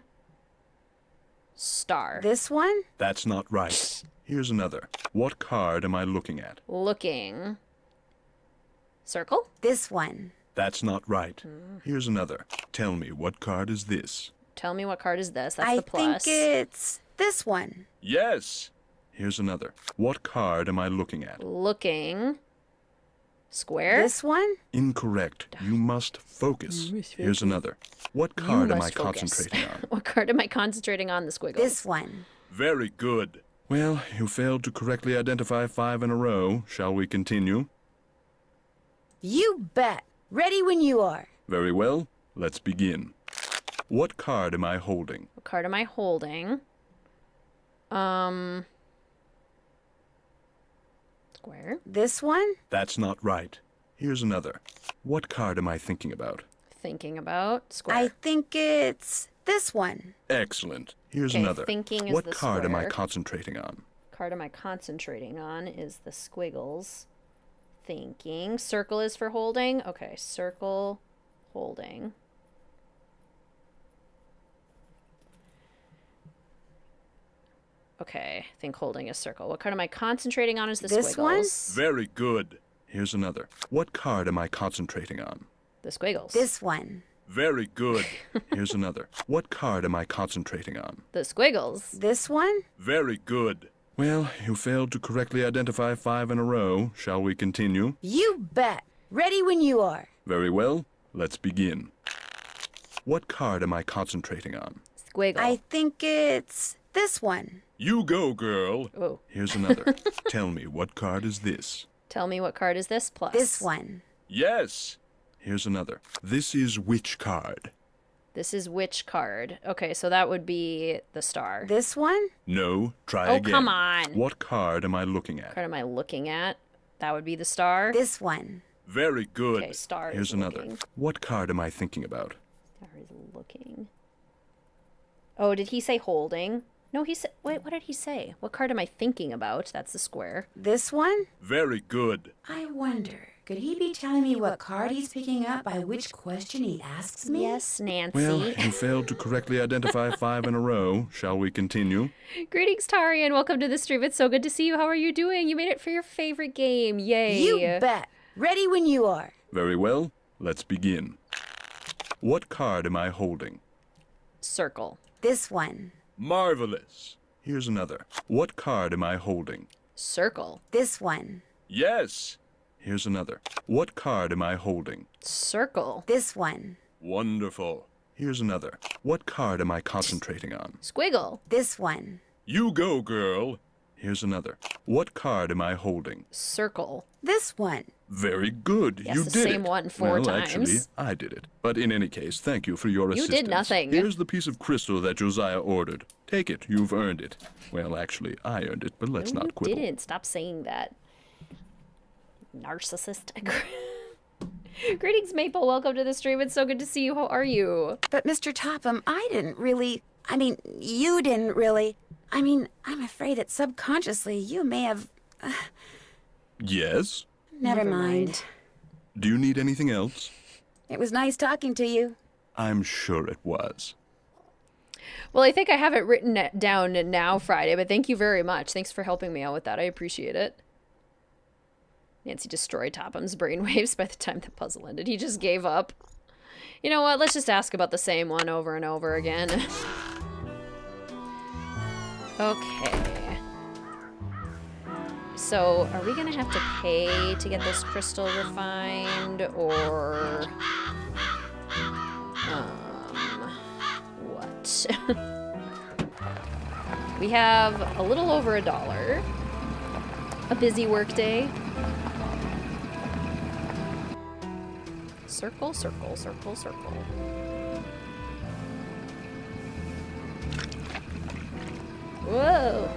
Star. This one? That's not right. Here's another. What card am I looking at? Looking. Circle? This one. That's not right. Here's another. Tell me, what card is this? Tell me what card is this. That's I the plus. think it's this one. Yes. Here's another. What card am I looking at? Looking. Square? This one? Incorrect. You must focus. Here's another. What card am I must focus. concentrating on? What card am I concentrating on? The squiggles. This one. Very good. Well, you failed to correctly identify 5 in a row. Shall we continue? You bet. Ready when you are. Very well. Let's begin. What card am I holding? What card am I holding? Square. This one? That's not right. Here's another. What card am I thinking about? thinking about? Square. I think it's this one. Excellent. Here's Okay, another. thinking is What the card am I square. concentrating on? Card am I concentrating on is the squiggles. Thinking. Circle is for holding. Okay, circle, holding. Okay, I think holding is circle. What card am I concentrating on is the This one? squiggles. Very good. Here's another. What card am I concentrating on? The squiggles. This one. Very good. Here's another. What card am I concentrating on? The squiggles. This one? Very good. Well, you failed to correctly identify 5 in a row. Shall we continue? You bet. Ready when you are. Very well. Let's begin. What card am I concentrating on? Squiggle. I think it's this one. You go, girl. Oh. Here's another. Tell me, what card is this? Tell me what card is this plus? This one. Yes. Here's another. This is which card? This is which card? Okay, so that would be the star. This one? No, try Oh, again. come on. What card am I looking at? Card am I looking at? That would be the star. This one. Very good. Okay, star Here's is another. looking. What card am I thinking about? Star is looking. Oh, did he say holding? No, he said. Wait, what did he say? What card am I thinking about? That's the square. This one? Very good. I wonder, could he be telling me what card he's picking up by which question he asks me? Yes, Nancy. Well, you failed to correctly identify 5 in a row. Shall we continue? Greetings, Tari, and welcome to the stream. It's so good to see you. How are you doing? You made it for your favorite game. Yay. You bet. Ready when you are. Very well. Let's begin. What card am I holding? Circle. This one. Marvelous. Here's another. What card am I holding? Circle. This one. Yes. Here's another. What card am I holding? Circle. This one. Wonderful. Here's another. What card am I concentrating on? Squiggle. This one. You go, girl. Here's another. What card am I holding? Circle. This one. Very good. Yes, you the did same it. one 4 well, times. Actually, I did it. But in any case, thank you for your You assistance. did nothing. Here's the piece of crystal that Josiah ordered. Take it. You've earned it. Well, actually, I earned it, but let's No, not you quibble. didn't. Stop saying that. Narcissist. Greetings, Maple. Welcome to the stream. It's so good to see you. How are you? But Mr. Topham, you didn't really. I'm afraid that subconsciously you may have. Yes? Never mind. Do you need anything else? It was nice talking to you. I'm sure it was. Well, I think I have it written down now, Friday, but thank you very much. Thanks for helping me out with that. I appreciate it. Nancy destroyed Topham's brainwaves by the time the puzzle ended. He just gave up. You know what? Let's just ask about the same one over and over again. Okay. So, are we gonna have to pay to get this crystal refined, or... what? We have a little over $1. A busy work day. Circle, circle, circle, circle. Whoa.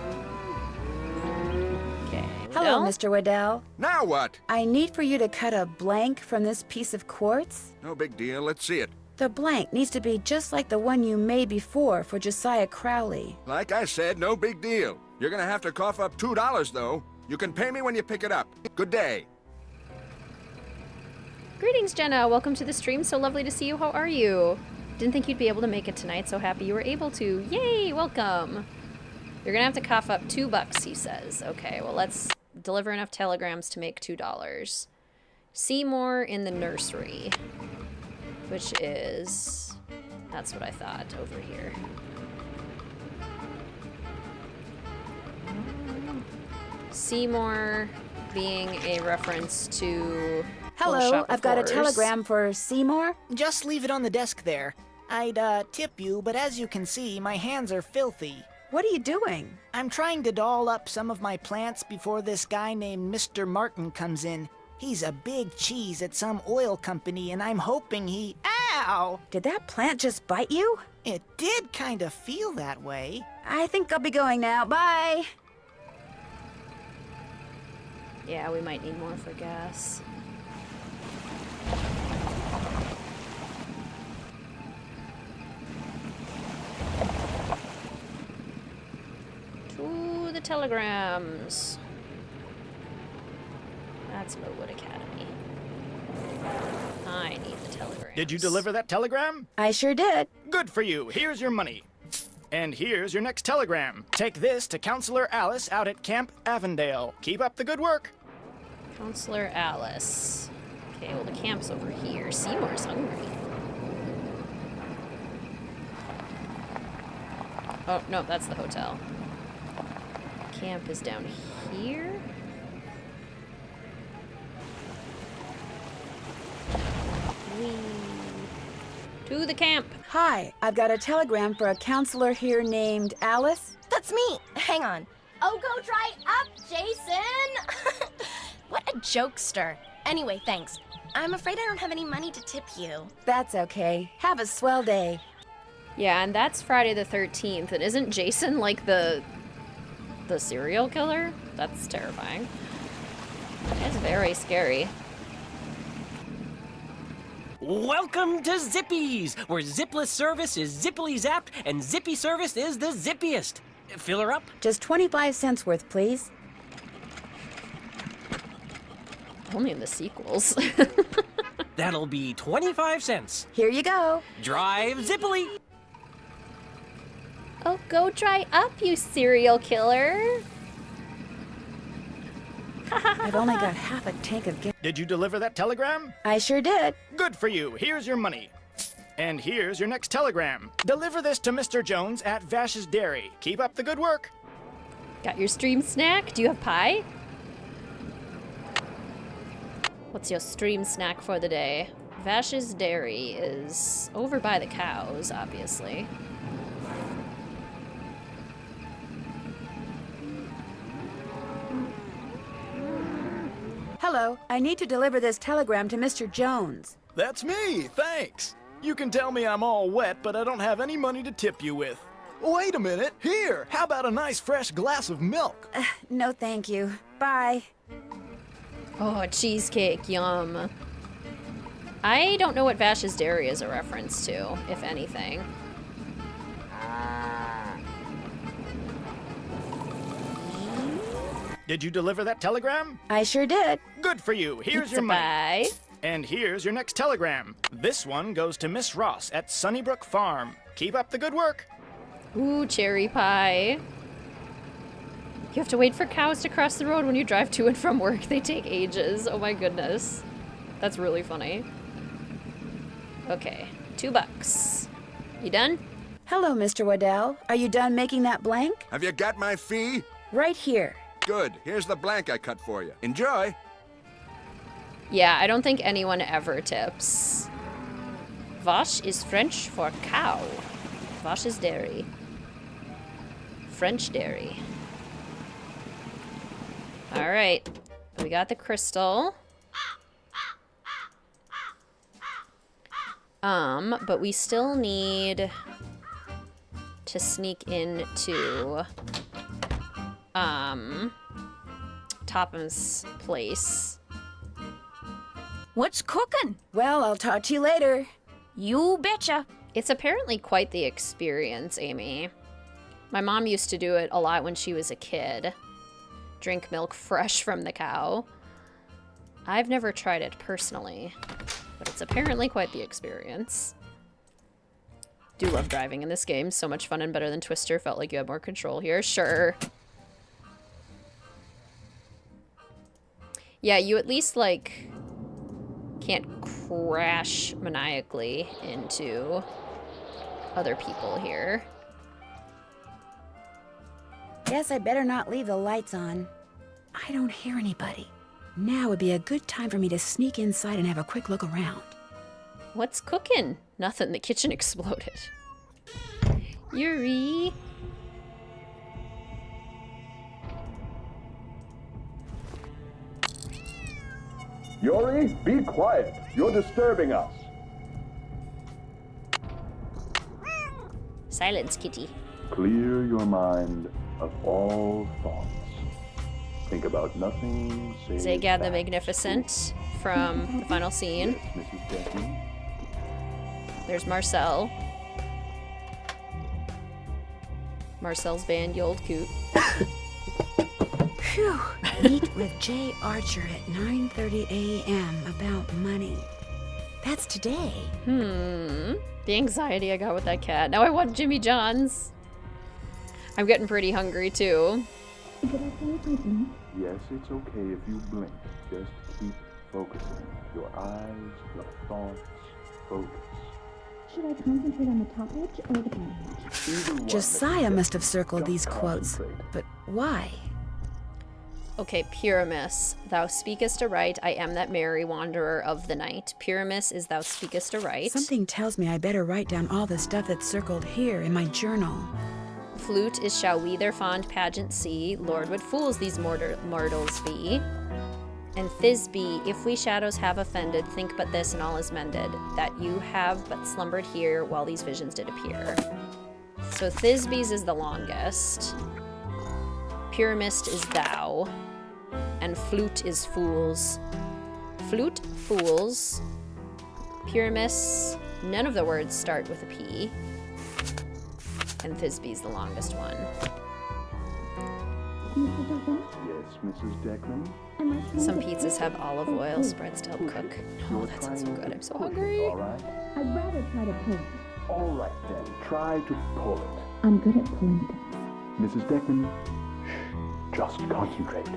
Okay. Hello, Well, Mr. Waddell. Now what? I need for you to cut a blank from this piece of quartz. No big deal. Let's see it. The blank needs to be just like the one you made before for Josiah Crowley. Like I said, no big deal. You're gonna have to cough up $2, though. You can pay me when you pick it up. Good day. Greetings, Jenna. Welcome to the stream. So lovely to see you. How are you? Didn't think you'd be able to make it tonight. So happy you were able to. Yay! Welcome. You're gonna have to cough up $2, he says. Okay, well, let's deliver enough telegrams to make $2. Seymour in the nursery, which is... that's what I thought over here. Seymour being a reference to... Hello, I've got a telegram for Seymour. Just leave it on the desk there. I'd tip you, but as you can see, my hands are filthy. What are you doing? I'm trying to doll up some of my plants before this guy named Mr. Martin comes in. He's a big cheese at some oil company, and I'm hoping he... Ow! Did that plant just bite you? It did kind of feel that way. I think I'll be going now. Bye! Yeah, we might need more for gas. the telegrams. That's Millwood Academy. I need the telegrams. Did you deliver that telegram? I sure did. Good for you. Here's your money. And here's your next telegram. Take this to Counselor Alice out at Camp Avondale. Keep up the good work. Counselor Alice. Okay, well, the camp's over here. Seymour's hungry. Oh, no, that's the hotel. Camp is down here. Whee. To the camp. Hi, I've got a telegram for a counselor here named Alice. That's me. Hang on. Oh, go dry up, Jason! What a jokester. Anyway, thanks. I'm afraid I don't have any money to tip you. That's okay. Have a swell day. Yeah, and that's Friday the 13th. And isn't Jason like the serial killer? That's terrifying. It's very scary. Welcome to Zippy's, where zipless service is zippily zapped and zippy service is the zippiest. Fill her up? Just 25 cents worth, please. Only in the sequels. That'll be 25 cents. Here you go. Drive zippily. Oh, go dry up, you serial killer. I've only got half a tank of gas. Did you deliver that telegram? I sure did. Good for you. Here's your money. And here's your next telegram. Deliver this to Mr. Jones at Vash's Dairy. Keep up the good work. Got your stream snack? Do you have pie? What's your stream snack for the day? Vash's Dairy is over by the cows, obviously. Hello, I need to deliver this telegram to Mr. Jones. That's me, thanks. You can tell me I'm all wet, but I don't have any money to tip you with. Wait a minute, here, how about a nice fresh glass of milk? No, thank you. Bye. Oh, cheesecake, yum. I don't know what Vash's Dairy is a reference to, if anything. Did you deliver that telegram? I sure did. Good for you. Here's your money. And here's your next telegram. This one goes to Miss Ross at Sunnybrook Farm. Keep up the good work. Ooh, cherry pie. You have to wait for cows to cross the road when you drive to and from work. They take ages. Oh my goodness. That's really funny. Okay, $2. You done? Hello, Mr. Waddell. Are you done making that blank? Have you got my fee? Right here. Good. Here's the blank I cut for you. Enjoy. Yeah, I don't think anyone ever tips. Vache is French for cow. Vache's Dairy. French dairy. All right, we got the crystal. But we still need to sneak into Topham's place. What's cooking? Well, I'll talk to you later. You betcha. It's apparently quite the experience, Amy. My mom used to do it a lot when she was a kid. Drink milk fresh from the cow. I've never tried it personally, but it's apparently quite the experience. Do love driving in this game. So much fun and better than Twister. Felt like you had more control here. Sure. Yeah, you at least, like, can't crash maniacally into other people here. Guess I better not leave the lights on. I don't hear anybody. Now would be a good time for me to sneak inside and have a quick look around. What's cooking? Nothing. The kitchen exploded. Yuri. Yuri, be quiet. You're disturbing us. Silence, kitty. Clear your mind of all thoughts. Think about nothing save Zagad the facts. Magnificent from the final scene. Yes, Mrs. Declan. There's Marcel. Marcel's band, you old coot. Phew. Meet with Jay Archer at 9:30 a.m. about money. That's today. The anxiety I got with that cat. Now I want Jimmy John's. I'm getting pretty hungry too. Yes, it's okay if you blink. Just keep focusing. Your eyes, your thoughts, focus. Should I concentrate on the top edge or the bottom edge? Either one. Josiah must have circled these quotes. But why? Okay, Pyramus, thou speakest aright, I am that merry wanderer of the night. Pyramus is thou speakest aright. Something tells me I better write down all the stuff that's circled here in my journal. Flute is shall we their fond pageant see, Lord, what fools these mortals be. And Thisbe, if we shadows have offended, think but this and all is mended, that you have but slumbered here while these visions did appear. So Thisbe's is the longest. Pyramist is thou. And flute is fools. Flute, fools. Pyramus, none of the words start with a P. And Thisbe's the longest one. Yes, Mrs. Deckman? Some pizzas have olive oil spreads to help cook. Oh, that sounds so good. I'm so hungry. All right? I'd rather try to pull it. All right, then. Try to pull it. I'm good at pulling things. Mrs. Deckman, shh. Just concentrate.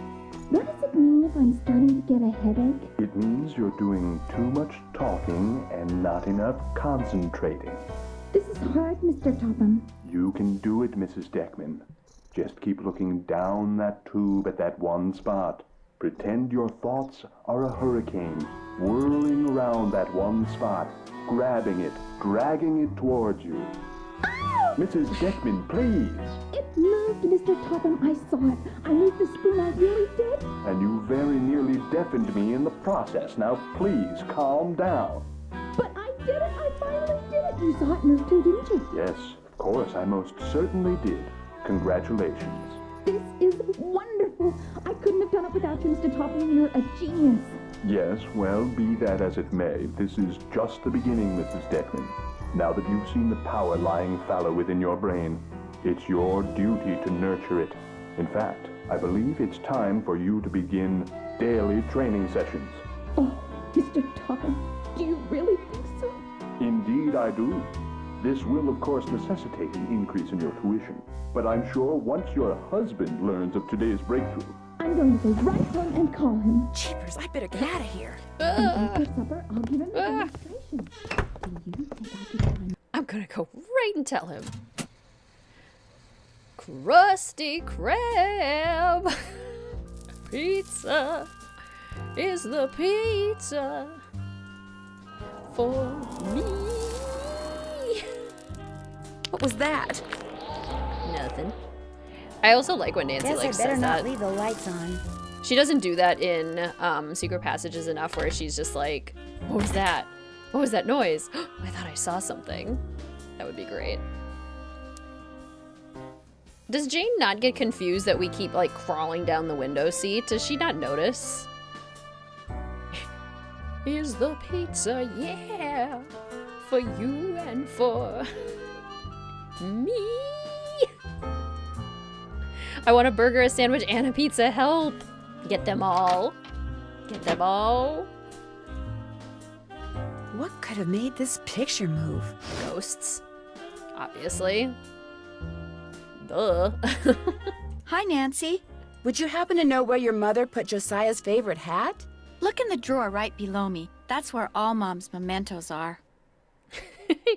What does it mean if I'm starting to get a headache? It means you're doing too much talking and not enough concentrating. This is hard, Mr. Topham. You can do it, Mrs. Deckman. Just keep looking down that tube at that one spot. Pretend your thoughts are a hurricane, whirling around that one spot, grabbing it, dragging it towards you. Ow! Mrs. Deckman, please. It moved, Mr. Topham. I saw it. I moved the spoon. I really did. And you very nearly deafened me in the process. Now, please, calm down. But I did it. I finally did it. You saw it move too, didn't you? Yes, of course, I most certainly did. Congratulations. This is wonderful. I couldn't have done it without you, Mr. Topham. You're a genius. Yes, well, be that as it may, this is just the beginning, Mrs. Deckman. Now that you've seen the power lying fallow within your brain, it's your duty to nurture it. In fact, I believe it's time for you to begin daily training sessions. Oh, Mr. Topham, do you really think so? Indeed, I do. This will, of course, necessitate an increase in your tuition. But I'm sure once your husband learns of today's breakthrough, I'm going to go right home and call him. Jeepers, I better get out of here. And after supper, I'll give him a demonstration. And you take out the time. I'm gonna go right and tell him. Krusty Krab! Pizza is the pizza for me. What was that? Nothing. I also like when Nancy Guess like I better says not that. leave the lights on. She doesn't do that in Secret Passages enough, where she's just like, "What was that? What was that noise? I thought I saw something." That would be great. Does Jane not get confused that we keep like crawling down the window seat? Does she not notice? Is the pizza, yeah, for you and for me. I want a burger, a sandwich, and a pizza. Help! Get them all. Get them all. What could have made this picture move? Ghosts. Obviously. Duh. Hi, Nancy. Would you happen to know where your mother put Josiah's favorite hat? Look in the drawer right below me. That's where all Mom's mementos are.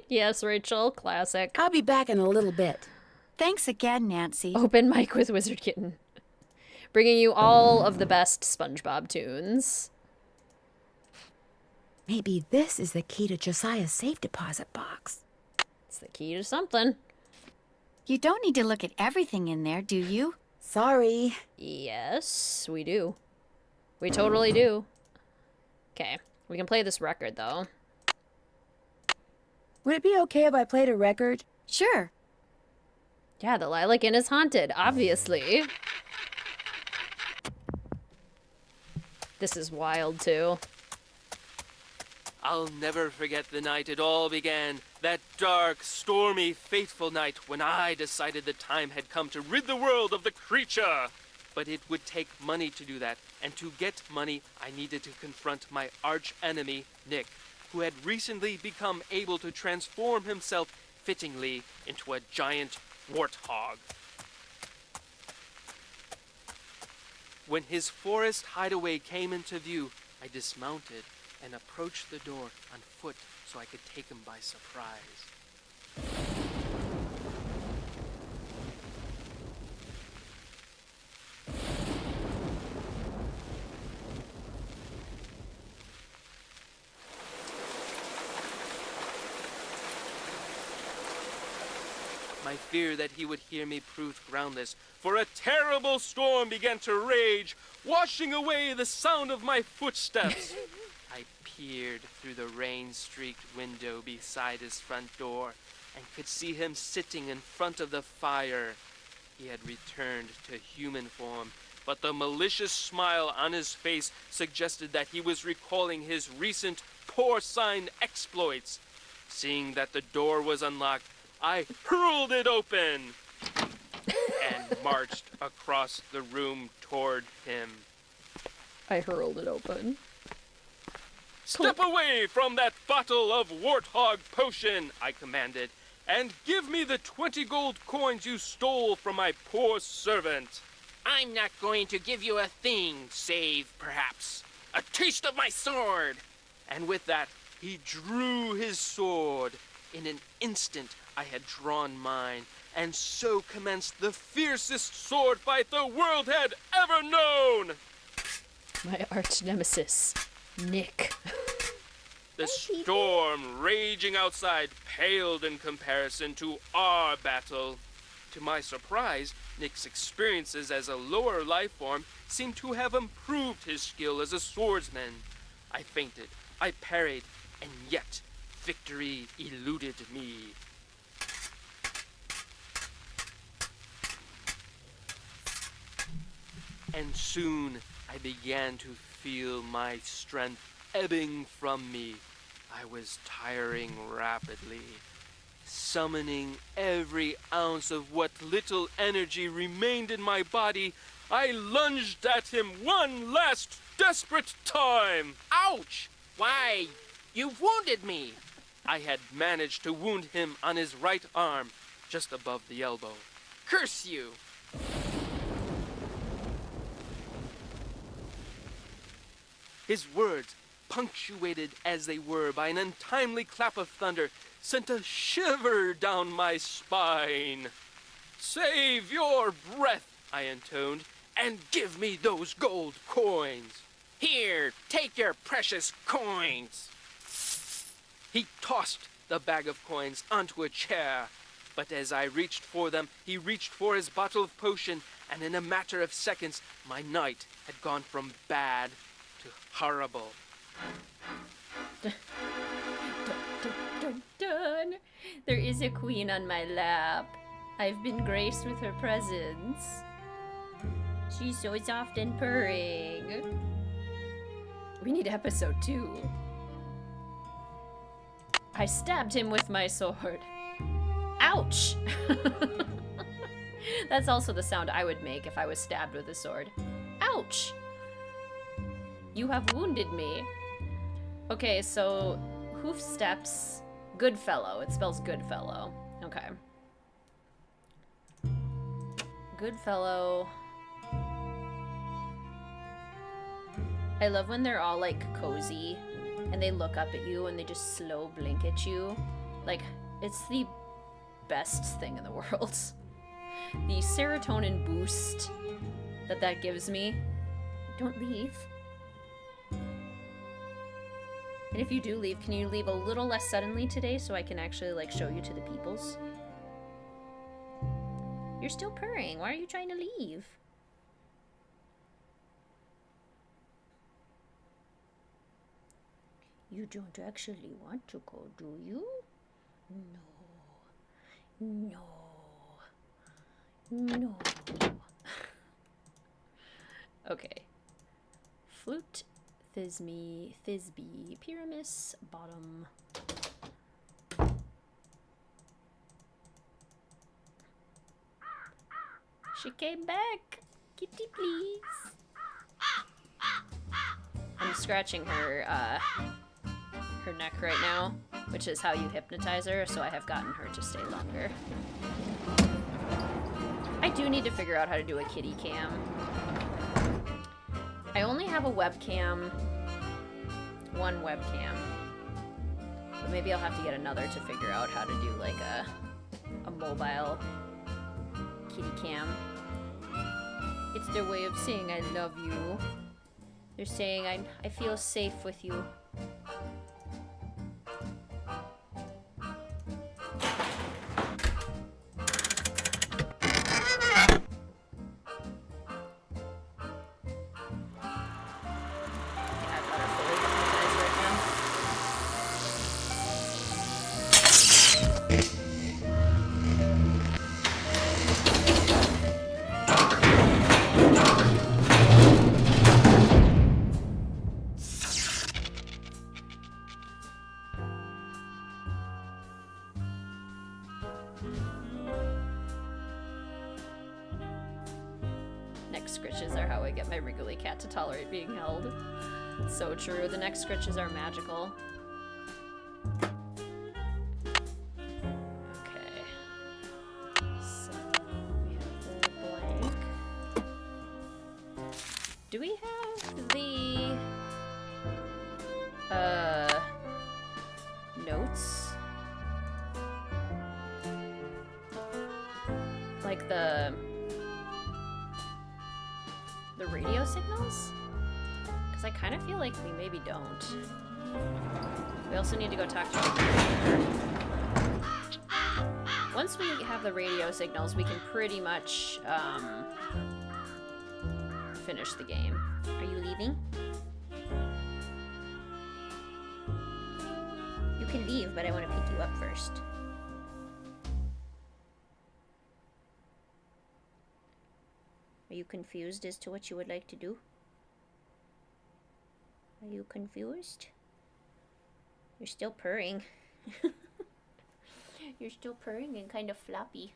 Yes, Rachel. Classic. I'll be back in a little bit. Thanks again, Nancy. Open mic with WizardKitten. Bringing you all of the best SpongeBob tunes. Maybe this is the key to Josiah's safe deposit box. It's the key to something. You don't need to look at everything in there, do you? Sorry. Yes, we do. We totally do. Okay, we can play this record, though. Would it be okay if I played a record? Sure. Yeah, the Lilac Inn is haunted, obviously. This is wild, too. I'll never forget the night it all began. That dark, stormy, fateful night when I decided the time had come to rid the world of the creature. But it would take money to do that, and to get money, I needed to confront my arch-enemy, Nick, who had recently become able to transform himself fittingly into a giant warthog. When his forest hideaway came into view, I dismounted and approached the door on foot so I could take him by surprise. My fear that he would hear me proved groundless, for a terrible storm began to rage, washing away the sound of my footsteps. I peered through the rain-streaked window beside his front door and could see him sitting in front of the fire. He had returned to human form, but the malicious smile on his face suggested that he was recalling his recent porcine exploits. Seeing that the door was unlocked, I hurled it open and marched across the room toward him. I hurled it open. Step away from that bottle of warthog potion, I commanded, and give me the 20 gold coins you stole from my poor servant. I'm not going to give you a thing, save, perhaps, a taste of my sword. And with that, he drew his sword. In an instant, I had drawn mine, and so commenced the fiercest sword fight the world had ever known! My arch nemesis, Nick. The storm raging outside paled in comparison to our battle. To my surprise, Nick's experiences as a lower life form seemed to have improved his skill as a swordsman. I feinted, I parried, and yet victory eluded me. And soon I began to feel my strength ebbing from me. I was tiring rapidly. Summoning every ounce of what little energy remained in my body, I lunged at him one last desperate time. Ouch! Why, you've wounded me! I had managed to wound him on his right arm, just above the elbow. Curse you! His words, punctuated as they were by an untimely clap of thunder, sent a shiver down my spine. Save your breath, I intoned, and give me those gold coins. Here, take your precious coins. He tossed the bag of coins onto a chair, but as I reached for them, he reached for his bottle of potion, and in a matter of seconds, my night had gone from bad to horrible. Dun, dun, dun. There is a queen on my lap. I've been graced with her presence. She's so soft and purring. We need episode 2. I stabbed him with my sword. Ouch! That's also the sound I would make if I was stabbed with a sword. Ouch! You have wounded me. Okay, so hoof steps, Goodfellow. It spells Goodfellow. Okay. Goodfellow. I love when they're all like cozy and they look up at you and they just slow blink at you. Like, it's the best thing in the world. The serotonin boost that gives me. Don't leave. And if you do leave, can you leave a little less suddenly today so I can actually like show you to the peoples? You're still purring. Why are you trying to leave? You don't actually want to go, do you? No. No. No. Okay. Flute, Thisbe, Pyramus, bottom. She came back. Kitty, please. I'm scratching her neck right now, which is how you hypnotize her, so I have gotten her to stay longer. I do need to figure out how to do a kitty cam. I only have a webcam. One webcam. But maybe I'll have to get another to figure out how to do like a mobile kitty cam. It's their way of saying I love you. They're saying I feel safe with you. Neck scritches are how I get my wriggly cat to tolerate being held. So true. The neck scritches are magical. Okay. So we have the blank. Do we have the notes? Like the radio signals? Because I kind of feel like we maybe don't. We also need to go talk to her. Once we have the radio signals, we can pretty much finish the game. Are you leaving? You can leave, but I want to pick you up first. Are you confused as to what you would like to do? Are you confused? You're still purring. You're still purring and kind of floppy.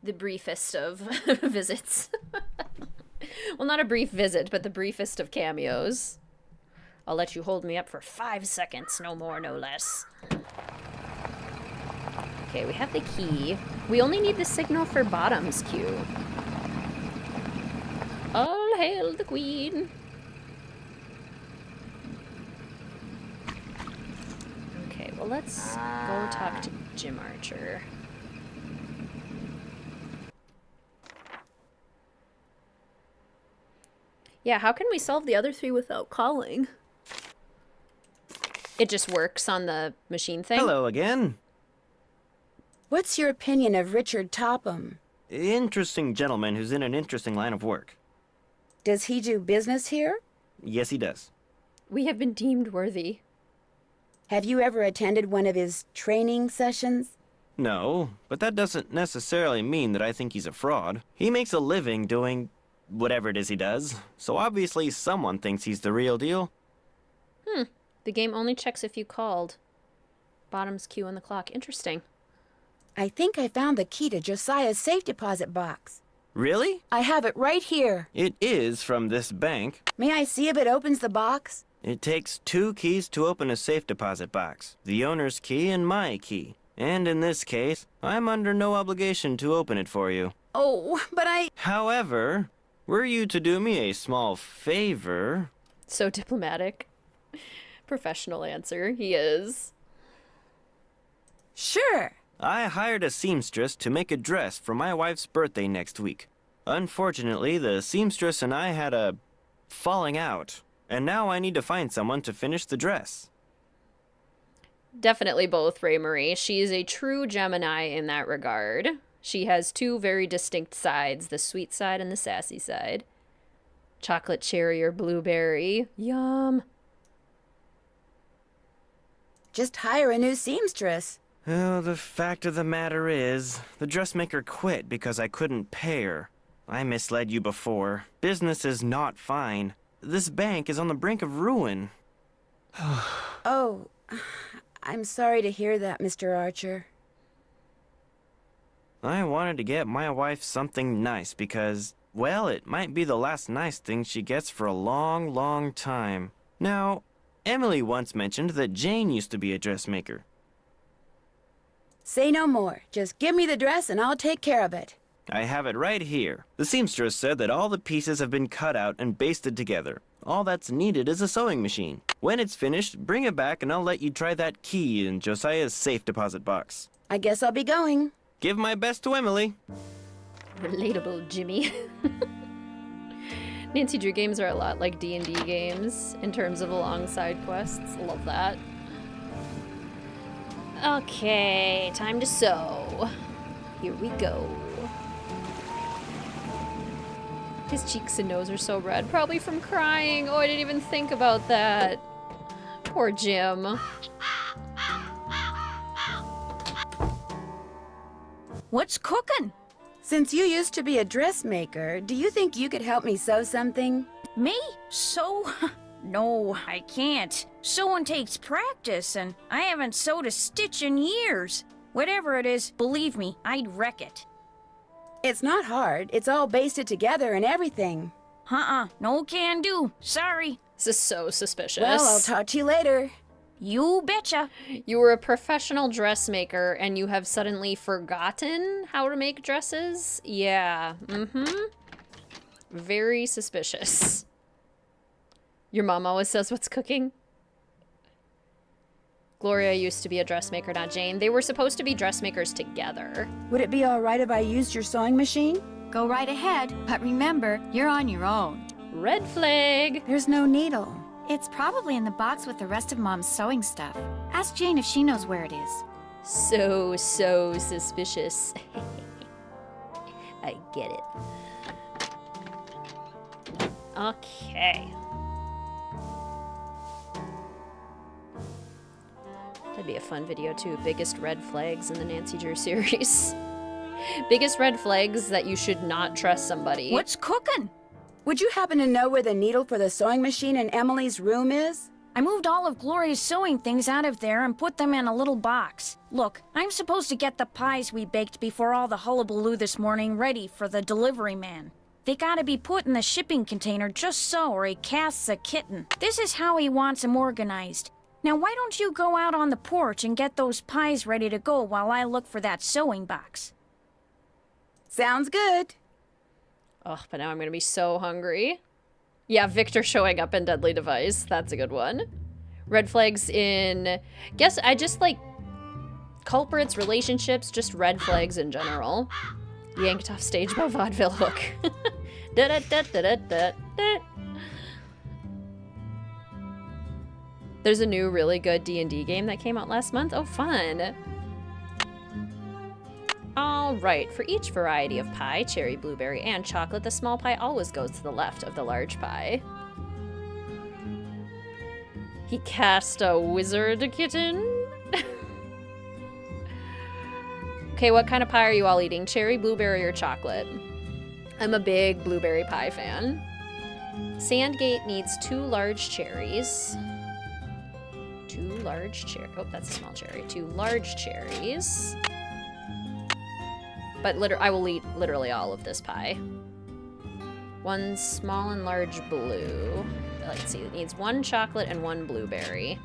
The briefest of visits. Well, not a brief visit, but the briefest of cameos. I'll let you hold me up for 5 seconds, no more, no less. Okay, we have the key. We only need the signal for Bottom's cue. All hail the queen. Okay, well, let's go talk to Jim Archer. Yeah, how can we solve the other three without calling? It just works on the machine thing? Hello again. What's your opinion of Richard Topham? Interesting gentleman who's in an interesting line of work. Does he do business here? Yes, he does. We have been deemed worthy. Have you ever attended one of his training sessions? No, but that doesn't necessarily mean that I think he's a fraud. He makes a living doing whatever it is he does, so obviously someone thinks he's the real deal. The game only checks if you called. Bottom's cue on the clock. Interesting. I think I found the key to Josiah's safe deposit box. Really? I have it right here. It is from this bank. May I see if it opens the box? It takes 2 keys to open a safe deposit box. The owner's key and my key. And in this case, I'm under no obligation to open it for you. Oh, but However, were you to do me a small favor... So diplomatic. Professional answer. He is. Sure. I hired a seamstress to make a dress for my wife's birthday next week. Unfortunately, the seamstress and I had a falling out, and now I need to find someone to finish the dress. Definitely both, Ray Marie. She is a true Gemini in that regard. She has 2 very distinct sides, the sweet side and the sassy side. Chocolate cherry or blueberry. Yum. Just hire a new seamstress. Well, the fact of the matter is, the dressmaker quit because I couldn't pay her. I misled you before. Business is not fine. This bank is on the brink of ruin. Oh, I'm sorry to hear that, Mr. Archer. I wanted to get my wife something nice because, well, it might be the last nice thing she gets for a long, long time. Now, Emily once mentioned that Jane used to be a dressmaker. Say no more. Just give me the dress and I'll take care of it. I have it right here. The seamstress said that all the pieces have been cut out and basted together. All that's needed is a sewing machine. When it's finished, bring it back and I'll let you try that key in Josiah's safe deposit box. I guess I'll be going. Give my best to Emily. Relatable, Jimmy. Nancy Drew games are a lot like D&D games in terms of alongside quests. Love that. Okay, time to sew. Here we go. His cheeks and nose are so red, probably from crying. Oh, I didn't even think about that. Poor Jim. What's cooking? Since you used to be a dressmaker, do you think you could help me sew something? Me? Sew? No, I can't. Sewing takes practice, and I haven't sewed a stitch in years. Whatever it is, believe me, I'd wreck it. It's not hard. It's all basted together and everything. No can do. Sorry. This is so suspicious. Well, I'll talk to you later. You betcha. You were a professional dressmaker and you have suddenly forgotten how to make dresses? Yeah. Very suspicious. Your mom always says what's cooking? Gloria used to be a dressmaker, not Jane. They were supposed to be dressmakers together. Would it be all right if I used your sewing machine? Go right ahead, but remember, you're on your own. Red flag. There's no needle. It's probably in the box with the rest of Mom's sewing stuff. Ask Jane if she knows where it is. So suspicious. I get it. Okay. That'd be a fun video too. Biggest red flags in the Nancy Drew series. Biggest red flags that you should not trust somebody. What's cooking? Would you happen to know where the needle for the sewing machine in Emily's room is? I moved all of Gloria's sewing things out of there and put them in a little box. Look, I'm supposed to get the pies we baked before all the hullabaloo this morning ready for the delivery man. They gotta be put in the shipping container just so, or he casts a kitten. This is how he wants them organized. Now why don't you go out on the porch and get those pies ready to go while I look for that sewing box? Sounds good. Oh, but now I'm gonna be so hungry. Yeah, Victor showing up in Deadly Device. That's a good one. Red flags in... Guess I just like... Culprits, relationships, just red flags in general. Yanked off stage by vaudeville hook. Da-da-da-da-da-da-da. There's a new really good D&D game that came out last month. Oh, fun. All right, for each variety of pie, cherry, blueberry, and chocolate, the small pie always goes to the left of the large pie. He cast a WizardKitten? Okay, what kind of pie are you all eating? Cherry, blueberry, or chocolate? I'm a big blueberry pie fan. Sandgate needs 2 large cherries. 2 large cherries. Oh, that's a small cherry. 2 large cherries. But I will eat literally all of this pie. 1 small and large blue. Let's see, it needs 1 chocolate and 1 blueberry.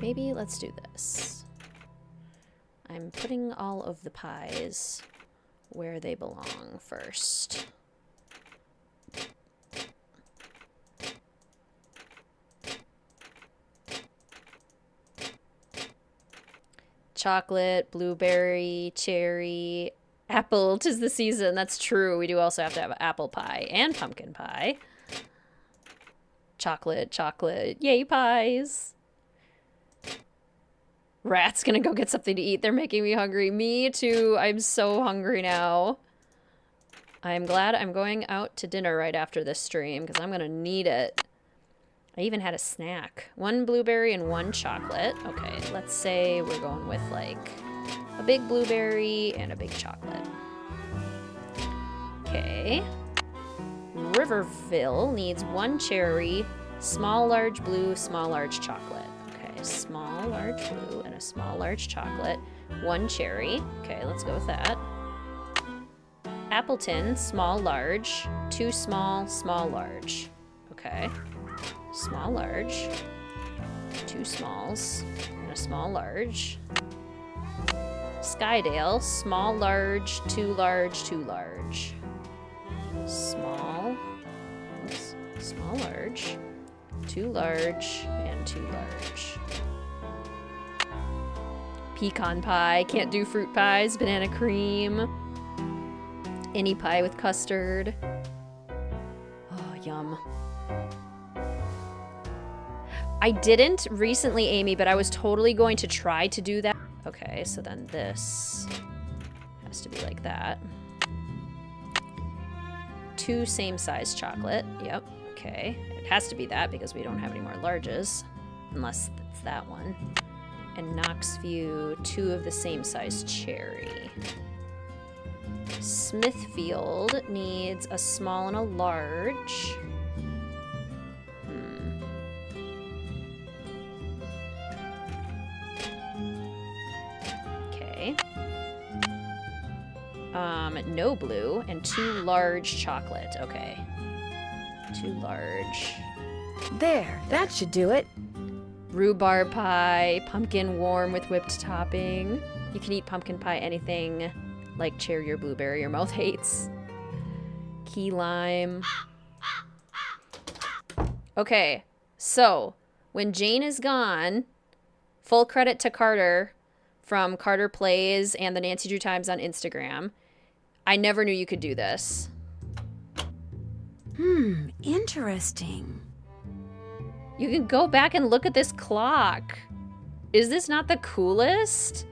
Maybe let's do this. I'm putting all of the pies where they belong first. Chocolate, blueberry, cherry, apple. 'Tis the season. That's true. We do also have to have apple pie and pumpkin pie. Chocolate, chocolate. Yay, pies. Rat's gonna go get something to eat. They're making me hungry. Me too. I'm so hungry now. I'm glad I'm going out to dinner right after this stream because I'm gonna need it. I even had a snack. 1 blueberry and 1 chocolate. Okay, let's say we're going with like a big blueberry and a big chocolate. Okay. Riverville needs 1 cherry, small, large blue, small, large chocolate. Okay, small, large blue and a small, large chocolate. 1 cherry. Okay, let's go with that. Appleton, small, large. 2 small, small, large. Okay. Small, large. 2 smalls and a small, large. Skydale, small, large, 2 large, 2 large. Small, oops, small, large, 2 large, and 2 large. Pecan pie, can't do fruit pies, banana cream. Any pie with custard. Oh, yum. I didn't recently, Amy, but I was totally going to try to do that. Okay, so then this has to be like that. 2 same size chocolate. Yep, okay. It has to be that because we don't have any more larges. Unless it's that one. And Knoxview, 2 of the same size cherry. Smithfield needs a small and a large. Okay. No blue and 2 large chocolate. Okay. 2 large. There, that should do it. Rhubarb pie, pumpkin warm with whipped topping. You can eat pumpkin pie anything like cherry or blueberry your mouth hates. Key lime. Okay, so when Jane is gone, full credit to Carter from Carter Plays and the Nancy Drew Times on Instagram. I never knew you could do this. Interesting. You can go back and look at this clock. Is this not the coolest?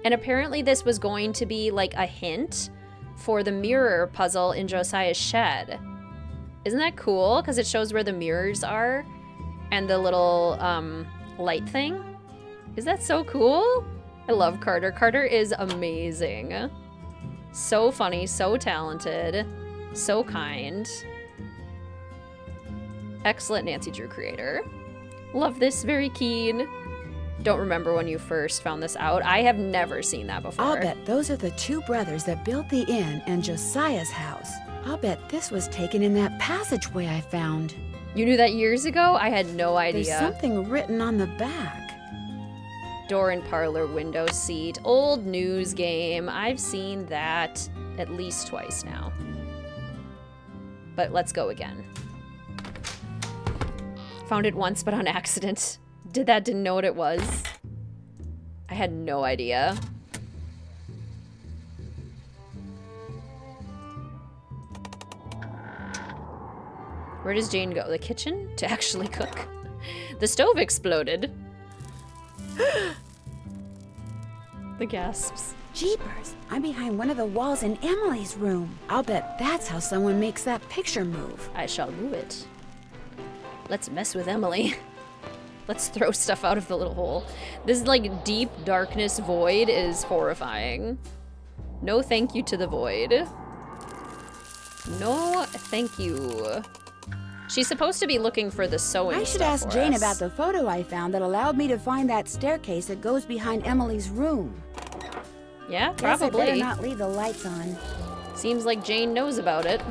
And apparently this was going to be like a hint for the mirror puzzle in Josiah's shed. Isn't that cool? Because it shows where the mirrors are and the little light thing. Is that so cool? I love Carter. Carter is amazing. So funny, so talented, so kind. Excellent Nancy Drew creator. Love this, very keen. Don't remember when you first found this out. I have never seen that before. I'll bet those are the 2 brothers that built the inn and Josiah's house. I'll bet this was taken in that passageway I found. You knew that years ago? I had no idea. There's something written on the back. Door and parlor window seat. Old news game. I've seen that at least twice now. But let's go again. Found it once, but on accident. Didn't know what it was. I had no idea. Where does Jane go? The kitchen? To actually cook? The stove exploded. The gasps. Jeepers, I'm behind one of the walls in Emily's room. I'll bet that's how someone makes that picture move. I shall move it. Let's mess with Emily. Let's throw stuff out of the little hole. This like deep darkness void is horrifying. No thank you to the void. No thank you. She's supposed to be looking for the sewing I should ask Jane about the photo I found that allowed me to find that staircase that goes behind Emily's room. Yeah, Guess probably. I better not leave the lights on. Seems like Jane knows about it.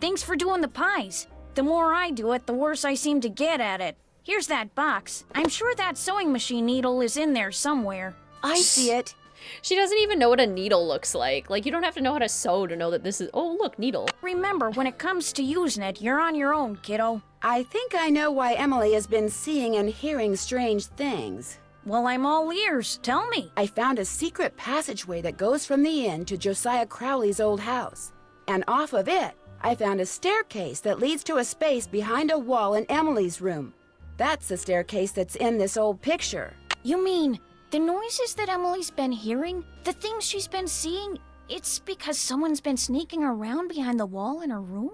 Thanks for doing the pies. The more I do it, the worse I seem to get at it. Here's that box. I'm sure that sewing machine needle is in there somewhere. I see it. She doesn't even know what a needle looks like. Like, you don't have to know how to sew to know that this is... Oh, look, needle. Remember, when it comes to using it, you're on your own, kiddo. I think I know why Emily has been seeing and hearing strange things. Well, I'm all ears. Tell me. I found a secret passageway that goes from the inn to Josiah Crowley's old house. And off of it, I found a staircase that leads to a space behind a wall in Emily's room. That's the staircase that's in this old picture. You mean... the noises that Emily's been hearing? The things she's been seeing? it's because someone's been sneaking around behind the wall in her room?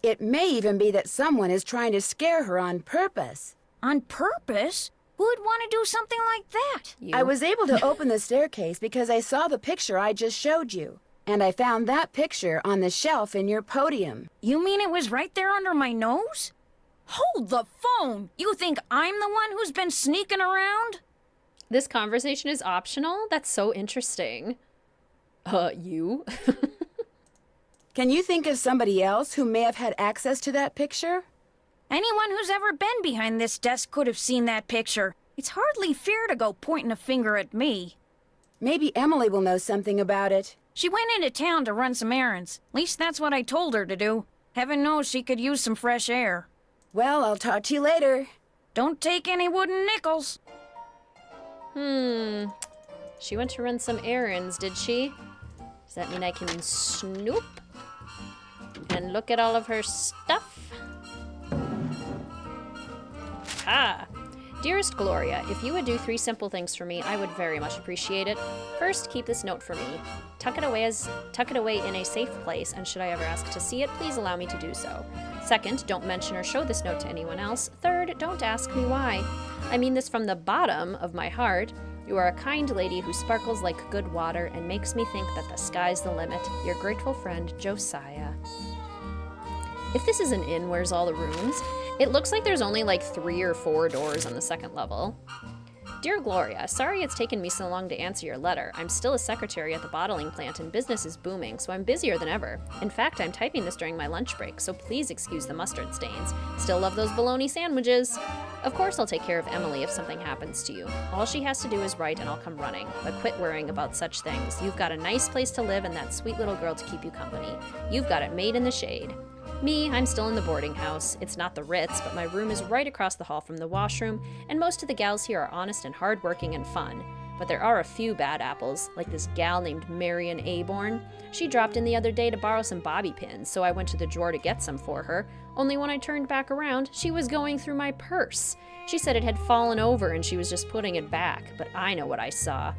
It may even be that someone is trying to scare her on purpose. On purpose? Who would want to do something like that? I was able to open the staircase because I saw the picture I just showed you. And I found that picture on the shelf in your podium. You mean it was right there under my nose? Hold the phone! You think I'm the one who's been sneaking around? This conversation is optional? That's so interesting. You? Can you think of somebody else who may have had access to that picture? Anyone who's ever been behind this desk could have seen that picture. It's hardly fair to go pointing a finger at me. Maybe Emily will know something about it. She went into town to run some errands. At least that's what I told her to do. Heaven knows she could use some fresh air. Well, I'll talk to you later. Don't take any wooden nickels. She went to run some errands, did she? Does that mean I can snoop and look at all of her stuff? Ah! Dearest Gloria, if you would do 3 simple things for me, I would very much appreciate it. First, keep this note for me. Tuck it away in a safe place, and should I ever ask to see it, please allow me to do so. Second, don't mention or show this note to anyone else. Third, don't ask me why. I mean this from the bottom of my heart. You are a kind lady who sparkles like good water and makes me think that the sky's the limit. Your grateful friend, Josiah. If this is an inn, where's all the rooms? It looks like there's only like 3 or 4 doors on the 2nd level. Dear Gloria, sorry it's taken me so long to answer your letter. I'm still a secretary at the bottling plant and business is booming, so I'm busier than ever. In fact, I'm typing this during my lunch break, so please excuse the mustard stains. Still love those bologna sandwiches. Of course I'll take care of Emily if something happens to you. All she has to do is write and I'll come running. But quit worrying about such things. You've got a nice place to live and that sweet little girl to keep you company. You've got it made in the shade. Me, I'm still in the boarding house. It's not the Ritz, but my room is right across the hall from the washroom, and most of the gals here are honest and hardworking and fun. But there are a few bad apples, like this gal named Marion Aborn. She dropped in the other day to borrow some bobby pins, so I went to the drawer to get some for her. Only when I turned back around, she was going through my purse. She said it had fallen over and she was just putting it back, but I know what I saw.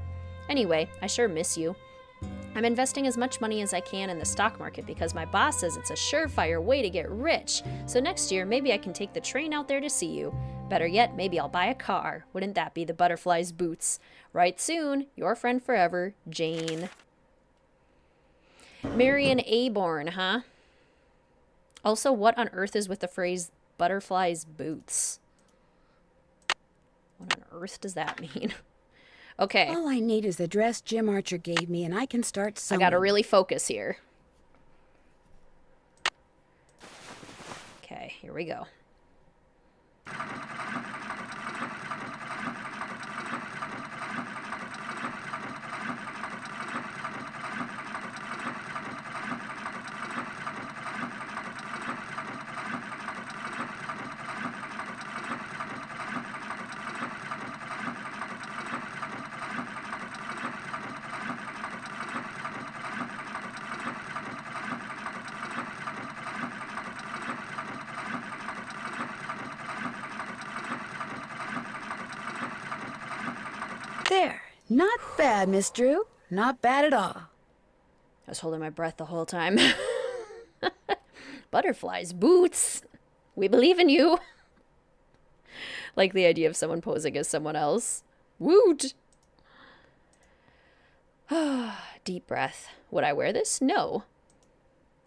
Anyway, I sure miss you. I'm investing as much money as I can in the stock market because my boss says it's a surefire way to get rich. So next year, maybe I can take the train out there to see you. Better yet, maybe I'll buy a car. Wouldn't that be the butterfly's boots? Right soon, your friend forever, Jane. Marion Aborn, huh? Also, what on earth is with the phrase butterfly's boots? What on earth does that mean? Okay. All I need is the dress Jim Archer gave me, and I can start sewing. I gotta really focus here. Okay, here we go. There. Not bad, Miss Drew. Not bad at all. I was holding my breath the whole time. Butterflies, boots. We believe in you. Like the idea of someone posing as someone else. Woot! Deep breath. Would I wear this? No.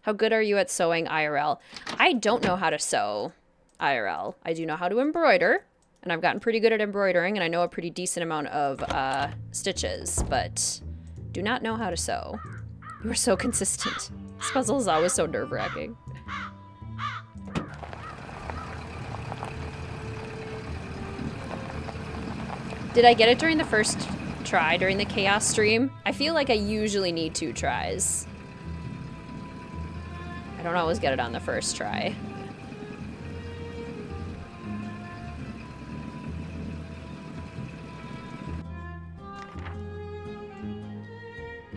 How good are you at sewing IRL? I don't know how to sew IRL. I do know how to embroider. And I've gotten pretty good at embroidering, and I know a pretty decent amount of stitches, but do not know how to sew. You are so consistent. This puzzle is always so nerve-wracking. Did I get it during the first try, during the chaos stream? I feel like I usually need 2 tries. I don't always get it on the first try.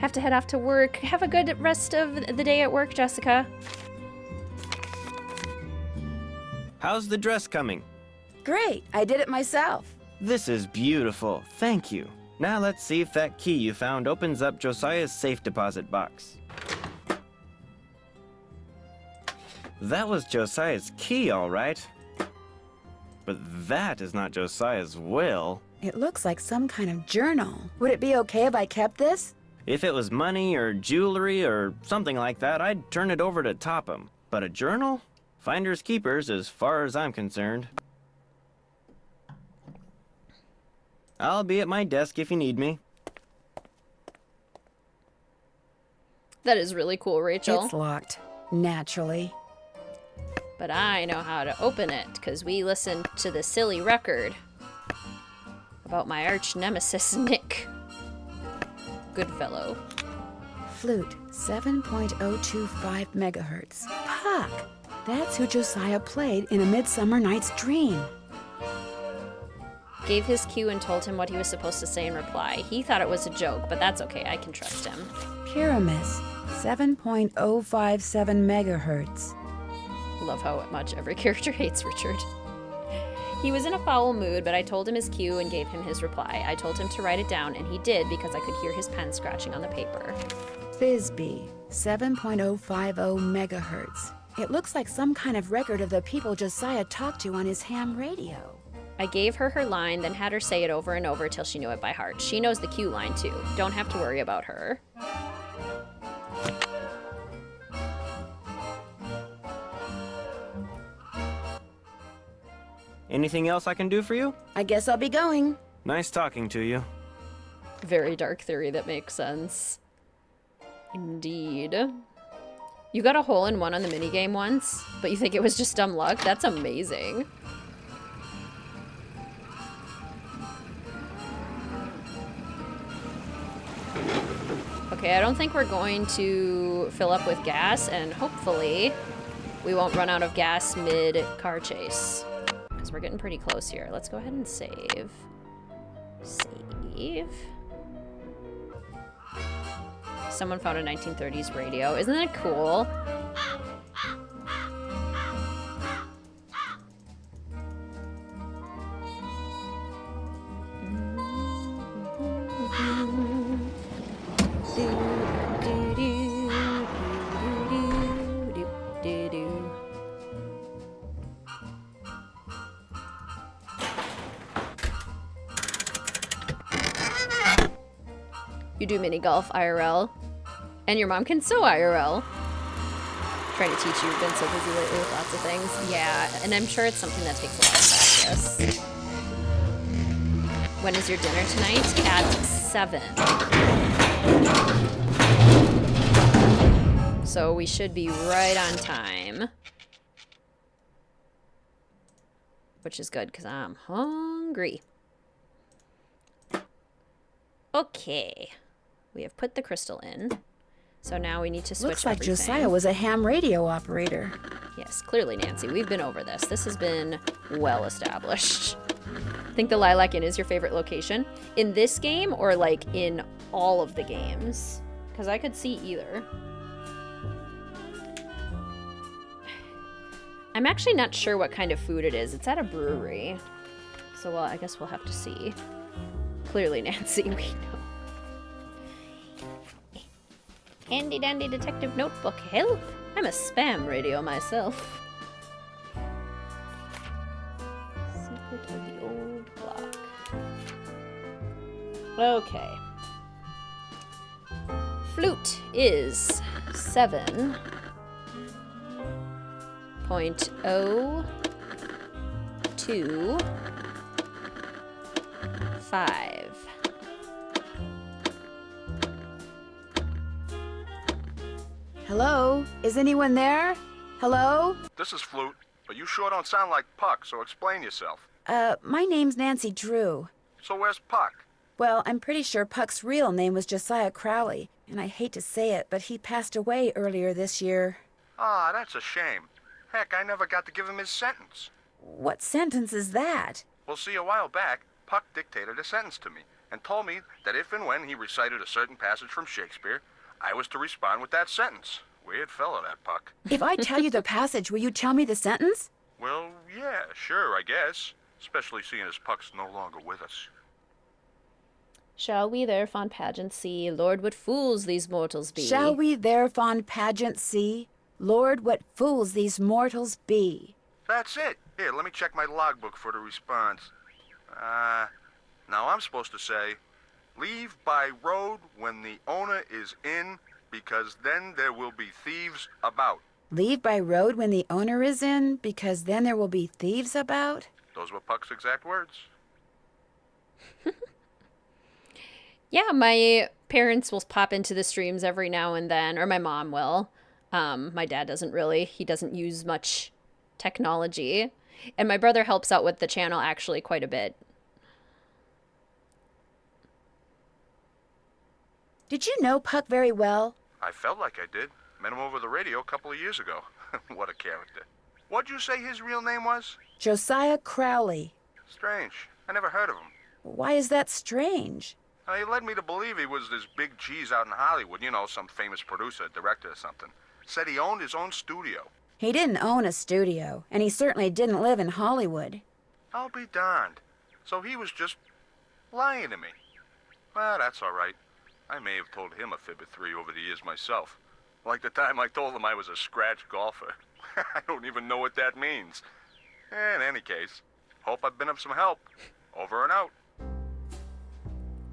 Have to head off to work. Have a good rest of the day at work, Jessica. How's the dress coming? Great. I did it myself. This is beautiful. Thank you. Now let's see if that key you found opens up Josiah's safe deposit box. That was Josiah's key, all right. But that is not Josiah's will. It looks like some kind of journal. Would it be okay if I kept this? If it was money or jewelry or something like that, I'd turn it over to Topham. But a journal? Finders keepers as far as I'm concerned. I'll be at my desk if you need me. That is really cool, Rachel. It's locked, naturally. But I know how to open it, because we listened to the silly record about my arch nemesis, Nick. Goodfellow. Flute, 7.025 megahertz. Puck! That's who Josiah played in A Midsummer Night's Dream. Gave his cue and told him what he was supposed to say in reply. He thought it was a joke, but that's okay, I can trust him. Pyramus, 7.057 megahertz. Love how much every character hates Richard. He was in a foul mood, but I told him his cue and gave him his reply. I told him to write it down, and he did because I could hear his pen scratching on the paper. Thisbe, 7.050 megahertz. It looks like some kind of record of the people Josiah talked to on his ham radio. I gave her her line, then had her say it over and over till she knew it by heart. She knows the cue line, too. Don't have to worry about her. Anything else I can do for you? I guess I'll be going. Nice talking to you. Very dark theory that makes sense. Indeed. You got a hole-in-one on the minigame once, but you think it was just dumb luck? That's amazing. Okay, I don't think we're going to fill up with gas, and hopefully we won't run out of gas mid-car chase. Because we're getting pretty close here. Let's go ahead and save. Save. Someone found a 1930s radio. Isn't that cool? You do mini golf IRL. And your mom can sew IRL. Trying to teach you, you've been so busy lately with lots of things. Yeah, and I'm sure it's something that takes a lot of practice. When is your dinner tonight? At 7. So we should be right on time. Which is good, because I'm hungry. Okay. We have put the crystal in. So now we need to switch Looks like everything. Josiah was a ham radio operator. Yes, clearly, Nancy. We've been over this. This has been well established. I think the Lilac Inn is your favorite location. In this game or, like, in all of the games? Because I could see either. I'm actually not sure what kind of food it is. It's at a brewery. So, well, I guess we'll have to see. Clearly, Nancy, we know. Handy dandy detective notebook. Help! I'm a spam radio myself. Secret of the old block. Okay. Flute is 7.025. Hello? Is anyone there? Hello? This is Flute, but you sure don't sound like Puck, so explain yourself. My name's Nancy Drew. So where's Puck? Well, I'm pretty sure Puck's real name was Josiah Crowley, and I hate to say it, but he passed away earlier this year. Ah, that's a shame. Heck, I never got to give him his sentence. What sentence is that? Well, see, a while back, Puck dictated a sentence to me and told me that if and when he recited a certain passage from Shakespeare, I was to respond with that sentence. Weird fellow, that Puck. If I tell you the passage, will you tell me the sentence? Well, yeah, sure, I guess. Especially seeing as Puck's no longer with us. Shall we there fond pageant see? Lord, what fools these mortals be. Shall we there fond pageant see? Lord, what fools these mortals be. That's it. Here, let me check my logbook for the response. Now I'm supposed to say, leave by road when the owner is in, because then there will be thieves about. Leave by road when the owner is in, because then there will be thieves about? Those were Puck's exact words. Yeah, my parents will pop into the streams every now and then, or my mom will. My dad doesn't really. He doesn't use much technology. And my brother helps out with the channel actually quite a bit. Did you know Puck very well? I felt like I did. Met him over the radio a couple of years ago. What a character. What'd you say his real name was? Josiah Crowley. Strange. I never heard of him. Why is that strange? He led me to believe he was this big cheese out in Hollywood. You know, some famous producer, director or something. Said he owned his own studio. He didn't own a studio, and he certainly didn't live in Hollywood. I'll be darned. So he was just lying to me. Well, that's all right. I may have told him a fib or three over the years myself. Like the time I told him I was a scratch golfer. I don't even know what that means. In any case, hope I've been of some help. Over and out.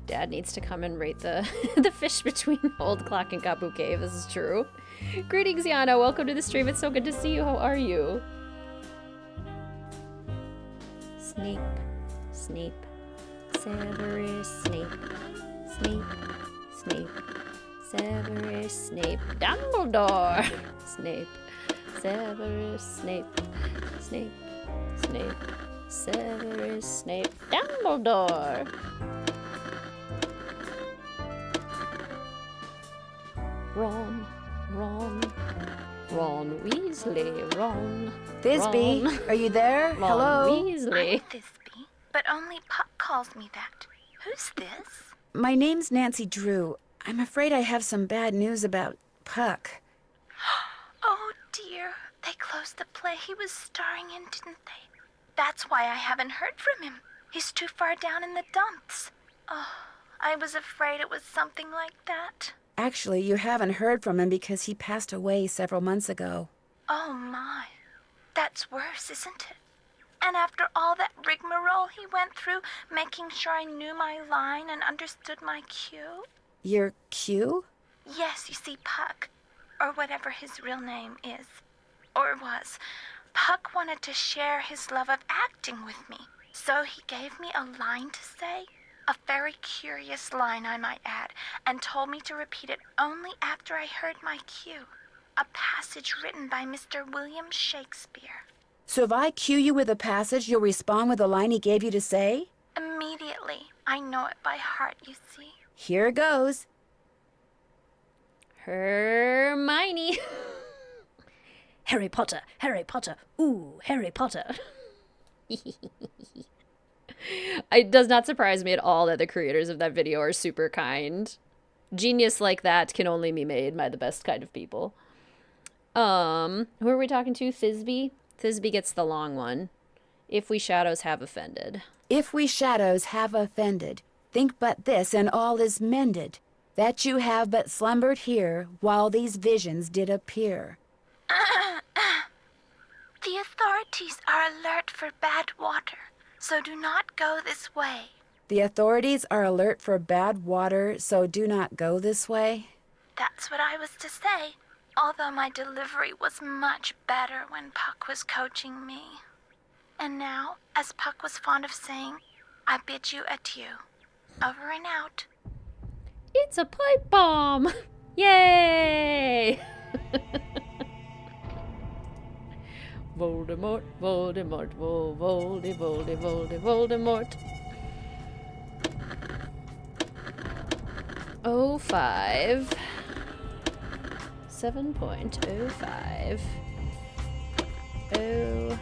Dad needs to come and rate the fish between Old Clock and Kabu Cave. This is true. Greetings, Yana. Welcome to the stream. It's so good to see you. How are you? Snape. Snape. Severus Snape. Snape. Snape. Severus Snape. Dumbledore. Snape. Severus Snape. Snape. Snape. Severus Snape. Dumbledore. Ron, Ron, Ron Weasley, Ron. Thisbe, Ron, are you there? Ron Hello? Weasley. I'm Thisbe, but only Puck calls me that. Who's this? My name's Nancy Drew. I'm afraid I have some bad news about Puck. Oh dear, they closed the play he was starring in, didn't they? That's why I haven't heard from him. He's too far down in the dumps. Oh, I was afraid it was something like that. Actually, you haven't heard from him because he passed away several months ago. Oh my, that's worse, isn't it? And after all that rigmarole he went through, making sure I knew my line and understood my cue? Your cue? Yes, you see, Puck, or whatever his real name is, or was, Puck wanted to share his love of acting with me. So he gave me a line to say, a very curious line I might add, and told me to repeat it only after I heard my cue. A passage written by Mr. William Shakespeare. So if I cue you with a passage, you'll respond with the line he gave you to say? Immediately. I know it by heart, you see. Here goes. Hermione. Harry Potter, Harry Potter, ooh, Harry Potter. It does not surprise me at all that the creators of that video are super kind. Genius like that can only be made by the best kind of people. Who are we talking to? Thisbe? Thisbe gets the long one. If we shadows have offended. If we shadows have offended, think but this and all is mended, that you have but slumbered here while these visions did appear. The authorities are alert for bad water. So do not go this way. The authorities are alert for bad water, so do not go this way? That's what I was to say, although my delivery was much better when Puck was coaching me. And now, as Puck was fond of saying, I bid you adieu. Over and out. It's a pipe bomb! Yay! Voldemort, Voldemort, Voldemort. 05. 7.05. Oh.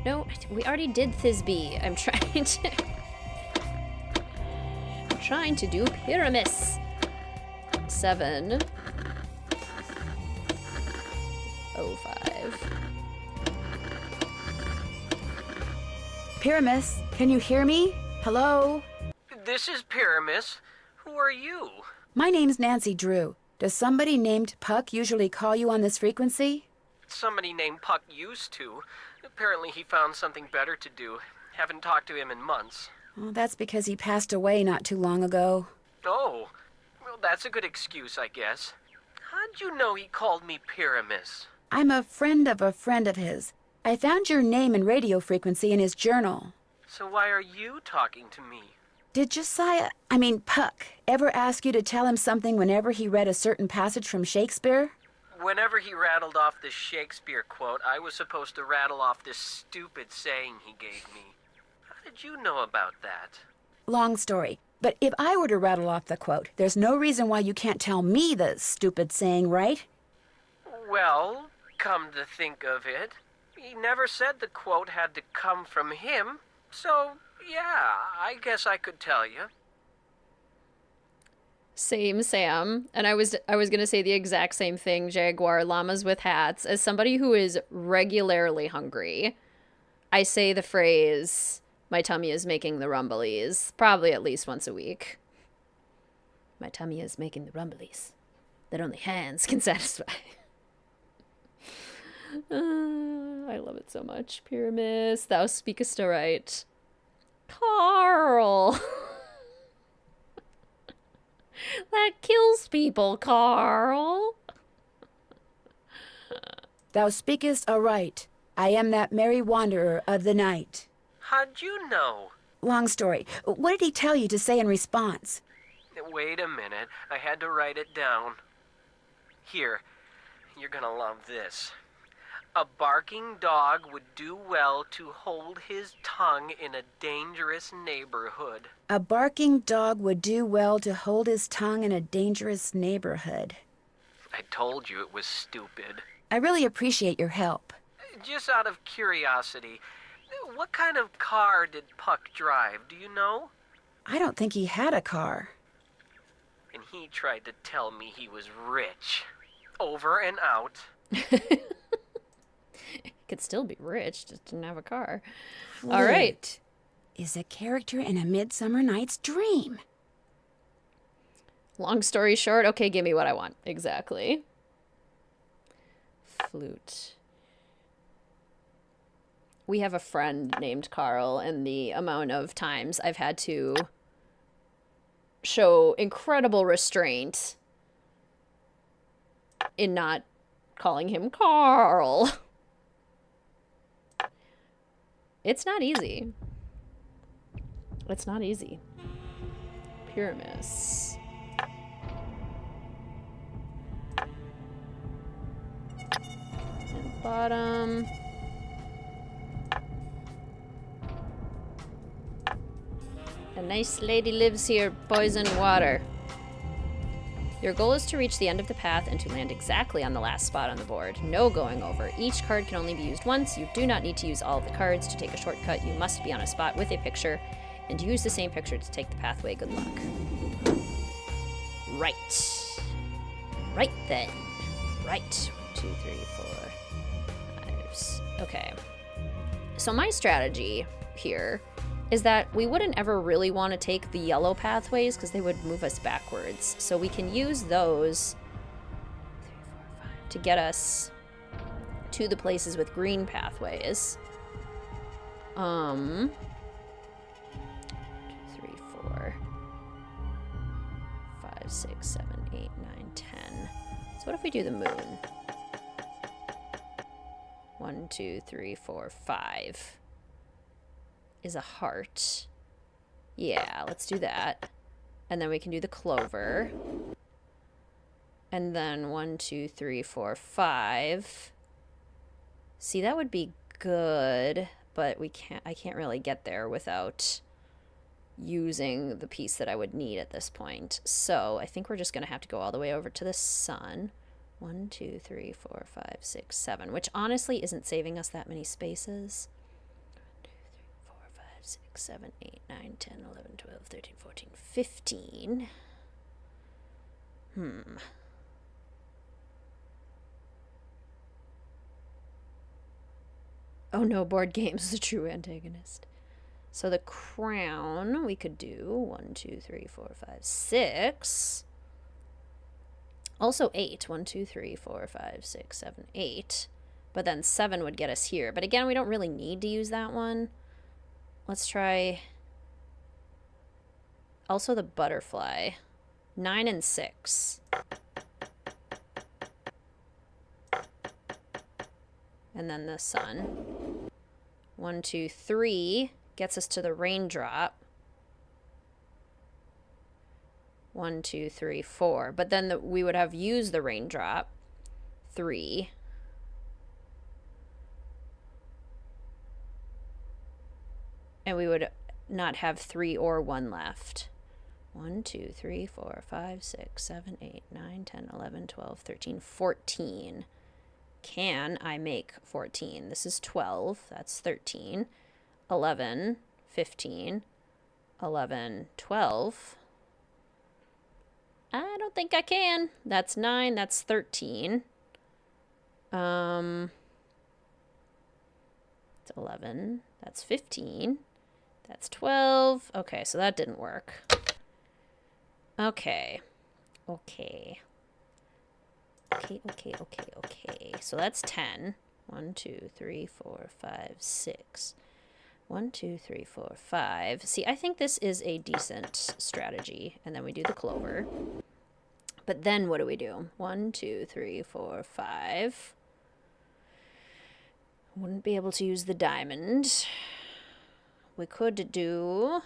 No, we already did Thisbe. I'm trying to do Pyramus. 7. 05. Pyramus, can you hear me? Hello? This is Pyramus. Who are you? My name's Nancy Drew. Does somebody named Puck usually call you on this frequency? Somebody named Puck used to. Apparently he found something better to do. Haven't talked to him in months. Well, that's because he passed away not too long ago. Oh, well, that's a good excuse, I guess. How'd you know he called me Pyramus? I'm a friend of his. I found your name and radio frequency in his journal. So why are you talking to me? Did Puck, ever ask you to tell him something whenever he read a certain passage from Shakespeare? Whenever he rattled off this Shakespeare quote, I was supposed to rattle off this stupid saying he gave me. How did you know about that? Long story. But if I were to rattle off the quote, there's no reason why you can't tell me the stupid saying, right? Well, come to think of it, he never said the quote had to come from him. So, yeah, I guess I could tell you. Same, Sam. And I was gonna say the exact same thing, Jaguar, llamas with hats. As somebody who is regularly hungry, I say the phrase, my tummy is making the rumblies, probably at least once a week. My tummy is making the rumblies that only hands can satisfy. I love it so much. Pyramus, thou speakest aright. Carl! That kills people, Carl. Thou speakest aright. I am that merry wanderer of the night. How'd you know? Long story. What did he tell you to say in response? Wait a minute. I had to write it down. Here, you're gonna love this. A barking dog would do well to hold his tongue in a dangerous neighborhood. A barking dog would do well to hold his tongue in a dangerous neighborhood. I told you it was stupid. I really appreciate your help. Just out of curiosity, what kind of car did Puck drive, do you know? I don't think he had a car. And he tried to tell me he was rich. Over and out. Could still be rich, just didn't have a car. Flute All right. Is a character in A Midsummer Night's Dream. Long story short, okay, give me what I want. Exactly. Flute. We have a friend named Carl, and the amount of times I've had to show incredible restraint in not calling him Carl. It's not easy. It's not easy. Pyramus. And bottom. A nice lady lives here, poison water. Your goal is to reach the end of the path and to land exactly on the last spot on the board. No going over. Each card can only be used once. You do not need to use all of the cards to take a shortcut. You must be on a spot with a picture and use the same picture to take the pathway. Good luck. Right. Right then. Right. 1, 2, 3, 4, 5. Okay. So my strategy here is that we wouldn't ever really want to take the yellow pathways because they would move us backwards. So we can use those 3, 4, 5 to get us to the places with green pathways. 2, 3, 4, 5, 6, 7, 8, 9, 10. So what if we do the moon? 1, 2, 3, 4, 5. Is a heart. Yeah, let's do that. And then we can do the clover. And then 1, 2, 3, 4, 5. See, that would be good, but I can't really get there without using the piece that I would need at this point. So I think we're just gonna have to go all the way over to the sun. 1, 2, 3, 4, 5, 6, 7, which honestly isn't saving us that many spaces. 6, 7, 8, 9, 10, 11, 12, 13, 14, 15. Oh no, board games is a true antagonist. So the crown we could do 1, 2, 3, 4, 5, 6. Also 8. 1, 2, 3, 4, 5, 6, 7, 8. But then 7 would get us here. But again, we don't really need to use that one. Let's try also the butterfly. 9 and 6. And then the sun. 1, 2, 3 gets us to the raindrop. 1, 2, 3, 4. But then we would have used the raindrop. 3. And we would not have 3 or 1 left. 1, 2, 3, 4, 5, 6, 7, 8, 9, 10, 11, 12, 13, 14. Can I make 14? This is 12. That's 13. 11, 15, 11, 12. I don't think I can. That's 9. That's 13. It's 11. That's 15. That's 12. Okay, so that didn't work. Okay. Okay. So that's 10. 1, 2, 3, 4, 5, 6. 1, 2, 3, 4, 5. See, I think this is a decent strategy. And then we do the clover. But then what do we do? 1, 2, 3, 4, 5. Wouldn't be able to use the diamond. We could do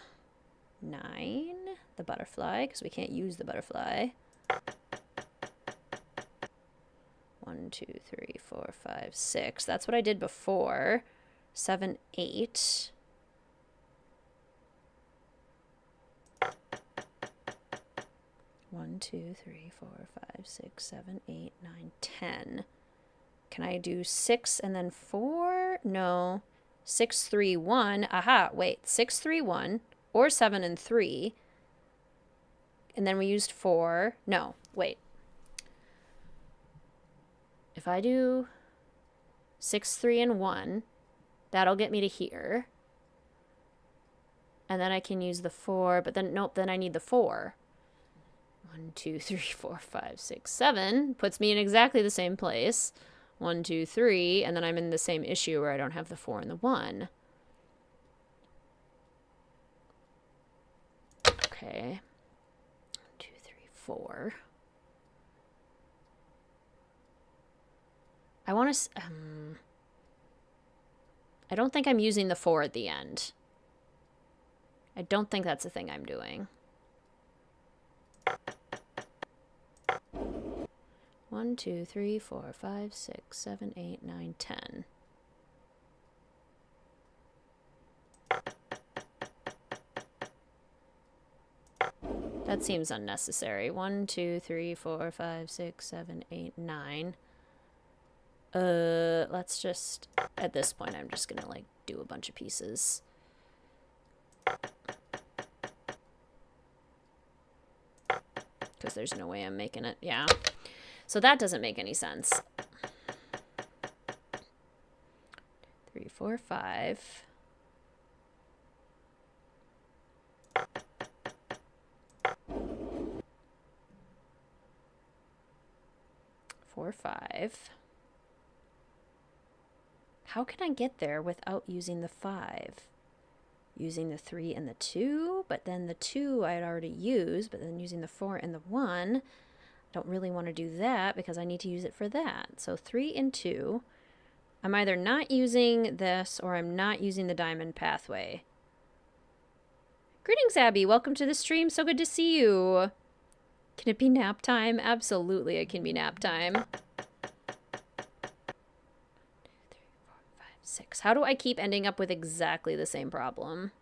9, the butterfly, because we can't use the butterfly. 1, 2, 3, 4, 5, 6. That's what I did before. 7, 8. One, 2, 3, 4, 5, 6, 7, 8, 9, 10. Can I do 6 and then 4? No. 6, 3, 1. Aha, wait. 6, 3, 1. Or 7 and 3. And then we used 4. No, wait. If I do 6, 3, and 1, that'll get me to here. And then I can use the 4, but then, nope, then I need the 4. 1, 2, 3, 4, 5, 6, 7. Puts me in exactly the same place. 1, 2, 3, and then I'm in the same issue where I don't have the 4 and the 1. Okay. 1, 2, 3, 4. I want to... I don't think I'm using the 4 at the end. I don't think that's the thing I'm doing. 1, 2, 3, 4, 5, 6, 7, 8, 9, 10. That seems unnecessary. 1, 2, 3, 4, 5, 6, 7, 8, 9. Let's just... At this point, I'm just gonna, like, do a bunch of pieces. Because there's no way I'm making it. Yeah. So that doesn't make any sense. 3, 4, 5. Four, 5. How can I get there without using the 5? Using the 3 and the 2, but then the 2 I had already used, but then using the 4 and the 1, I don't really want to do that because I need to use it for that. So 3 and 2. I'm either not using this or I'm not using the diamond pathway. Greetings, Abby. Welcome to the stream. So good to see you. Can it be nap time? Absolutely, it can be nap time. 2, 3, 4, 5, 6. How do I keep ending up with exactly the same problem?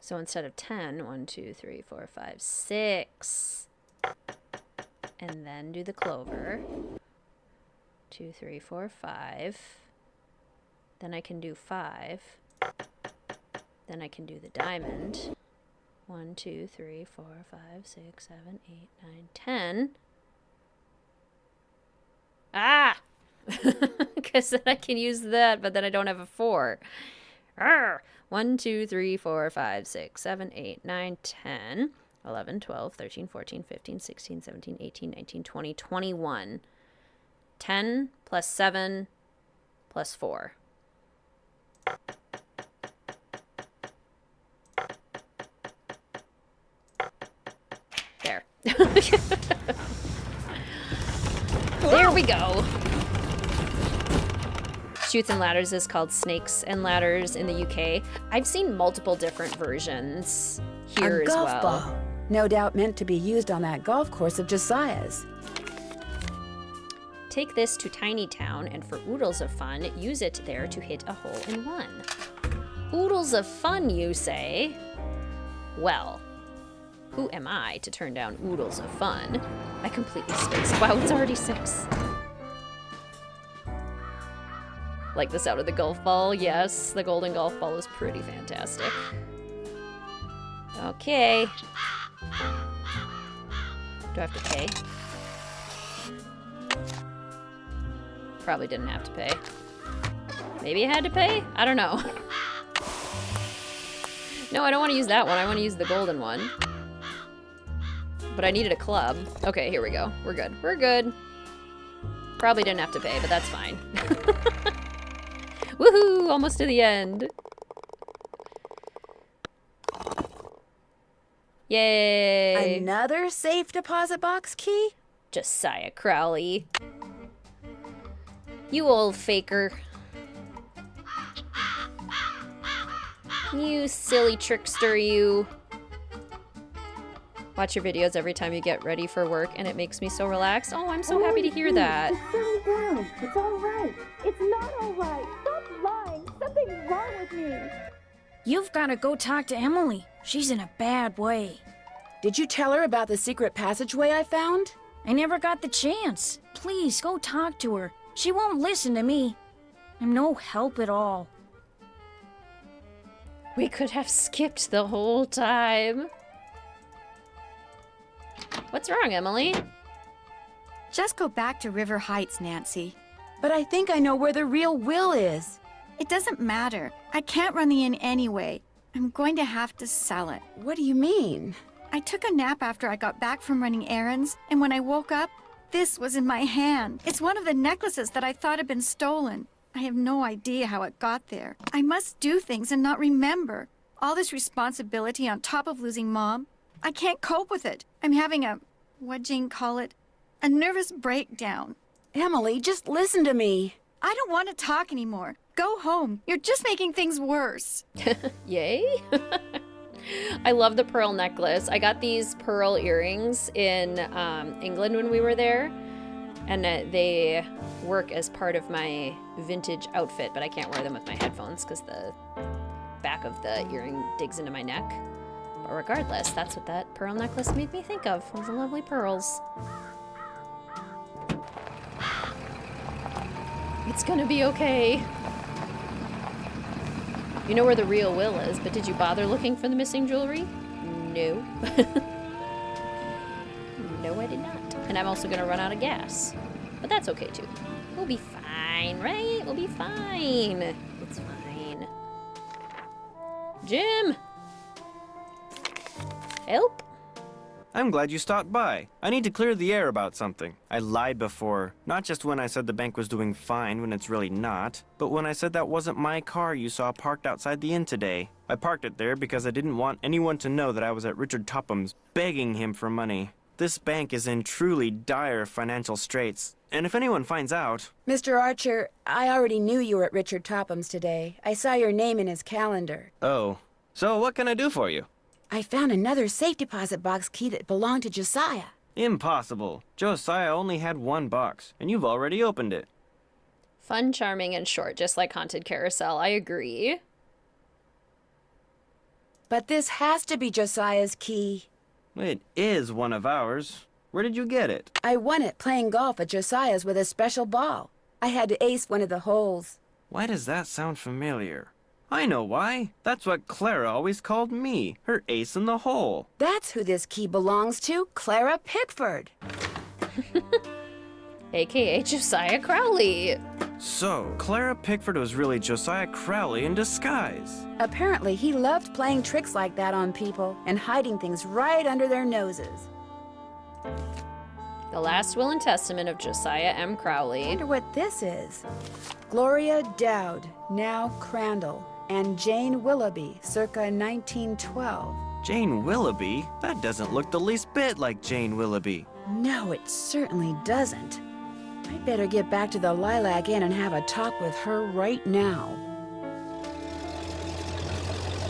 So instead of 10, 1, 2, 3, 4, 5, 6. And then do the clover. 2, 3, 4, 5. Then I can do 5. Then I can do the diamond. 1, 2, 3, 4, 5, 6, 7, 8, 9, 10. Ah! Because then I can use that, but then I don't have a 4. Arrgh! 1, 2, 3, 4, 5, 6, 7, 8, 9, 10, 11, 12, 13, 14, 15, 16, 17, 18, 19, 20, 21. 10 plus 7 plus 4. There. There we go. Chutes and Ladders is called Snakes and Ladders in the UK. I've seen multiple different versions here as well. A golf ball. No doubt meant to be used on that golf course of Josiah's. Take this to Tiny Town, and for oodles of fun, use it there to hit a hole in one. Oodles of fun, you say? Well, who am I to turn down oodles of fun? I completely spaced. Wow, it's already 6. Like the sound of the golf ball? Yes, the golden golf ball is pretty fantastic. Okay. Do I have to pay? Probably didn't have to pay. Maybe I had to pay? I don't know. No, I don't want to use that one. I want to use the golden one. But I needed a club. Okay, here we go. We're good. We're good. Probably didn't have to pay, but that's fine. Woohoo! Almost to the end. Yay! Another safe deposit box key? Josiah Crowley. You old faker. You silly trickster, you. Watch your videos every time you get ready for work, and it makes me so relaxed. Oh, I'm so happy to hear that. It's down. It's all right. It's not all right. Stop lying. Something's wrong with me. You've got to go talk to Emily. She's in a bad way. Did you tell her about the secret passageway I found? I never got the chance. Please, go talk to her. She won't listen to me. I'm no help at all. We could have skipped the whole time. What's wrong, Emily? Just go back to River Heights, Nancy. But I think I know where the real Will is. It doesn't matter. I can't run the inn anyway. I'm going to have to sell it. What do you mean? I took a nap after I got back from running errands, and when I woke up, this was in my hand. It's one of the necklaces that I thought had been stolen. I have no idea how it got there. I must do things and not remember. All this responsibility on top of losing Mom. I can't cope with it. I'm having what'd Jane call it? A nervous breakdown. Emily, just listen to me. I don't want to talk anymore. Go home. You're just making things worse. Yay? I love the pearl necklace. I got these pearl earrings in England when we were there, and they work as part of my vintage outfit, but I can't wear them with my headphones because the back of the earring digs into my neck. But regardless, that's what that pearl necklace made me think of, was the lovely pearls. It's gonna be okay. You know where the real Will is, but did you bother looking for the missing jewelry? No. No, I did not. And I'm also gonna run out of gas. But that's okay too. We'll be fine, right? We'll be fine. It's fine. Jim! Help? I'm glad you stopped by. I need to clear the air about something. I lied before. Not just when I said the bank was doing fine when it's really not, but when I said that wasn't my car you saw parked outside the inn today. I parked it there because I didn't want anyone to know that I was at Richard Topham's begging him for money. This bank is in truly dire financial straits, and if anyone finds out... Mr. Archer, I already knew you were at Richard Topham's today. I saw your name in his calendar. Oh, so what can I do for you? I found another safe deposit box key that belonged to Josiah. Impossible. Josiah only had one box, and you've already opened it. Fun, charming, and short, just like Haunted Carousel. I agree. But this has to be Josiah's key. It is one of ours. Where did you get it? I won it playing golf at Josiah's with a special ball. I had to ace one of the holes. Why does that sound familiar? I know why. That's what Clara always called me, her ace in the hole. That's who this key belongs to, Clara Pickford. AKA Josiah Crowley. So, Clara Pickford was really Josiah Crowley in disguise. Apparently, he loved playing tricks like that on people and hiding things right under their noses. The last will and testament of Josiah M. Crowley. I wonder what this is. Gloria Dowd, now Crandall, and Jane Willoughby, circa 1912. Jane Willoughby? That doesn't look the least bit like Jane Willoughby. No, it certainly doesn't. I'd better get back to the Lilac Inn and have a talk with her right now.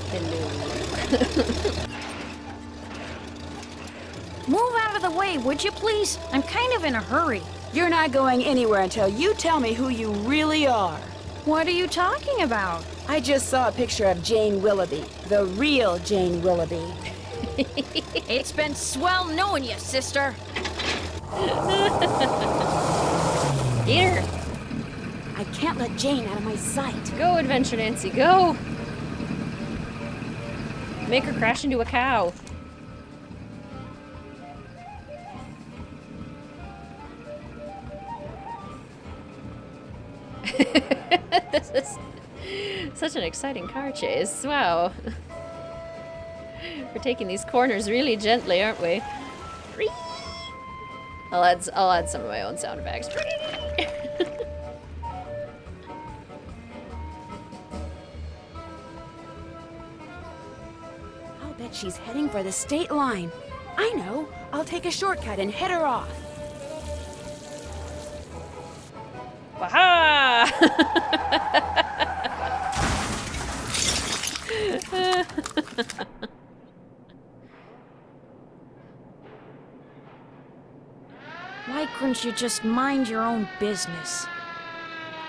Hello. Move out of the way, would you please? I'm kind of in a hurry. You're not going anywhere until you tell me who you really are. What are you talking about? I just saw a picture of Jane Willoughby, the real Jane Willoughby. It's been swell knowing you, sister. Here. I can't let Jane out of my sight. Go, Adventure Nancy, go. Make her crash into a cow. This is such an exciting car chase. Wow. We're taking these corners really gently, aren't we? I'll add some of my own sound effects. I'll bet she's heading for the state line. I know. I'll take a shortcut and head her off. Waha! Why couldn't you just mind your own business?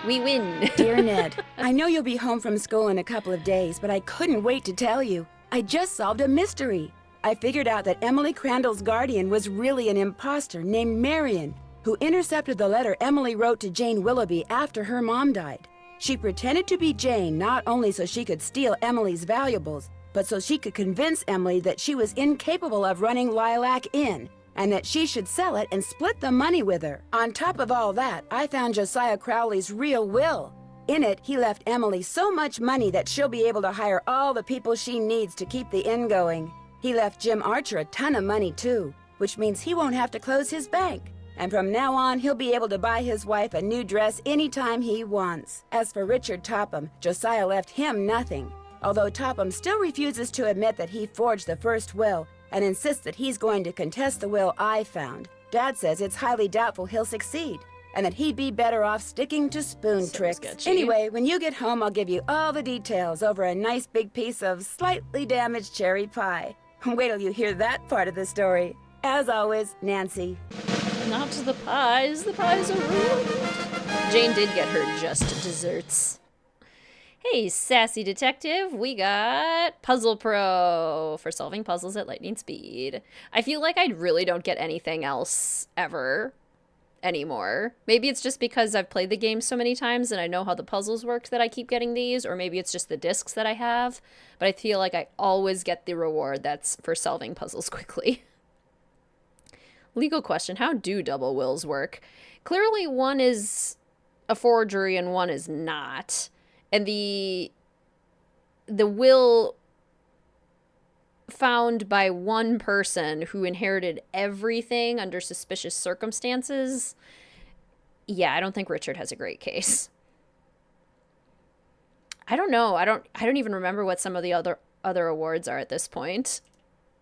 We win. Dear Ned, I know you'll be home from school in a couple of days, but I couldn't wait to tell you. I just solved a mystery. I figured out that Emily Crandall's guardian was really an imposter named Marion, who intercepted the letter Emily wrote to Jane Willoughby after her mom died. She pretended to be Jane not only so she could steal Emily's valuables, but so she could convince Emily that she was incapable of running Lilac Inn, and that she should sell it and split the money with her. On top of all that, I found Josiah Crowley's real will. In it, he left Emily so much money that she'll be able to hire all the people she needs to keep the inn going. He left Jim Archer a ton of money too, which means he won't have to close his bank. And from now on, he'll be able to buy his wife a new dress anytime he wants. As for Richard Topham, Josiah left him nothing. Although Topham still refuses to admit that he forged the first will and insists that he's going to contest the will I found. Dad says it's highly doubtful he'll succeed, and that he'd be better off sticking to spoon tricks. Sketchy. Anyway, when you get home, I'll give you all the details over a nice big piece of slightly damaged cherry pie. Wait till you hear that part of the story. As always, Nancy. Not to the pies. The pies are ruined. Jane did get her just desserts. Hey, sassy detective, we got Puzzle Pro for solving puzzles at lightning speed. I feel like I really don't get anything else ever anymore. Maybe it's just because I've played the game so many times and I know how the puzzles work that I keep getting these, or maybe it's just the discs that I have, but I feel like I always get the reward that's for solving puzzles quickly. Legal question, how do double wills work? Clearly one is a forgery and one is not. And the will found by one person who inherited everything under suspicious circumstances. Yeah, I don't think Richard has a great case. I don't know. I don't even remember what some of the other awards are at this point.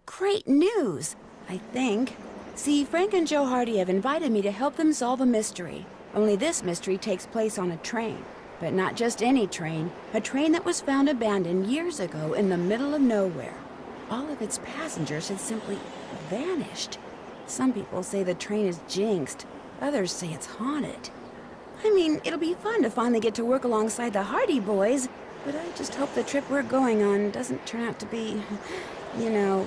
Great news, I think. See, Frank and Joe Hardy have invited me to help them solve a mystery. Only this mystery takes place on a train. But not just any train. A train that was found abandoned years ago in the middle of nowhere. All of its passengers had simply vanished. Some people say the train is jinxed. Others say it's haunted. I mean, it'll be fun to finally get to work alongside the Hardy boys, but I just hope the trip we're going on doesn't turn out to be, you know,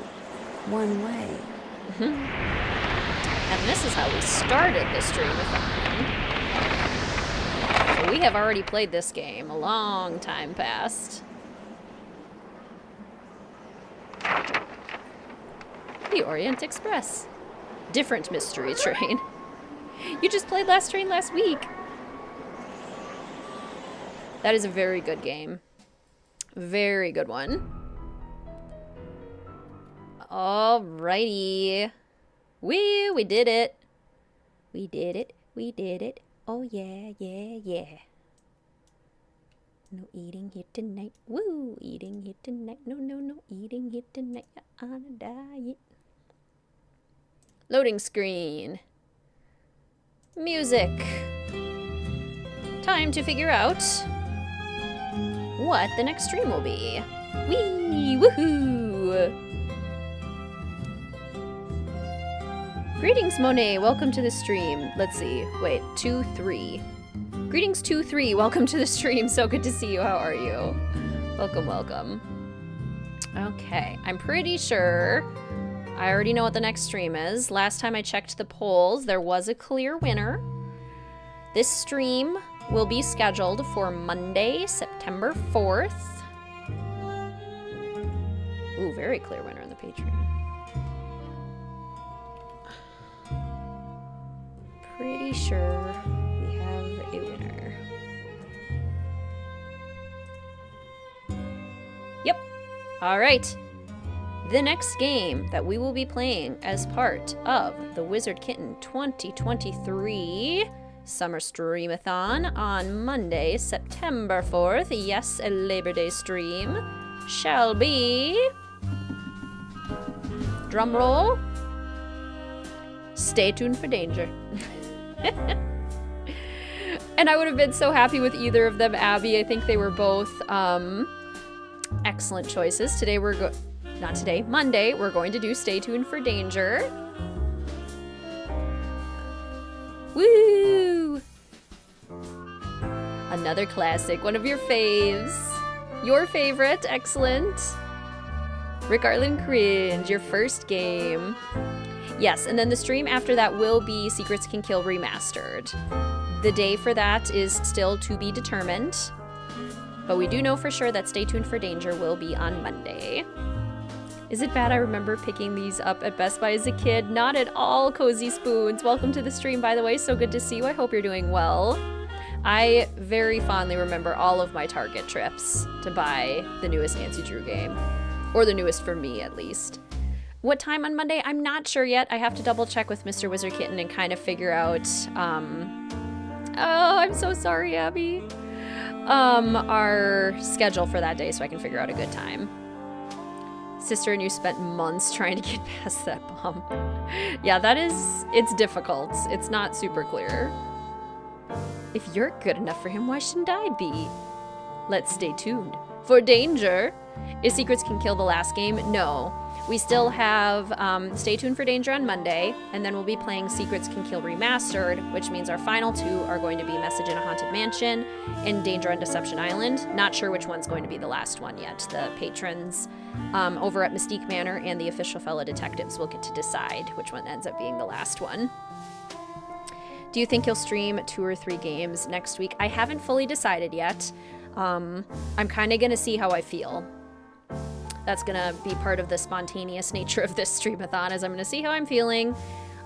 one way. And this is how we started the Streamathon. So we have already played this game a long time past. The Orient Express. Different Mystery Train. You just played Last Train last week. That is a very good game. Very good one. Alrighty. We did it. We did it. We did it. Oh yeah, yeah, yeah. No eating here tonight. Woo! Eating here tonight. No, no, no. Eating here tonight. You're on a diet. Loading screen. Music. Time to figure out what the next stream will be. Wee! Woohoo! Greetings, Monet. Welcome to the stream. Let's see. Wait, 2-3. Greetings, 2-3. Welcome to the stream. So good to see you. How are you? Welcome, welcome. Okay, I'm pretty sure I already know what the next stream is. Last time I checked the polls, there was a clear winner. This stream will be scheduled for Monday, September 4th. Ooh, very clear winner on the Patreon. Pretty sure we have a winner. Yep. All right. The next game that we will be playing as part of the WizardKitten 2023 Summer Streamathon on Monday, September 4th, yes, a Labor Day stream, shall be... Drum roll. Stay tuned for danger. And I would have been so happy with either of them, Abby. I think they were both excellent choices. Today Monday, we're going to do Stay Tuned for Danger. Woo! Another classic, one of your faves. Your favorite, excellent. Rick Arlen Cringe, your first game. Yes, and then the stream after that will be Secrets Can Kill Remastered. The day for that is still to be determined, but we do know for sure that Stay Tuned for Danger will be on Monday. Is it bad I remember picking these up at Best Buy as a kid? Not at all, Cozy Spoons. Welcome to the stream, by the way. So good to see you. I hope you're doing well. I very fondly remember all of my Target trips to buy the newest Nancy Drew game. Or the newest for me, at least. What time on Monday? I'm not sure yet. I have to double check with Mr. WizardKitten and kind of figure out, oh, I'm so sorry, Abby. Our schedule for that day so I can figure out a good time. Sister and you spent months trying to get past that bomb. Yeah, it's difficult. It's not super clear. If you're good enough for him, why shouldn't I be? Let's stay tuned for danger. Is Secrets Can Kill the last game? No. We still have Stay Tuned for Danger on Monday, and then we'll be playing Secrets Can Kill Remastered, which means our final two are going to be Message in a Haunted Mansion and Danger on Deception Island. Not sure which one's going to be the last one yet. The patrons over at Mystique Manor and the official fellow detectives will get to decide which one ends up being the last one. Do you think you'll stream 2 or 3 games next week? I haven't fully decided yet. I'm kind of going to see how I feel. That's going to be part of the spontaneous nature of this streamathon, is I'm going to see how I'm feeling.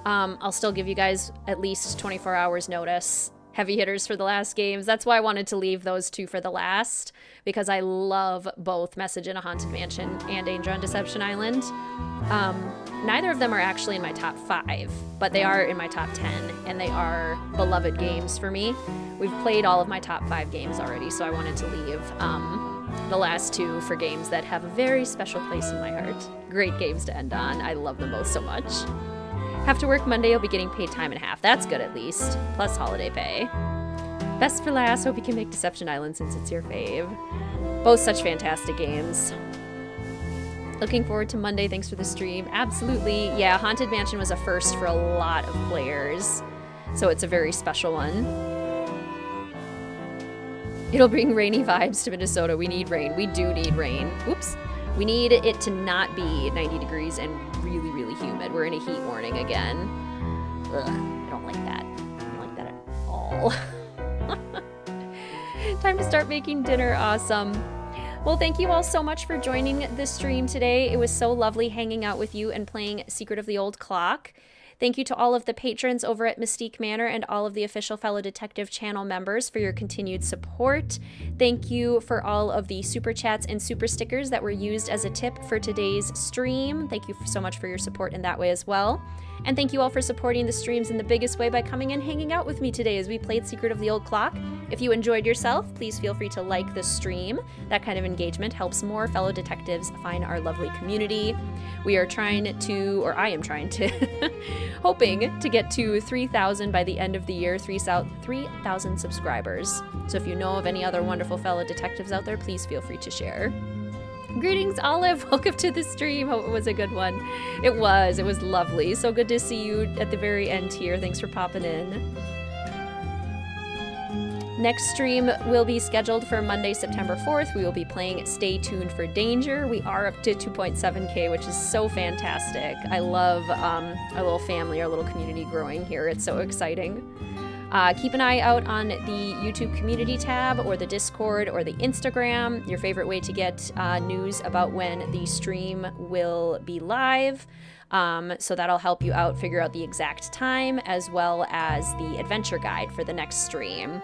I'll still give you guys at least 24 hours notice. Heavy hitters for the last games. That's why I wanted to leave those 2 for the last, because I love both Message in a Haunted Mansion and Danger on Deception Island. Neither of them are actually in my top 5, but they are in my top 10, and they are beloved games for me. We've played all of my top 5 games already, so I wanted to leave the last 2 for games that have a very special place in my heart. Great games to end on. I love them both so much. Have to work Monday, you'll be getting paid time and a half. That's good at least. Plus holiday pay. Best for last, hope you can make Deception Island since it's your fave. Both such fantastic games. Looking forward to Monday, thanks for the stream. Absolutely. Yeah, Haunted Mansion was a first for a lot of players, so it's a very special one. It'll bring rainy vibes to Minnesota. We need rain. We do need rain. Oops. We need it to not be 90 degrees and really, really humid. We're in a heat warning again. Ugh, I don't like that. I don't like that at all. Time to start making dinner. Awesome. Well, thank you all so much for joining the stream today. It was so lovely hanging out with you and playing Secret of the Old Clock. Thank you to all of the patrons over at Mystique Manor and all of the official Fellow Detective channel members for your continued support. Thank you for all of the super chats and super stickers that were used as a tip for today's stream. Thank you so much for your support in that way as well. And thank you all for supporting the streams in the biggest way by coming and hanging out with me today as we played Secret of the Old Clock. If you enjoyed yourself, please feel free to like the stream. That kind of engagement helps more fellow detectives find our lovely community. We are trying to, or I am trying to, hoping to get to 3,000 by the end of the year, 3,000 subscribers. So if you know of any other wonderful fellow detectives out there, please feel free to share. Greetings, Olive. Welcome to the stream. Hope it was a good one. It was lovely. So good to see you at the very end here. Thanks for popping in. Next stream will be scheduled for Monday, September 4th. We will be playing Stay Tuned for Danger. We are up to 2.7K, which is so fantastic. I love our little family, our little community growing here. It's so exciting. Keep an eye out on the YouTube community tab or the Discord or the Instagram, your favorite way to get news about when the stream will be live. So that'll help you out figure out the exact time as well as the adventure guide for the next stream.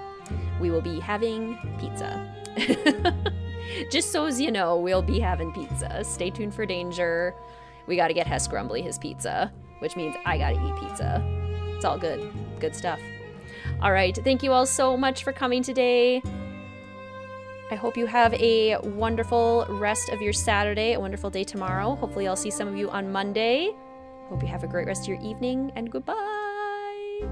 We will be having pizza. Just so as you know, we'll be having pizza. Stay tuned for Danger. We got to get Hess Grumbly his pizza, which means I got to eat pizza. It's all good. Good stuff. All right. Thank you all so much for coming today. I hope you have a wonderful rest of your Saturday, a wonderful day tomorrow. Hopefully I'll see some of you on Monday. Hope you have a great rest of your evening, and goodbye.